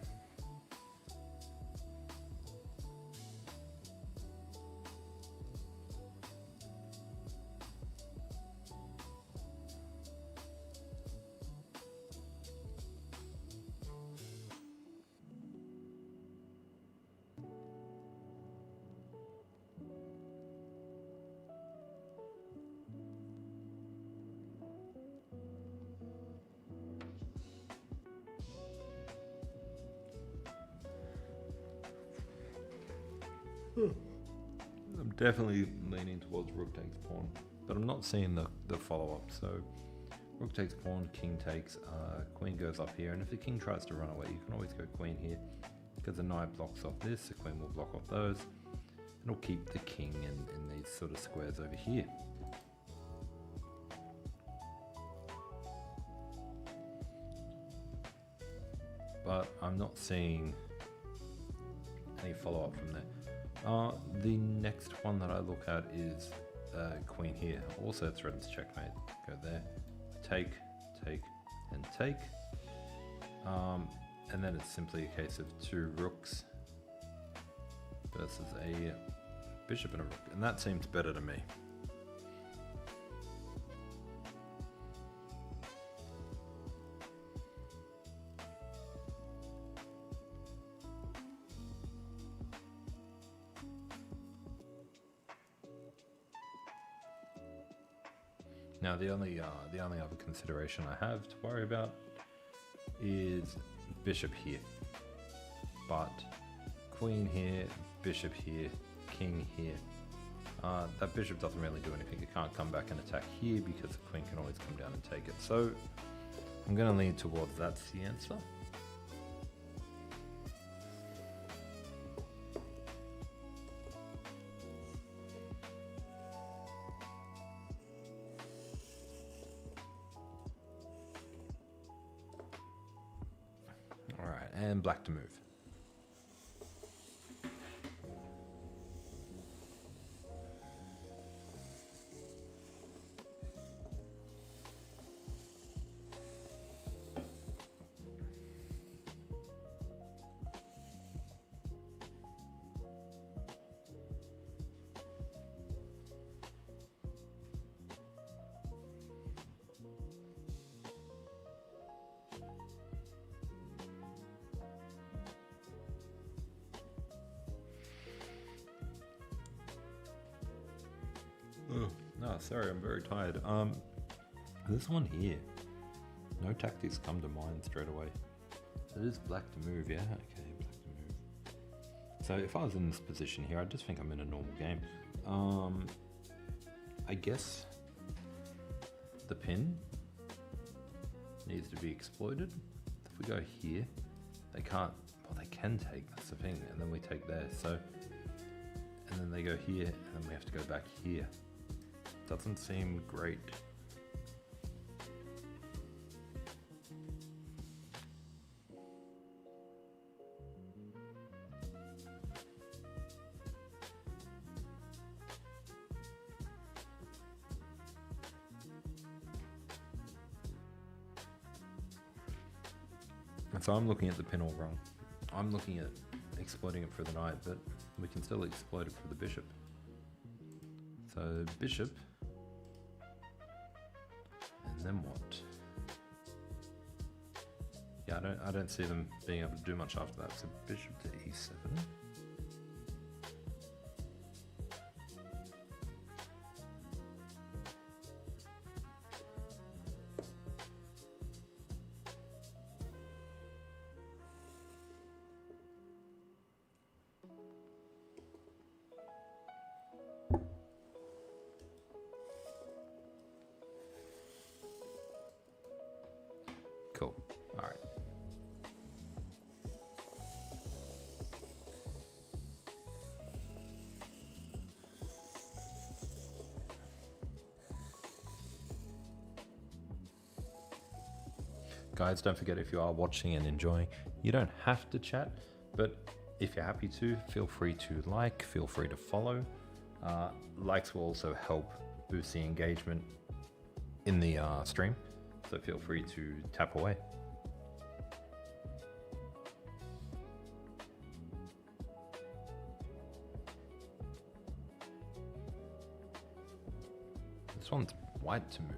I'm definitely leaning towards rook takes pawn, but I'm not seeing the follow-up. So rook takes pawn, king takes, queen goes up here, and if the king tries to run away, you can always go queen here, because the knight blocks off this, the queen will block off those, and it'll keep the king in these sort of squares over here. But I'm not seeing any follow-up from there. The next one that I look at is queen here. Also threatens checkmate. Go there, take, take, and take. And then it's simply a case of two rooks versus a bishop and a rook. And that seems better to me. Now the only other consideration I have to worry about is bishop here, but queen here, bishop here, king here. That bishop doesn't really do anything. It can't come back and attack here because the queen can always come down and take it. So I'm going to lean towards that's the answer. All right, and black to move. Oh, no, sorry, I'm very tired. This one here, no tactics come to mind straight away. So it is black to move, yeah? Okay, black to move. So if I was in this position here, I just think I'm in a normal game. I guess the pin needs to be exploited. If we go here, they can't, well, they can take, that's the thing, and then we take there, so, and then they go here, and then we have to go back here. Doesn't seem great. And so I'm looking at the pin all wrong. I'm looking at exploiting it for the knight, but we can still exploit it for the bishop. So bishop, and then what? Yeah, I don't see them being able to do much after that. So bishop to e7. Cool. All right. Guys, don't forget, if you are watching and enjoying, you don't have to chat, but if you're happy to, feel free to like, feel free to follow. Likes will also help boost the engagement in the stream. So feel free to tap away. This one's white to move.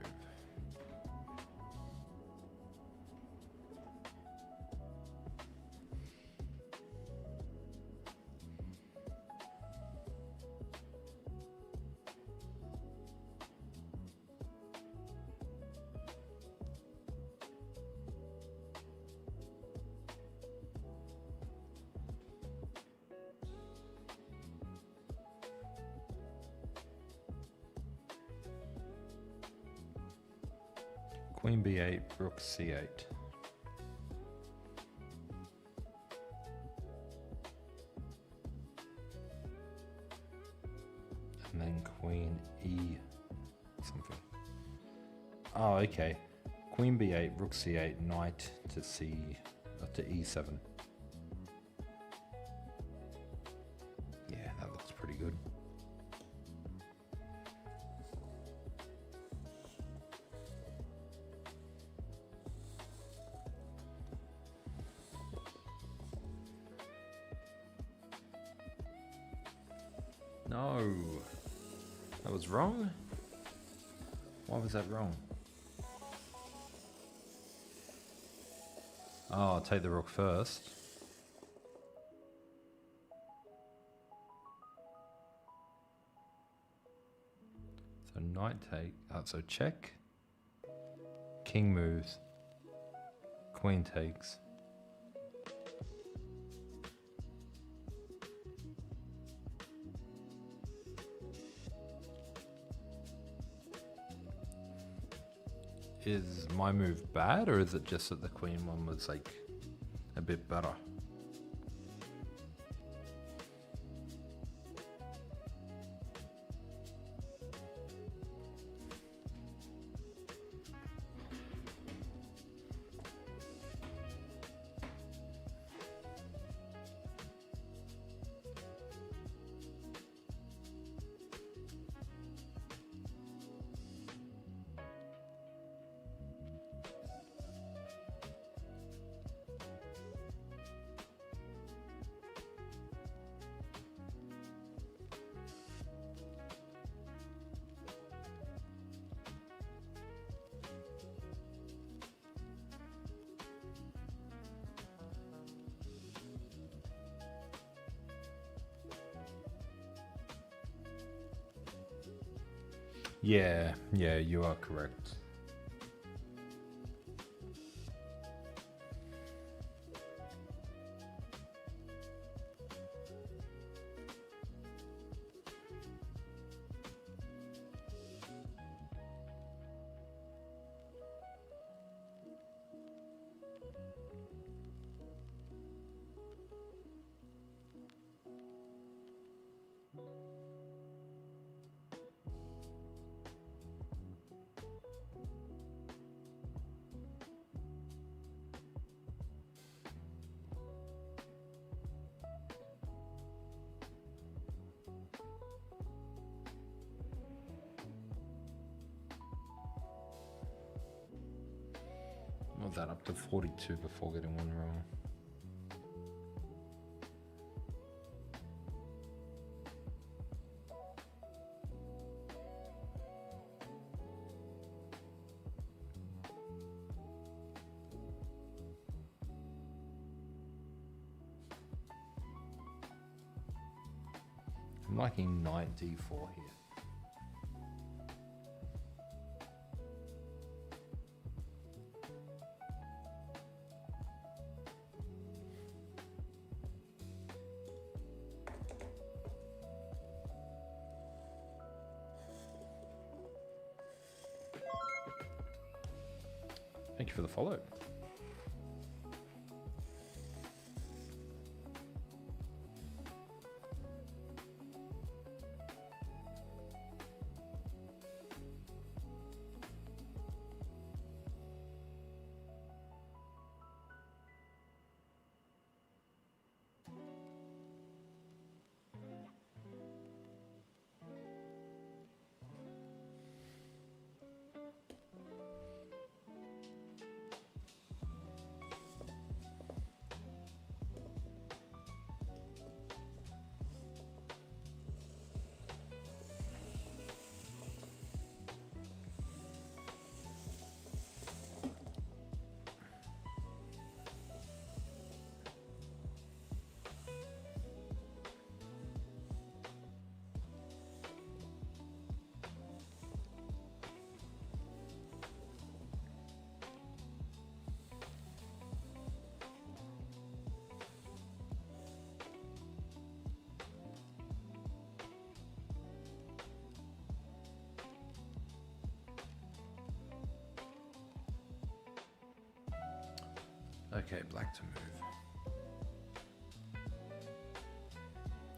Queen b8, rook c8. And then queen e something. Oh, okay. Queen b8, rook c8, knight to to e7. Yeah, that looks pretty good. No, that was wrong. Why was that wrong? Oh, I'll take the rook first. So knight take, so check, king moves, queen takes. Is my move bad, or is it just that the queen one was like a bit better? Yeah, you are correct. Was that up to 42 before getting one wrong? I'm liking knight d4 here. Thank you for the follow. Okay, black to move.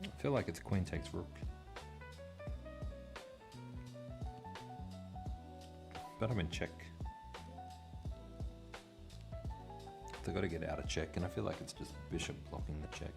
I feel like it's queen takes rook. But I'm in check. They've got to get out of check, and I feel like it's just bishop blocking the check.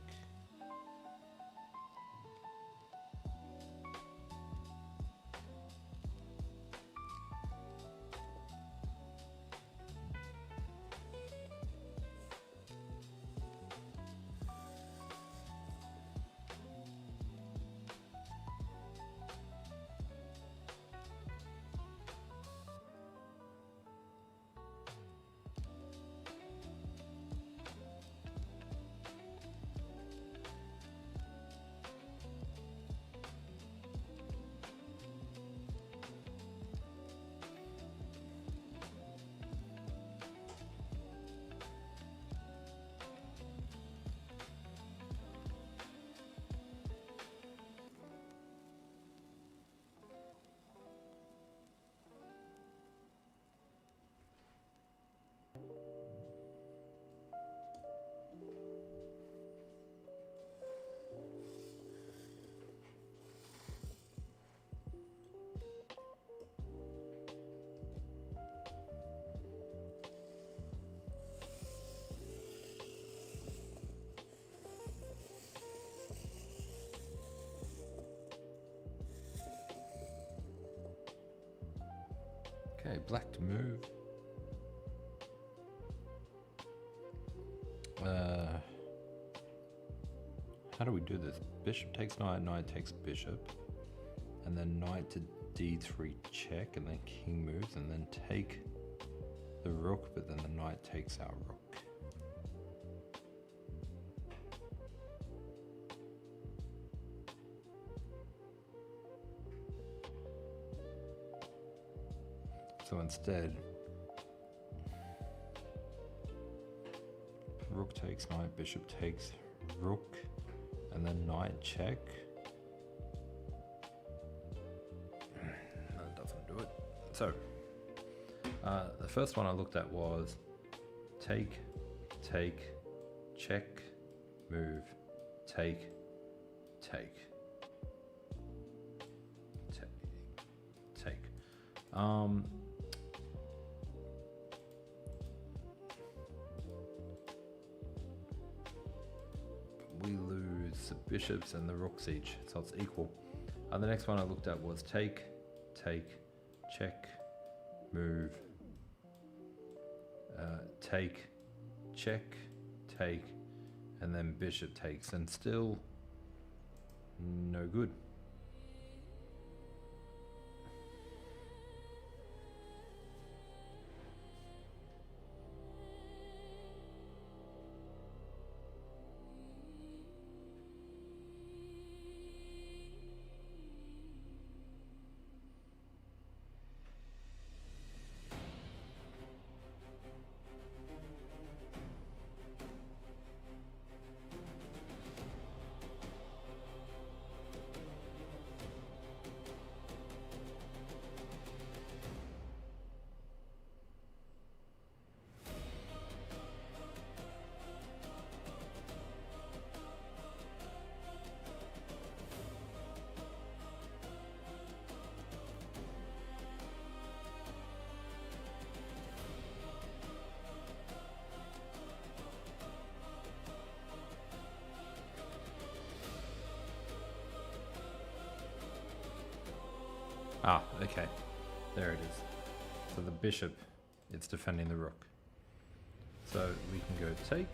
Okay, black to move. How do we do this? Bishop takes knight, knight takes bishop, and then knight to d3 check, and then king moves, and then take the rook, but then the knight takes our rook. So instead, rook takes knight, bishop takes rook, and then knight check. That doesn't do it. So, the first one I looked at was take, check, move, take. We lose the bishops and the rooks each, so it's equal. The next one I looked at was take, check, move, take, check, take, and then bishop takes, and still no good. Ah, okay. There it is. So the bishop, it's defending the rook. So we can go take.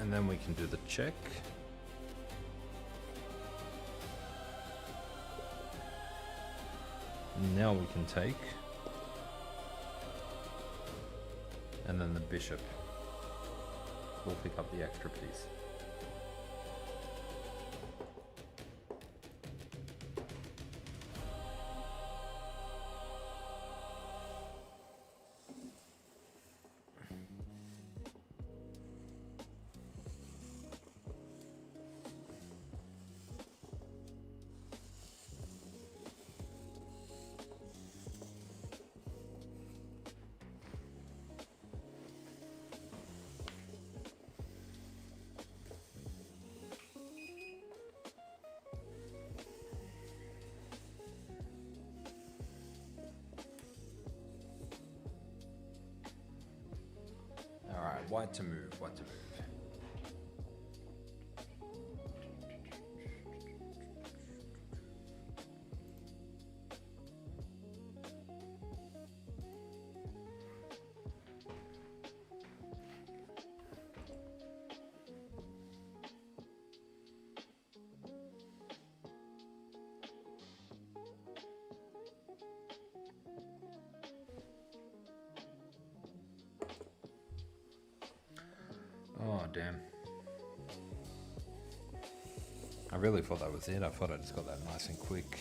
And then we can do the check. Now we can take. And then the bishop will pick up the extra piece. Alright, white to move, white to move. Oh, damn. I really thought that was it. I thought I just got that nice and quick.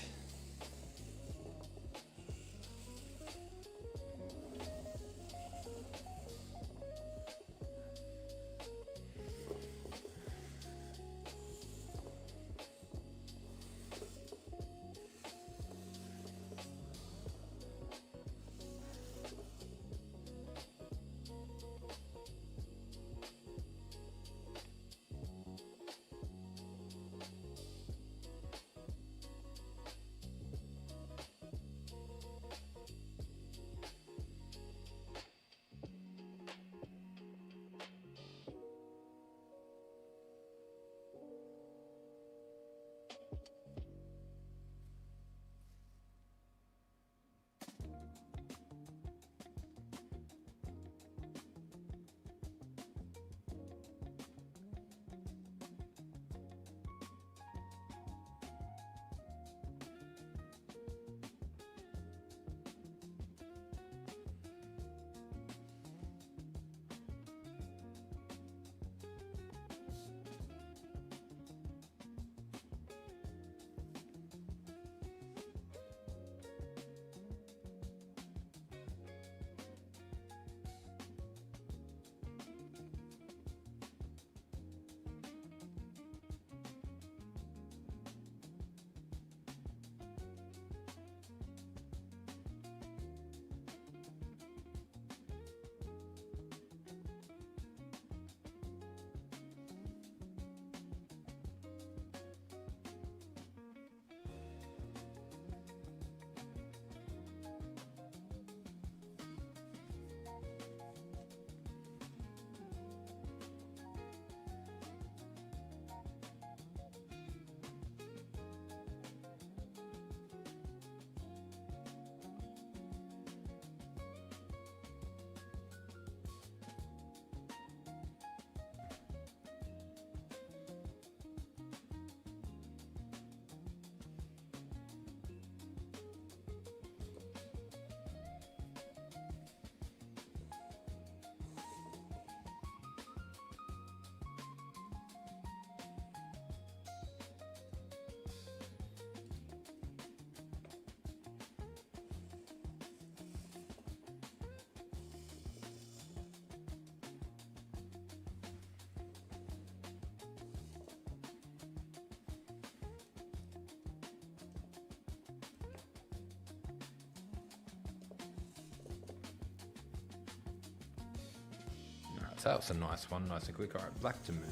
So that was a nice one, nice and quick. All right, black to move.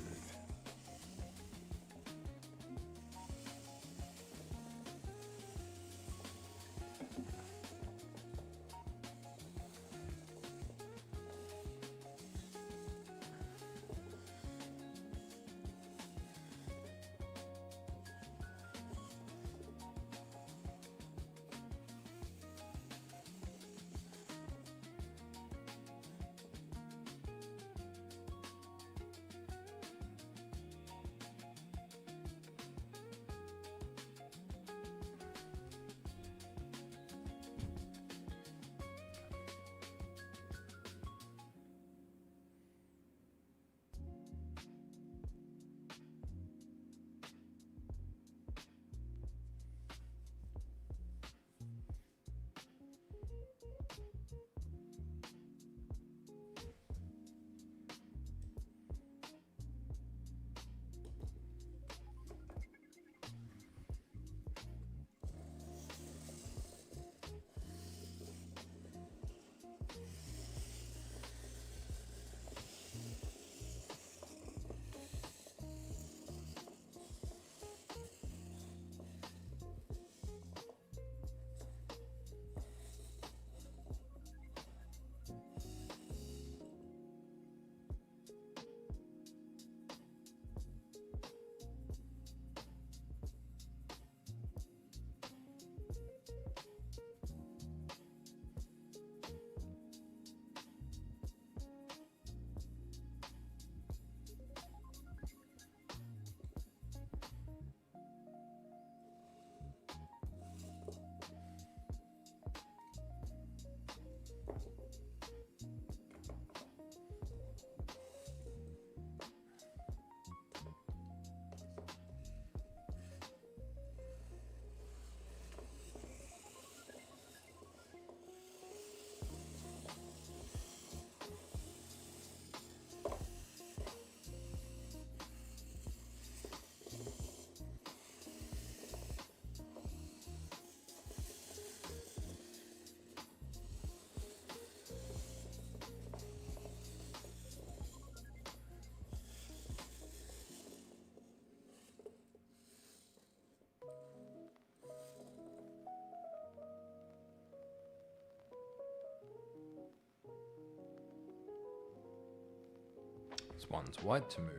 This one's white to move.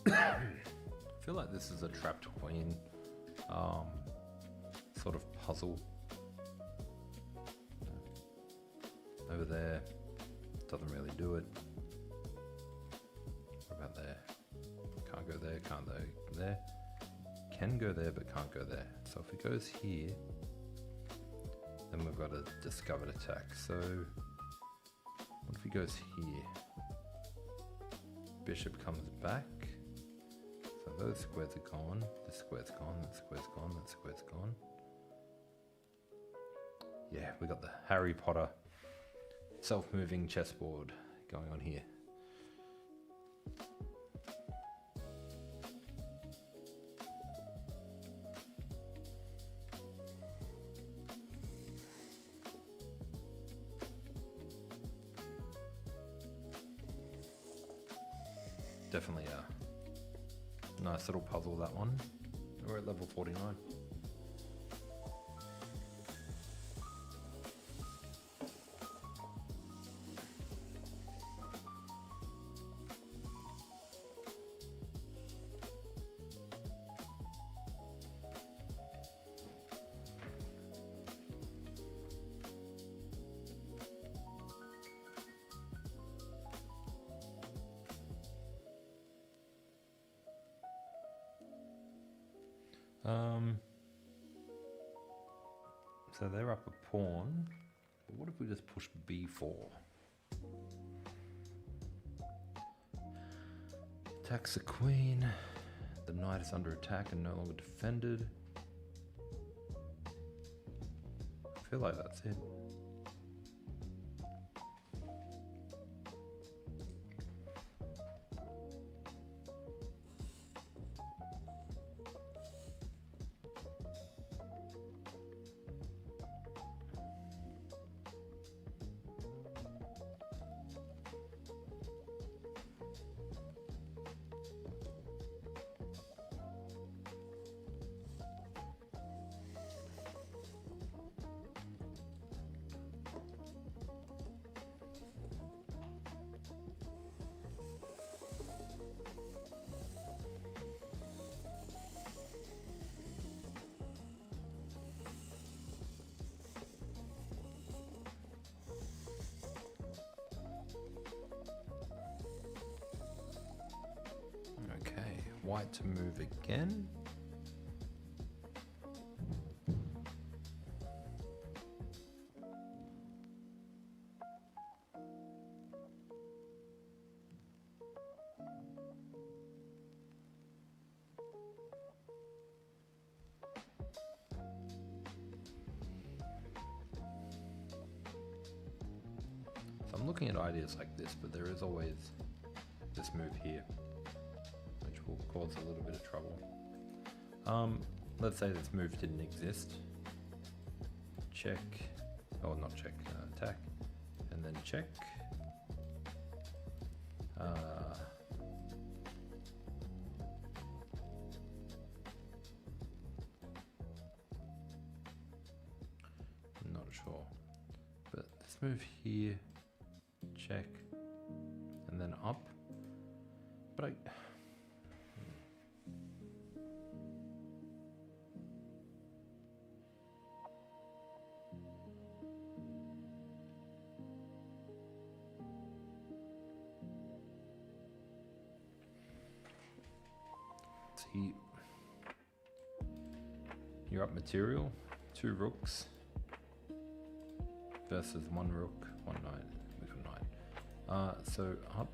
I feel like this is a trapped queen sort of puzzle. Over there, doesn't really do it. What about there? Can't go there, can't go there. Can go there, but can't go there. So if it goes here, then we've got a discovered attack. So what if he goes here? Bishop comes back. So those squares are gone. This square's gone, that square's gone, that square's gone. Yeah, we got the Harry Potter self-moving chessboard going on here. Definitely a nice little puzzle, that one. We're at level 49. So they're up a pawn. But what if we just push b4? Attacks the queen. The knight is under attack and no longer defended. I feel like that's it. Okay, white to move again. So I'm looking at ideas like this, but there is always this move here, which will cause a little bit of trouble. Let's say this move didn't exist. Check, or not check, attack, and then check. Not sure, but this move here, check, and then up. But I... See, you're up material, 2 rooks versus 1 rook, 1 knight, with a knight. So up,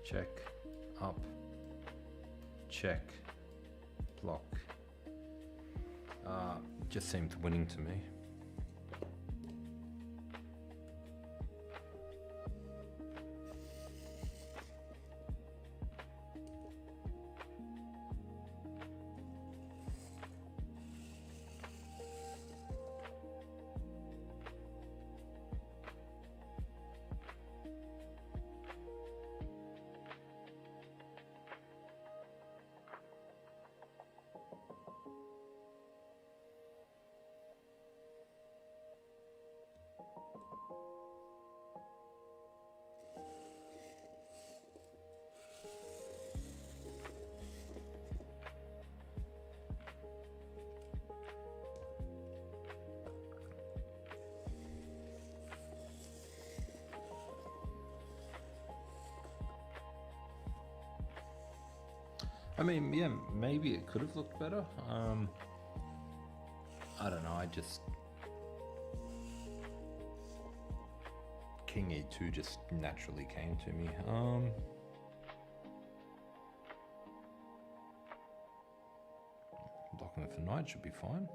check, up, check, block. Just seemed winning to me. I mean, yeah, maybe it could have looked better. I don't know, I just... King E2 just naturally came to me. Blocking it for knight should be fine.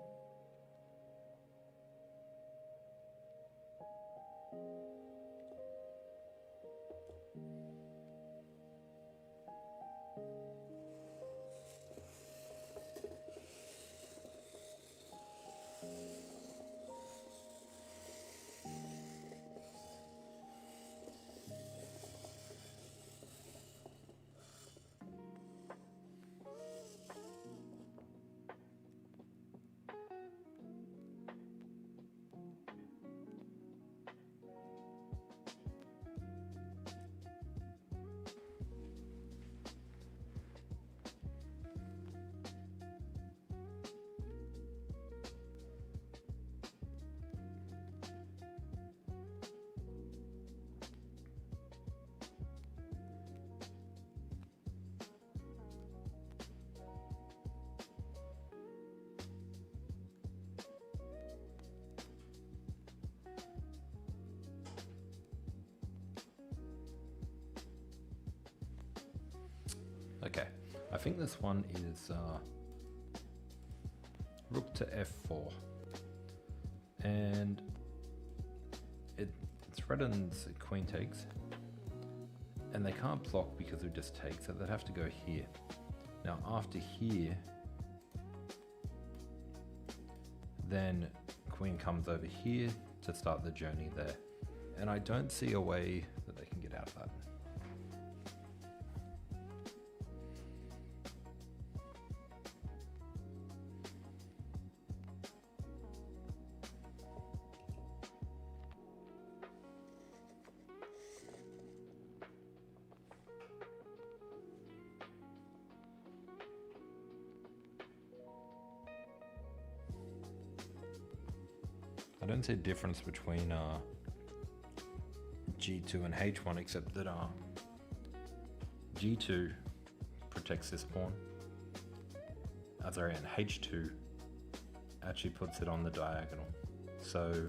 Okay, I think this one is rook to f4, and it threatens queen takes, and they can't block because it just takes, so they'd have to go here. Now after here, then queen comes over here to start the journey there, and I don't see a way that they can get out of that. I don't see a difference between G2 and H1, except that G2 protects this pawn, and H2 actually puts it on the diagonal. So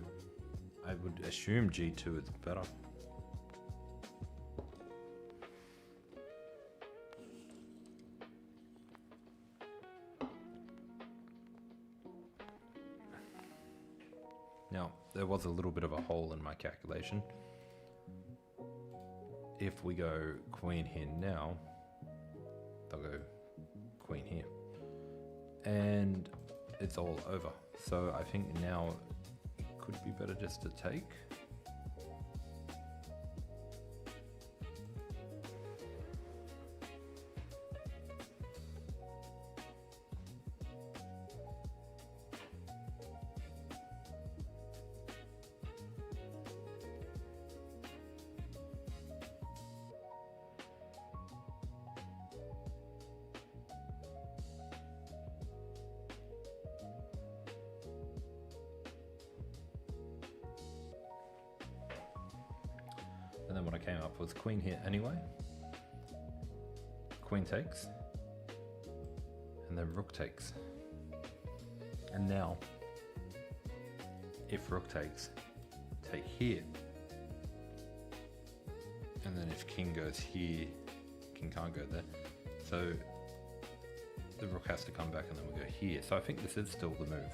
I would assume G2 is better. Now, there was a little bit of a hole in my calculation. If we go queen here now, they'll go queen here. And it's all over. So I think now it could be better just to take. And then what I came up was queen here anyway. Queen takes. And then rook takes. And now, if rook takes, take here. And then if king goes here, king can't go there. So the rook has to come back and then we go here. So I think this is still the move.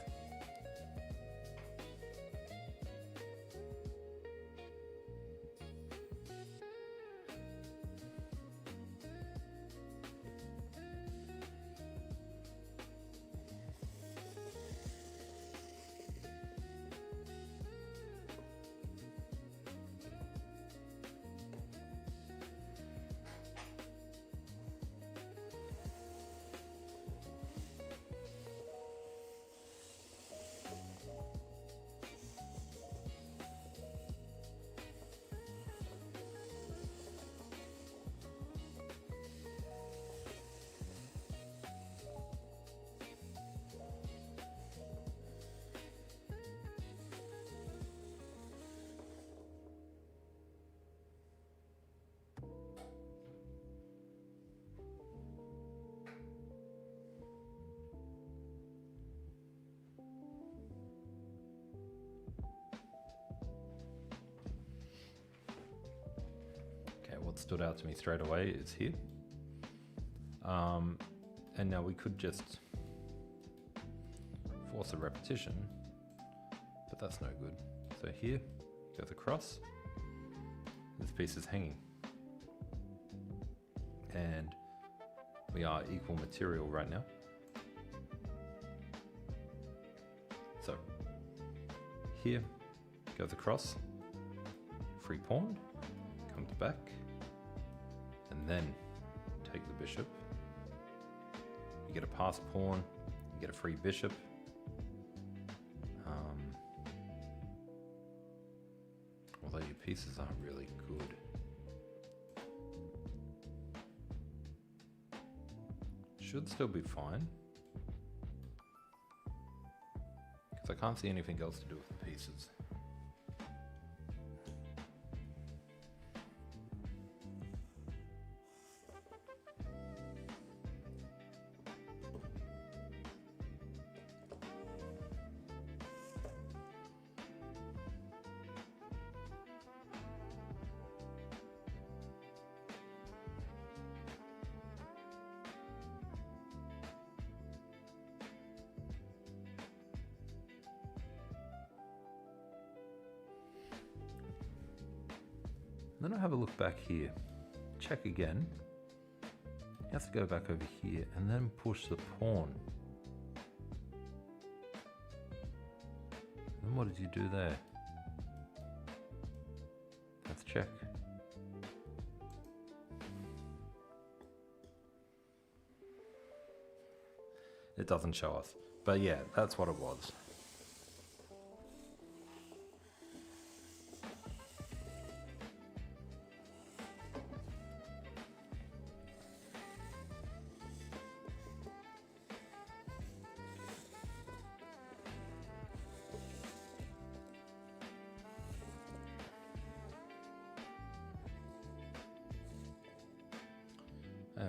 What stood out to me straight away is here. And now we could just force a repetition, but that's no good. So here, goes across, this piece is hanging. And we are equal material right now. So here, goes across, free pawn, comes back, and then take the bishop. You get a passed pawn, you get a free bishop. Although your pieces aren't really good. Should still be fine. Because I can't see anything else to do with the pieces. Then I have a look back here, check again. He has to go back over here and then push the pawn. Then what did you do there? Let's check. It doesn't show us, but yeah, that's what it was.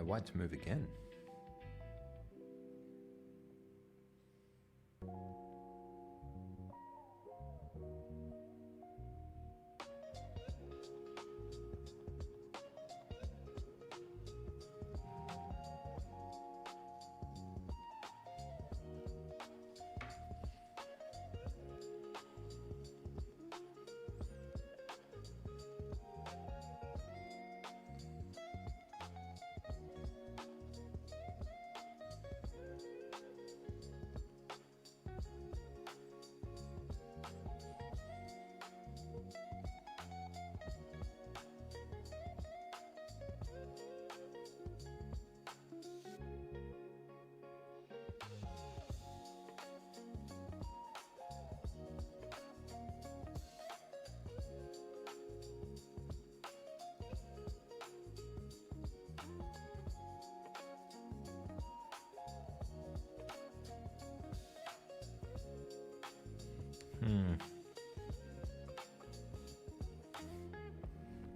White to move again.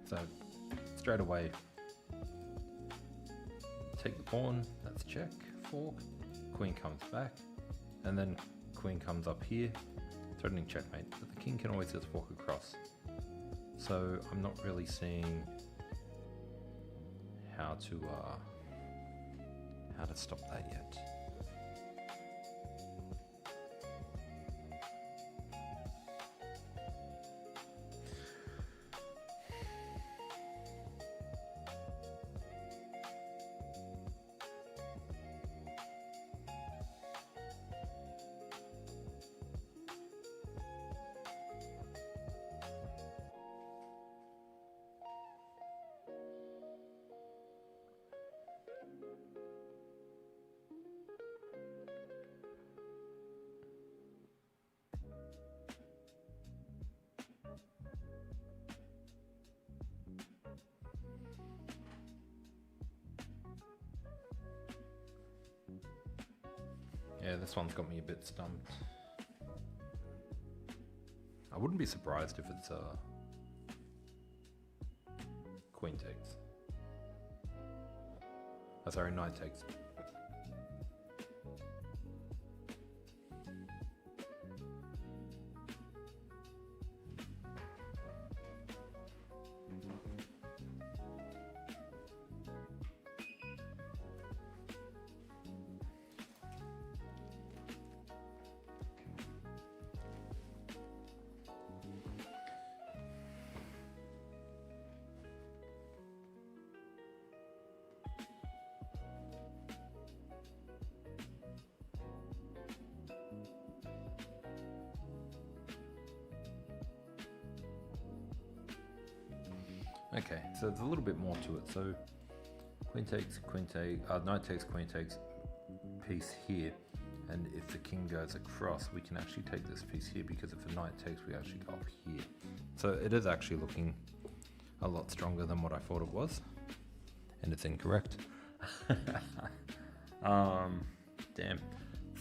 So straight away, take the pawn, that's check, fork, queen comes back, and then queen comes up here, threatening checkmate, but the king can always just walk across. So I'm not really seeing how to stop that yet. Yeah, this one's got me a bit stumped. I wouldn't be surprised if it's queen takes. Oh, sorry, knight takes. Okay, so there's a little bit more to it. So queen takes, knight takes, queen takes, piece here. And if the king goes across, we can actually take this piece here, because if the knight takes, we actually go up here. So it is actually looking a lot stronger than what I thought it was. And it's incorrect. Damn.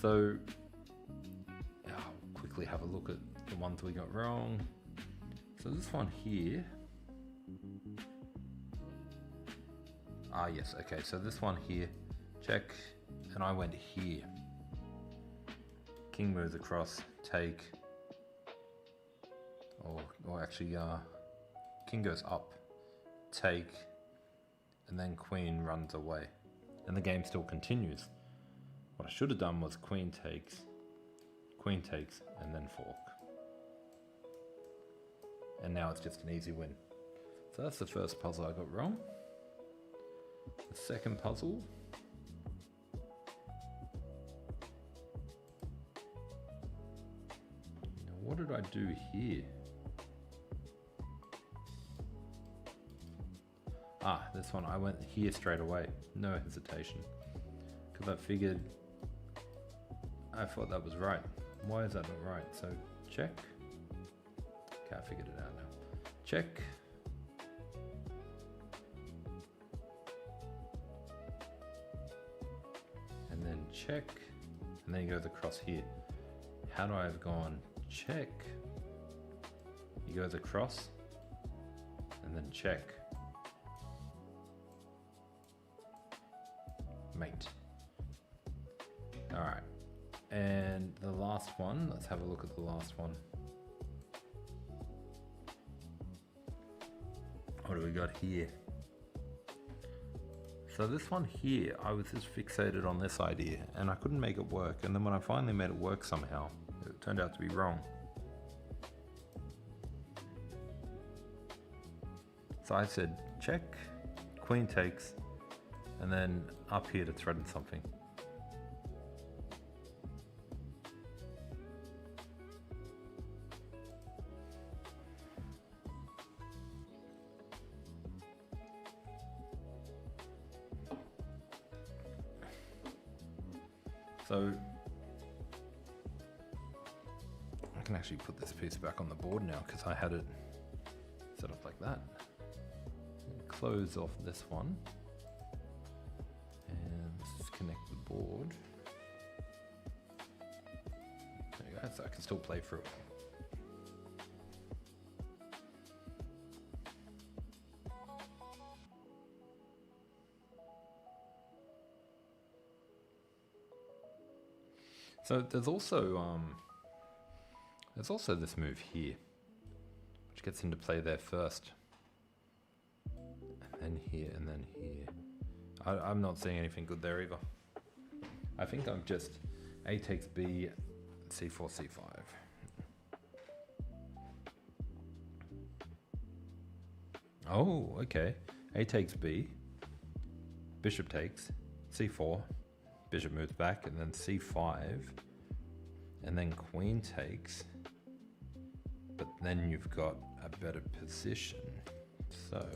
So I'll quickly have a look at the ones we got wrong. So this one here. Yes, okay, so this one here, check, and I went here. King moves across, take, or actually, king goes up, take, and then queen runs away. And the game still continues. What I should have done was queen takes, and then fork. And now it's just an easy win. So that's the first puzzle I got wrong. The second puzzle. Now what did I do here? Ah, this one, I went here straight away. No hesitation. Because I figured, I thought that was right. Why is that not right? So check. Okay, I figured it out now. Check. And then check. And then he goes across here. How do I have gone check? He goes across. And then check. Mate. All right. And the last one, let's have a look at the last one. What do we got here? So this one here, I was just fixated on this idea and I couldn't make it work. And then when I finally made it work somehow, it turned out to be wrong. So I said, check, queen takes, and then up here to threaten something. So I can actually put this piece back on the board now because I had it set up like that. And close off this one and disconnect the board. There you go, so I can still play through it. So there's also this move here, which gets into play there first, and then here, and then here. I'm not seeing anything good there either. I think I'm just A takes B, C4, C5. Oh, okay. A takes B, bishop takes, C4. Bishop moves back, and then c5, and then queen takes, but then you've got a better position. So,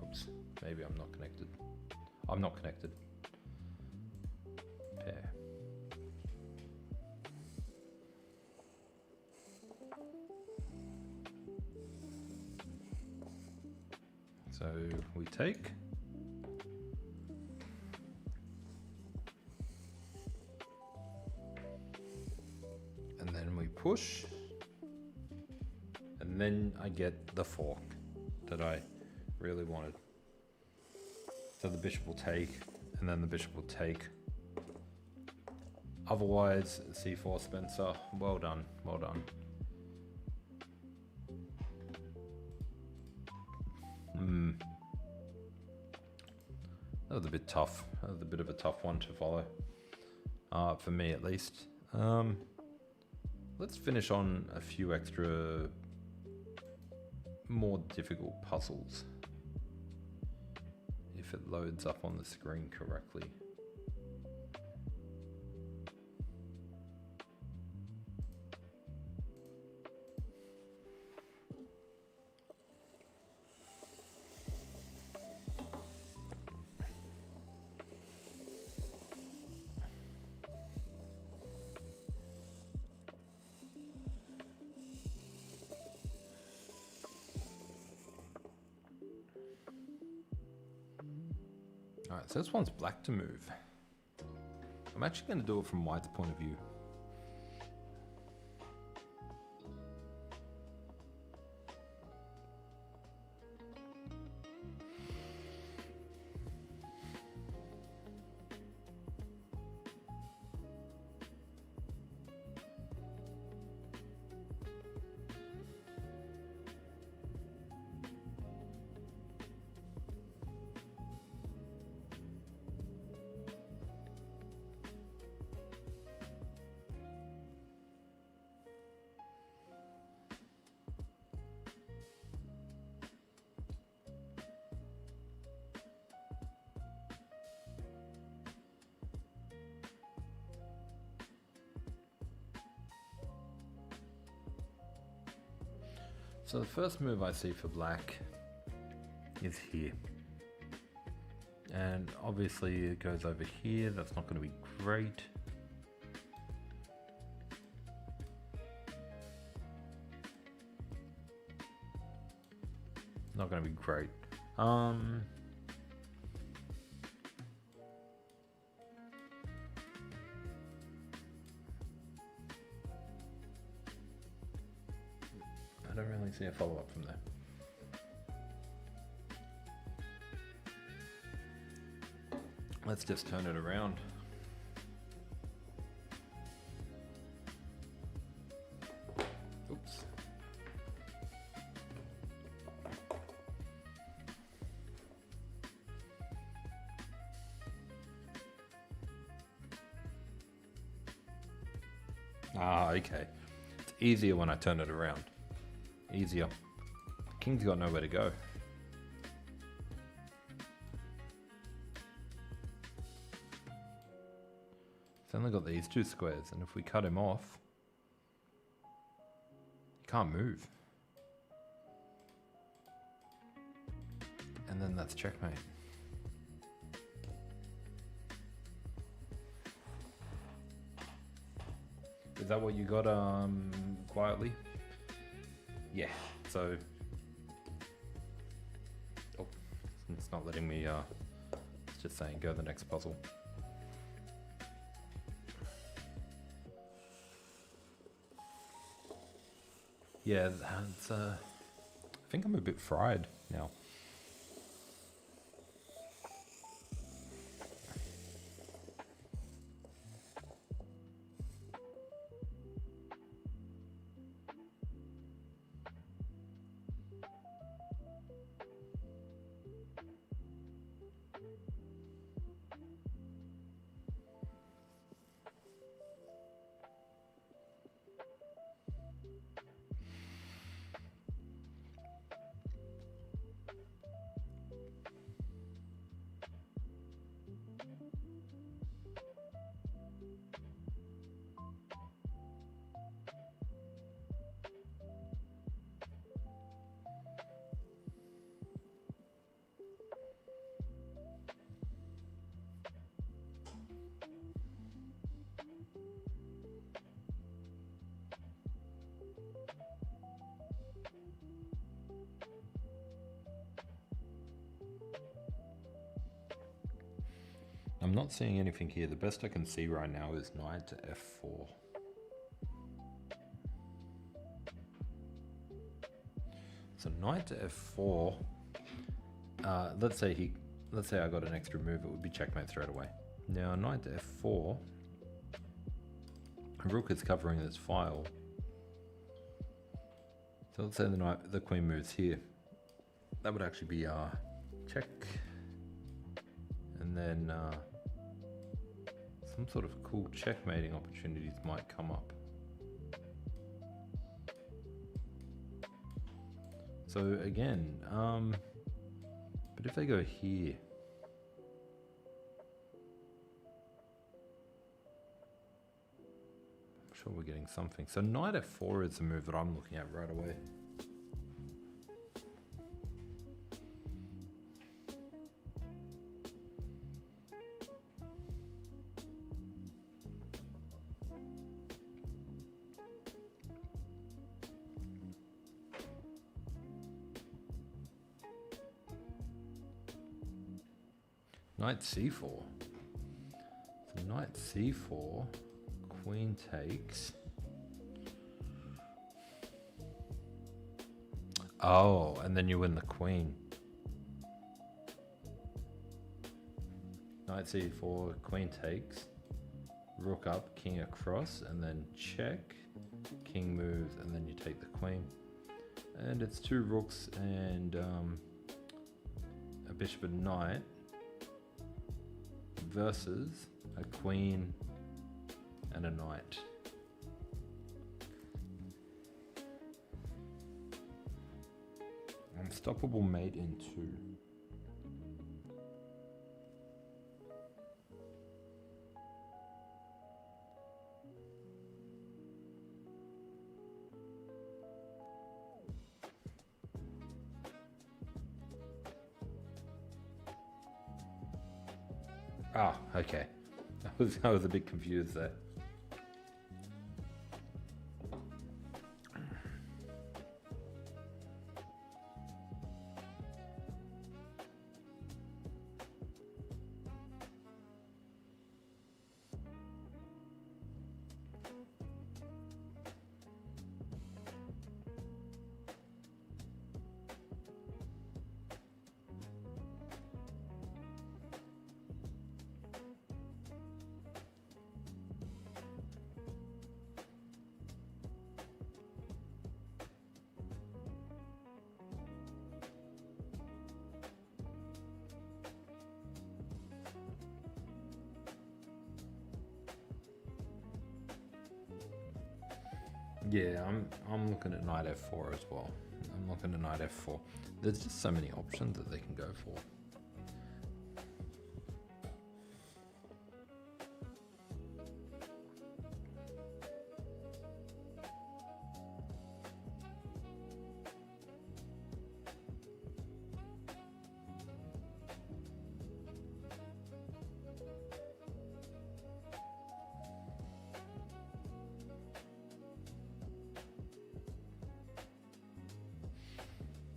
oops, maybe I'm not connected. I'm not connected. Pair. So we take. Push, and then I get the fork that I really wanted. So the bishop will take, and then the bishop will take. Otherwise, c4 Spencer, well done, well done. That was a bit tough. That was a bit of a tough one to follow, for me at least. Let's finish on a few extra, more difficult puzzles, if it loads up on the screen correctly. Alright, so this one's black to move. I'm actually going to do it from white's point of view. So the first move I see for black is here. And obviously it goes over here. That's not going to be great. Not going to be great. I don't really see a follow-up from there. Let's just turn it around. Oops. Ah, okay. It's easier when I turn it around. Easier. King's got nowhere to go. It's only got these two squares, and if we cut him off, he can't move. And then that's checkmate. Is that what you got quietly? Yeah, so oh, it's not letting me it's just saying go to the next puzzle. Yeah, that's I think I'm a bit fried now. I'm not seeing anything here. The best I can see right now is knight to f4. So knight to f4. Let's say I got an extra move. It would be checkmate straight away. Now knight to f4. Rook is covering this file. So let's say the queen moves here. That would actually be check. And then some sort of cool checkmating opportunities might come up. So again, but if they go here, I'm sure we're getting something. So knight f4 is the move that I'm looking at right away. Knight c4. So knight c4, queen takes. Oh, and then you win the queen. Knight c4, queen takes. Rook up, king across, and then check. King moves, and then you take the queen. And it's two rooks and a bishop and knight versus a queen and a knight. Unstoppable mate in two. Ah, okay. I was a bit confused there. Yeah, I'm looking at knight f4 as well. I'm looking at knight f4. There's just so many options that they can go for.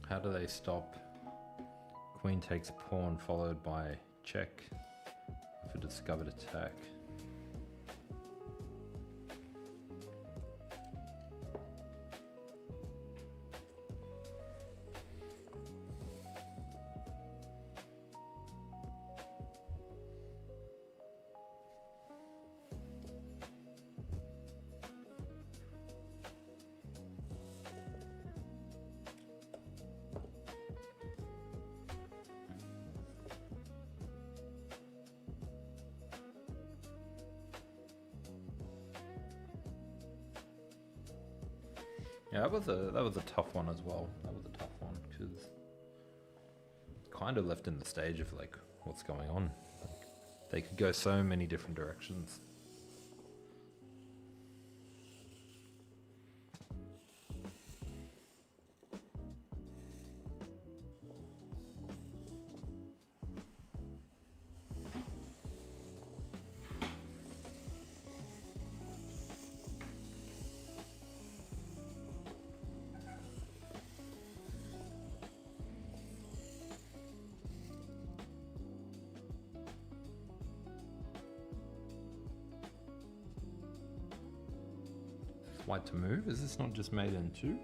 How do they stop? Queen takes pawn followed by check for discovered attack. Yeah, that was a tough one as well. That was a tough one because kind of left in the stage of like what's going on. They could go so many different directions. White to move? Is this not just made in two?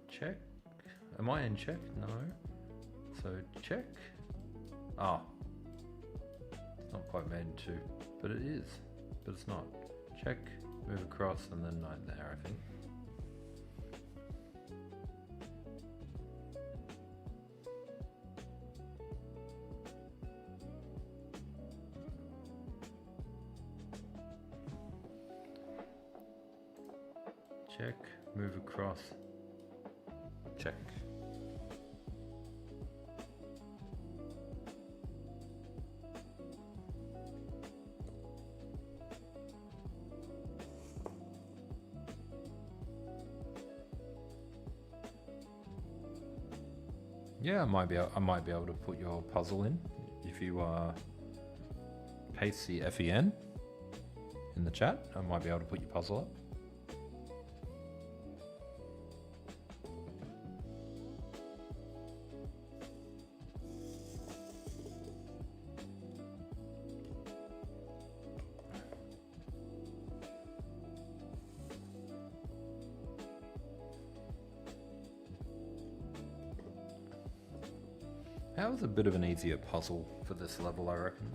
Check? Am I in check? No. So check? Ah. It's not quite made in two, but it is. But it's not. Check, move across, and then knight there, I think. Check, move across, check. Yeah, I might be able to put your puzzle in if you paste the FEN in the chat. I might be able to put your puzzle up. That was a bit of an easier puzzle for this level, I reckon.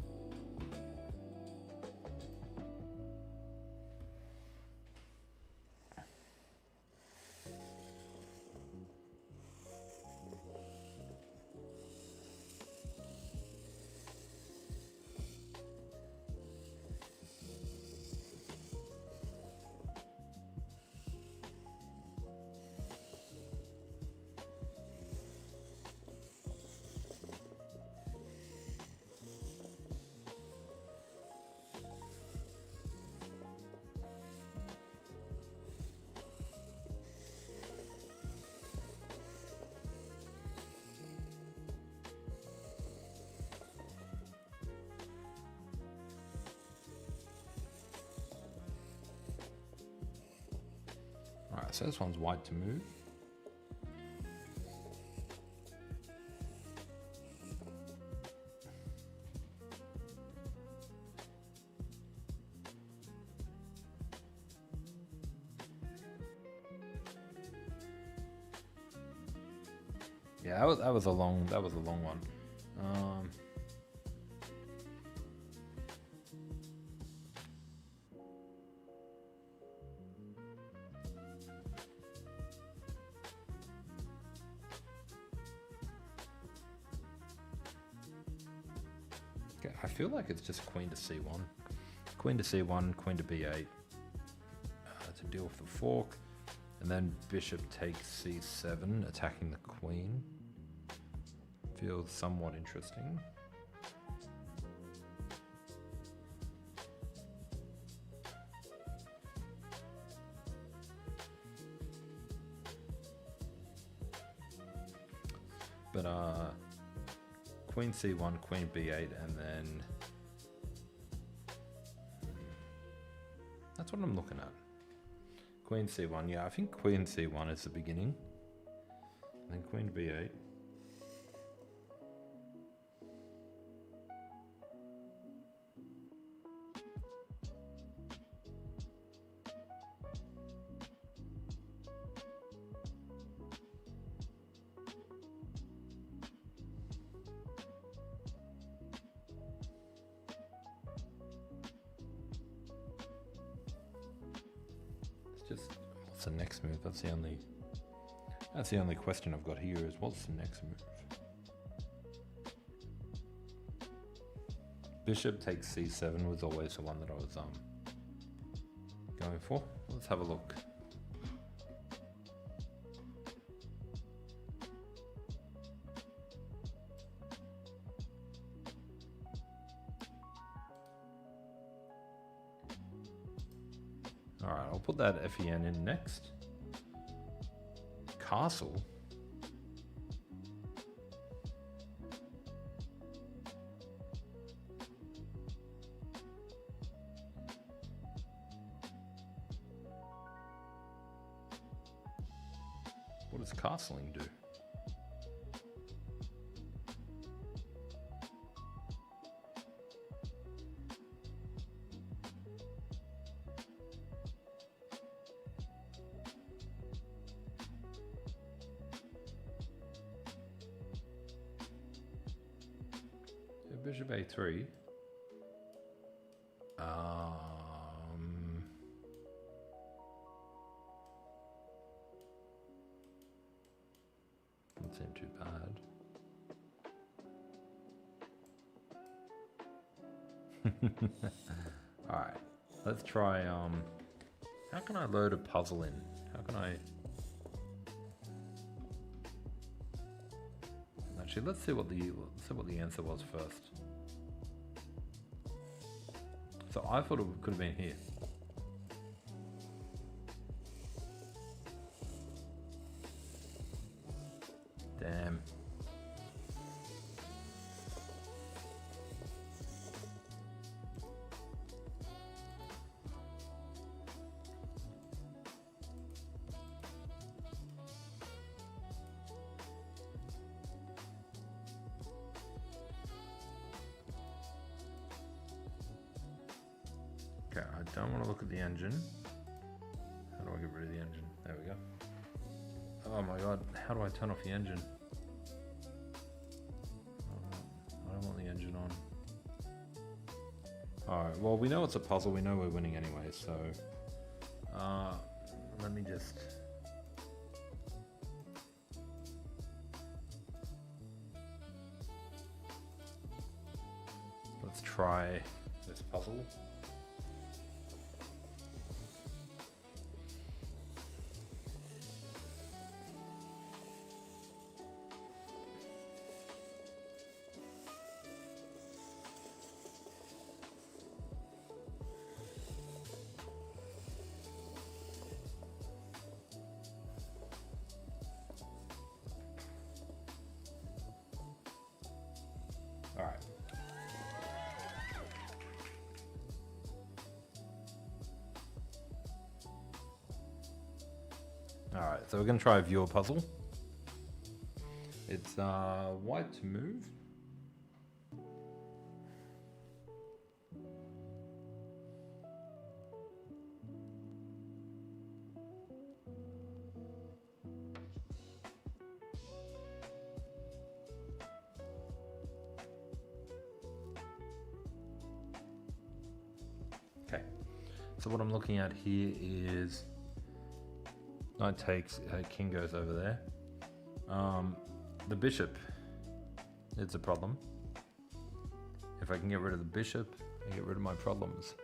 so this one's white to move. Yeah, that was a long one. Okay, I feel like it's just queen to c1, queen to c1, queen to b8 to deal with the fork, and then bishop takes c7, attacking the queen. Feels somewhat interesting. But queen c1, queen b8, and then that's what I'm looking at. Queen c1, yeah, I think queen c1 is the beginning. And then queen b8. Just what's the next move? That's the only question I've got here is what's the next move? Bishop takes c7 was always the one that I was going for. Let's have a look. All right, I'll put that FEN in next. Castle. What does castling do? Bishop a3. Doesn't seem too bad. All right, let's try. How can I load a puzzle in? How can I? Actually, let's see what the answer was first. So I thought it could have been here. Damn. Okay, I don't want to look at the engine. How do I get rid of the engine? There we go. Oh my god, how do I turn off the engine? I don't want the engine on. Alright, well we know it's a puzzle, we know we're winning anyway, so... let me just... Let's try this puzzle. All right. Alright, so we're going to try a viewer puzzle. It's white to move. Okay, so what I'm looking at here is knight takes, king goes over there. The bishop is a problem. If I can get rid of the bishop, I get rid of my problems.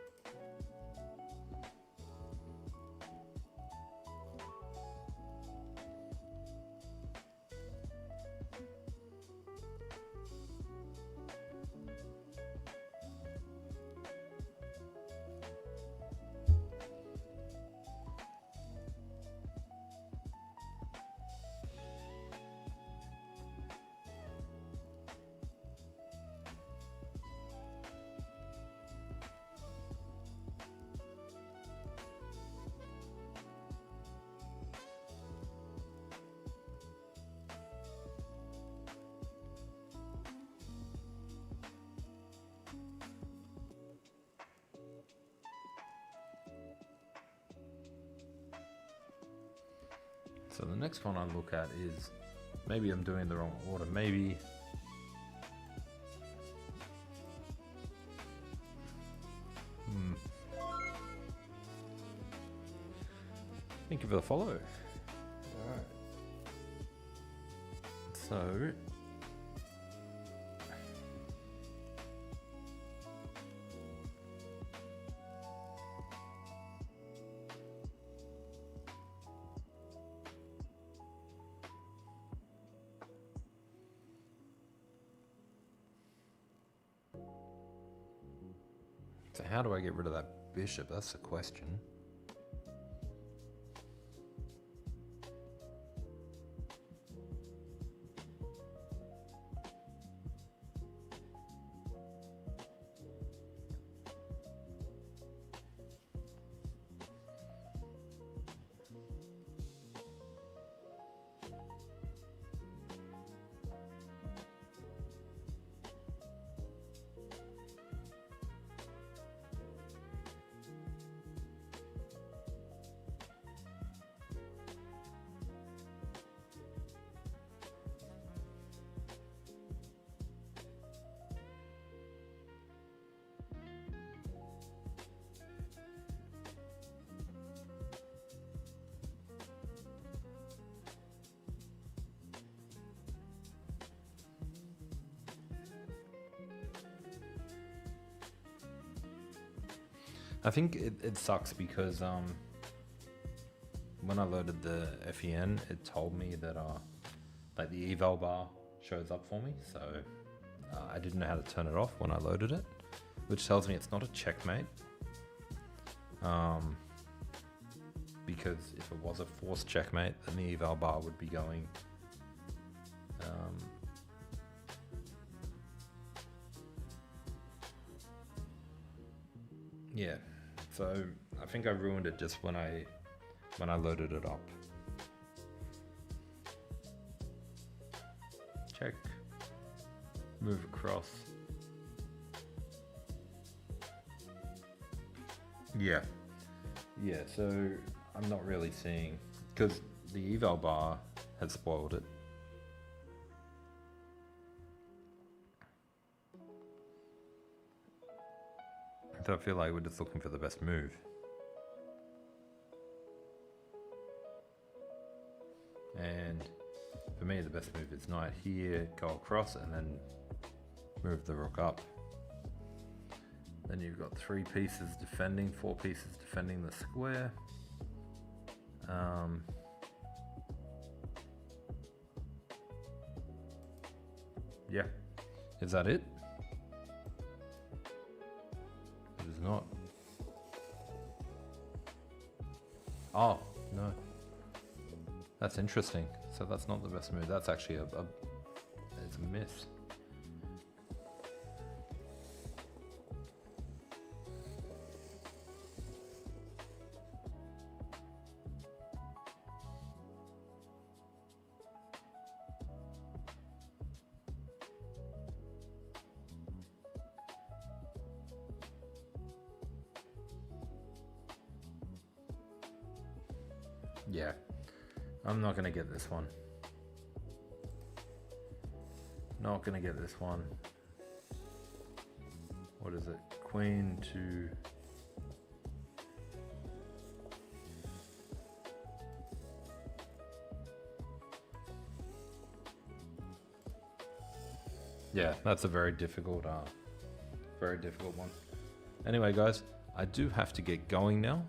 So the next one I look at is, maybe I'm doing the wrong order, maybe Thank you for the follow. Alright. So how do I get rid of that bishop? That's the question. I think it sucks because when I loaded the FEN, it told me that like the eval bar shows up for me, so I didn't know how to turn it off when I loaded it, which tells me it's not a checkmate. Because if it was a forced checkmate, then the eval bar would be going. Yeah. So I think I ruined it just when I loaded it up. Check. Move across. Yeah. Yeah, so I'm not really seeing, because the eval bar has spoiled it. So I feel like we're just looking for the best move. And for me, the best move is knight here, go across, and then move the rook up. Then you've got 3 pieces defending, 4 pieces defending the square. Yeah, is that it? It is not. Oh, no. That's interesting. So that's not the best move. That's actually it's a miss. Yeah, I'm not going to get this one. Not going to get this one. What is it? Queen to... Yeah, that's a very difficult one. Anyway, guys, I do have to get going now,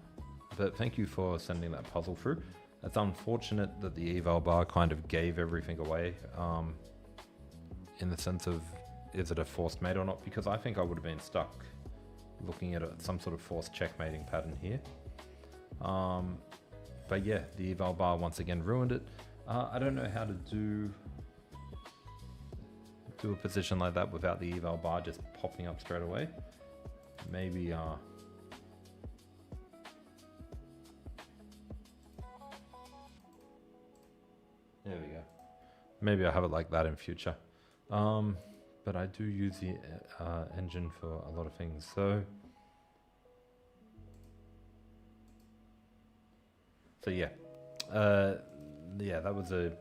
but thank you for sending that puzzle through. It's unfortunate that the eval bar kind of gave everything away, in the sense of, is it a forced mate or not? Because I think I would have been stuck looking at some sort of forced checkmating pattern here. But yeah, the eval bar once again ruined it. I don't know how to do a position like that without the eval bar just popping up straight away. Maybe there we go. Maybe I'll have it like that in future. But I do use the engine for a lot of things. So yeah, that was a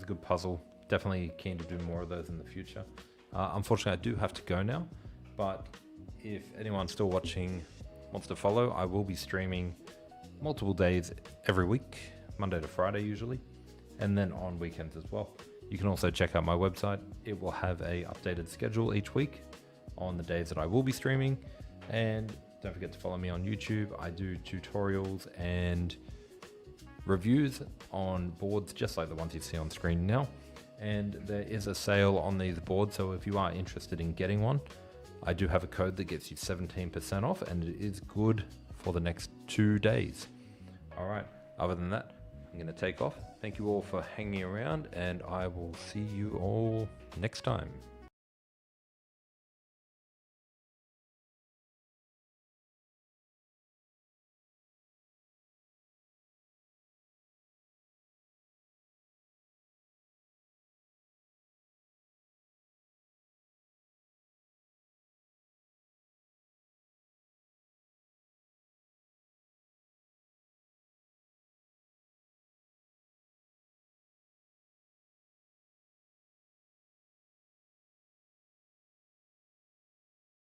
good puzzle. Definitely keen to do more of those in the future. Unfortunately, I do have to go now, but if anyone still watching wants to follow, I will be streaming multiple days every week, Monday to Friday usually, and then on weekends as well. You can also check out my website. It will have a updated schedule each week on the days that I will be streaming. And don't forget to follow me on YouTube. I do tutorials and reviews on boards just like the ones you see on screen now. And there is a sale on these boards, so if you are interested in getting one, I do have a code that gets you 17% off, and it is good for the next 2 days. All right, other than that, I'm going to take off. Thank you all for hanging around, and I will see you all next time.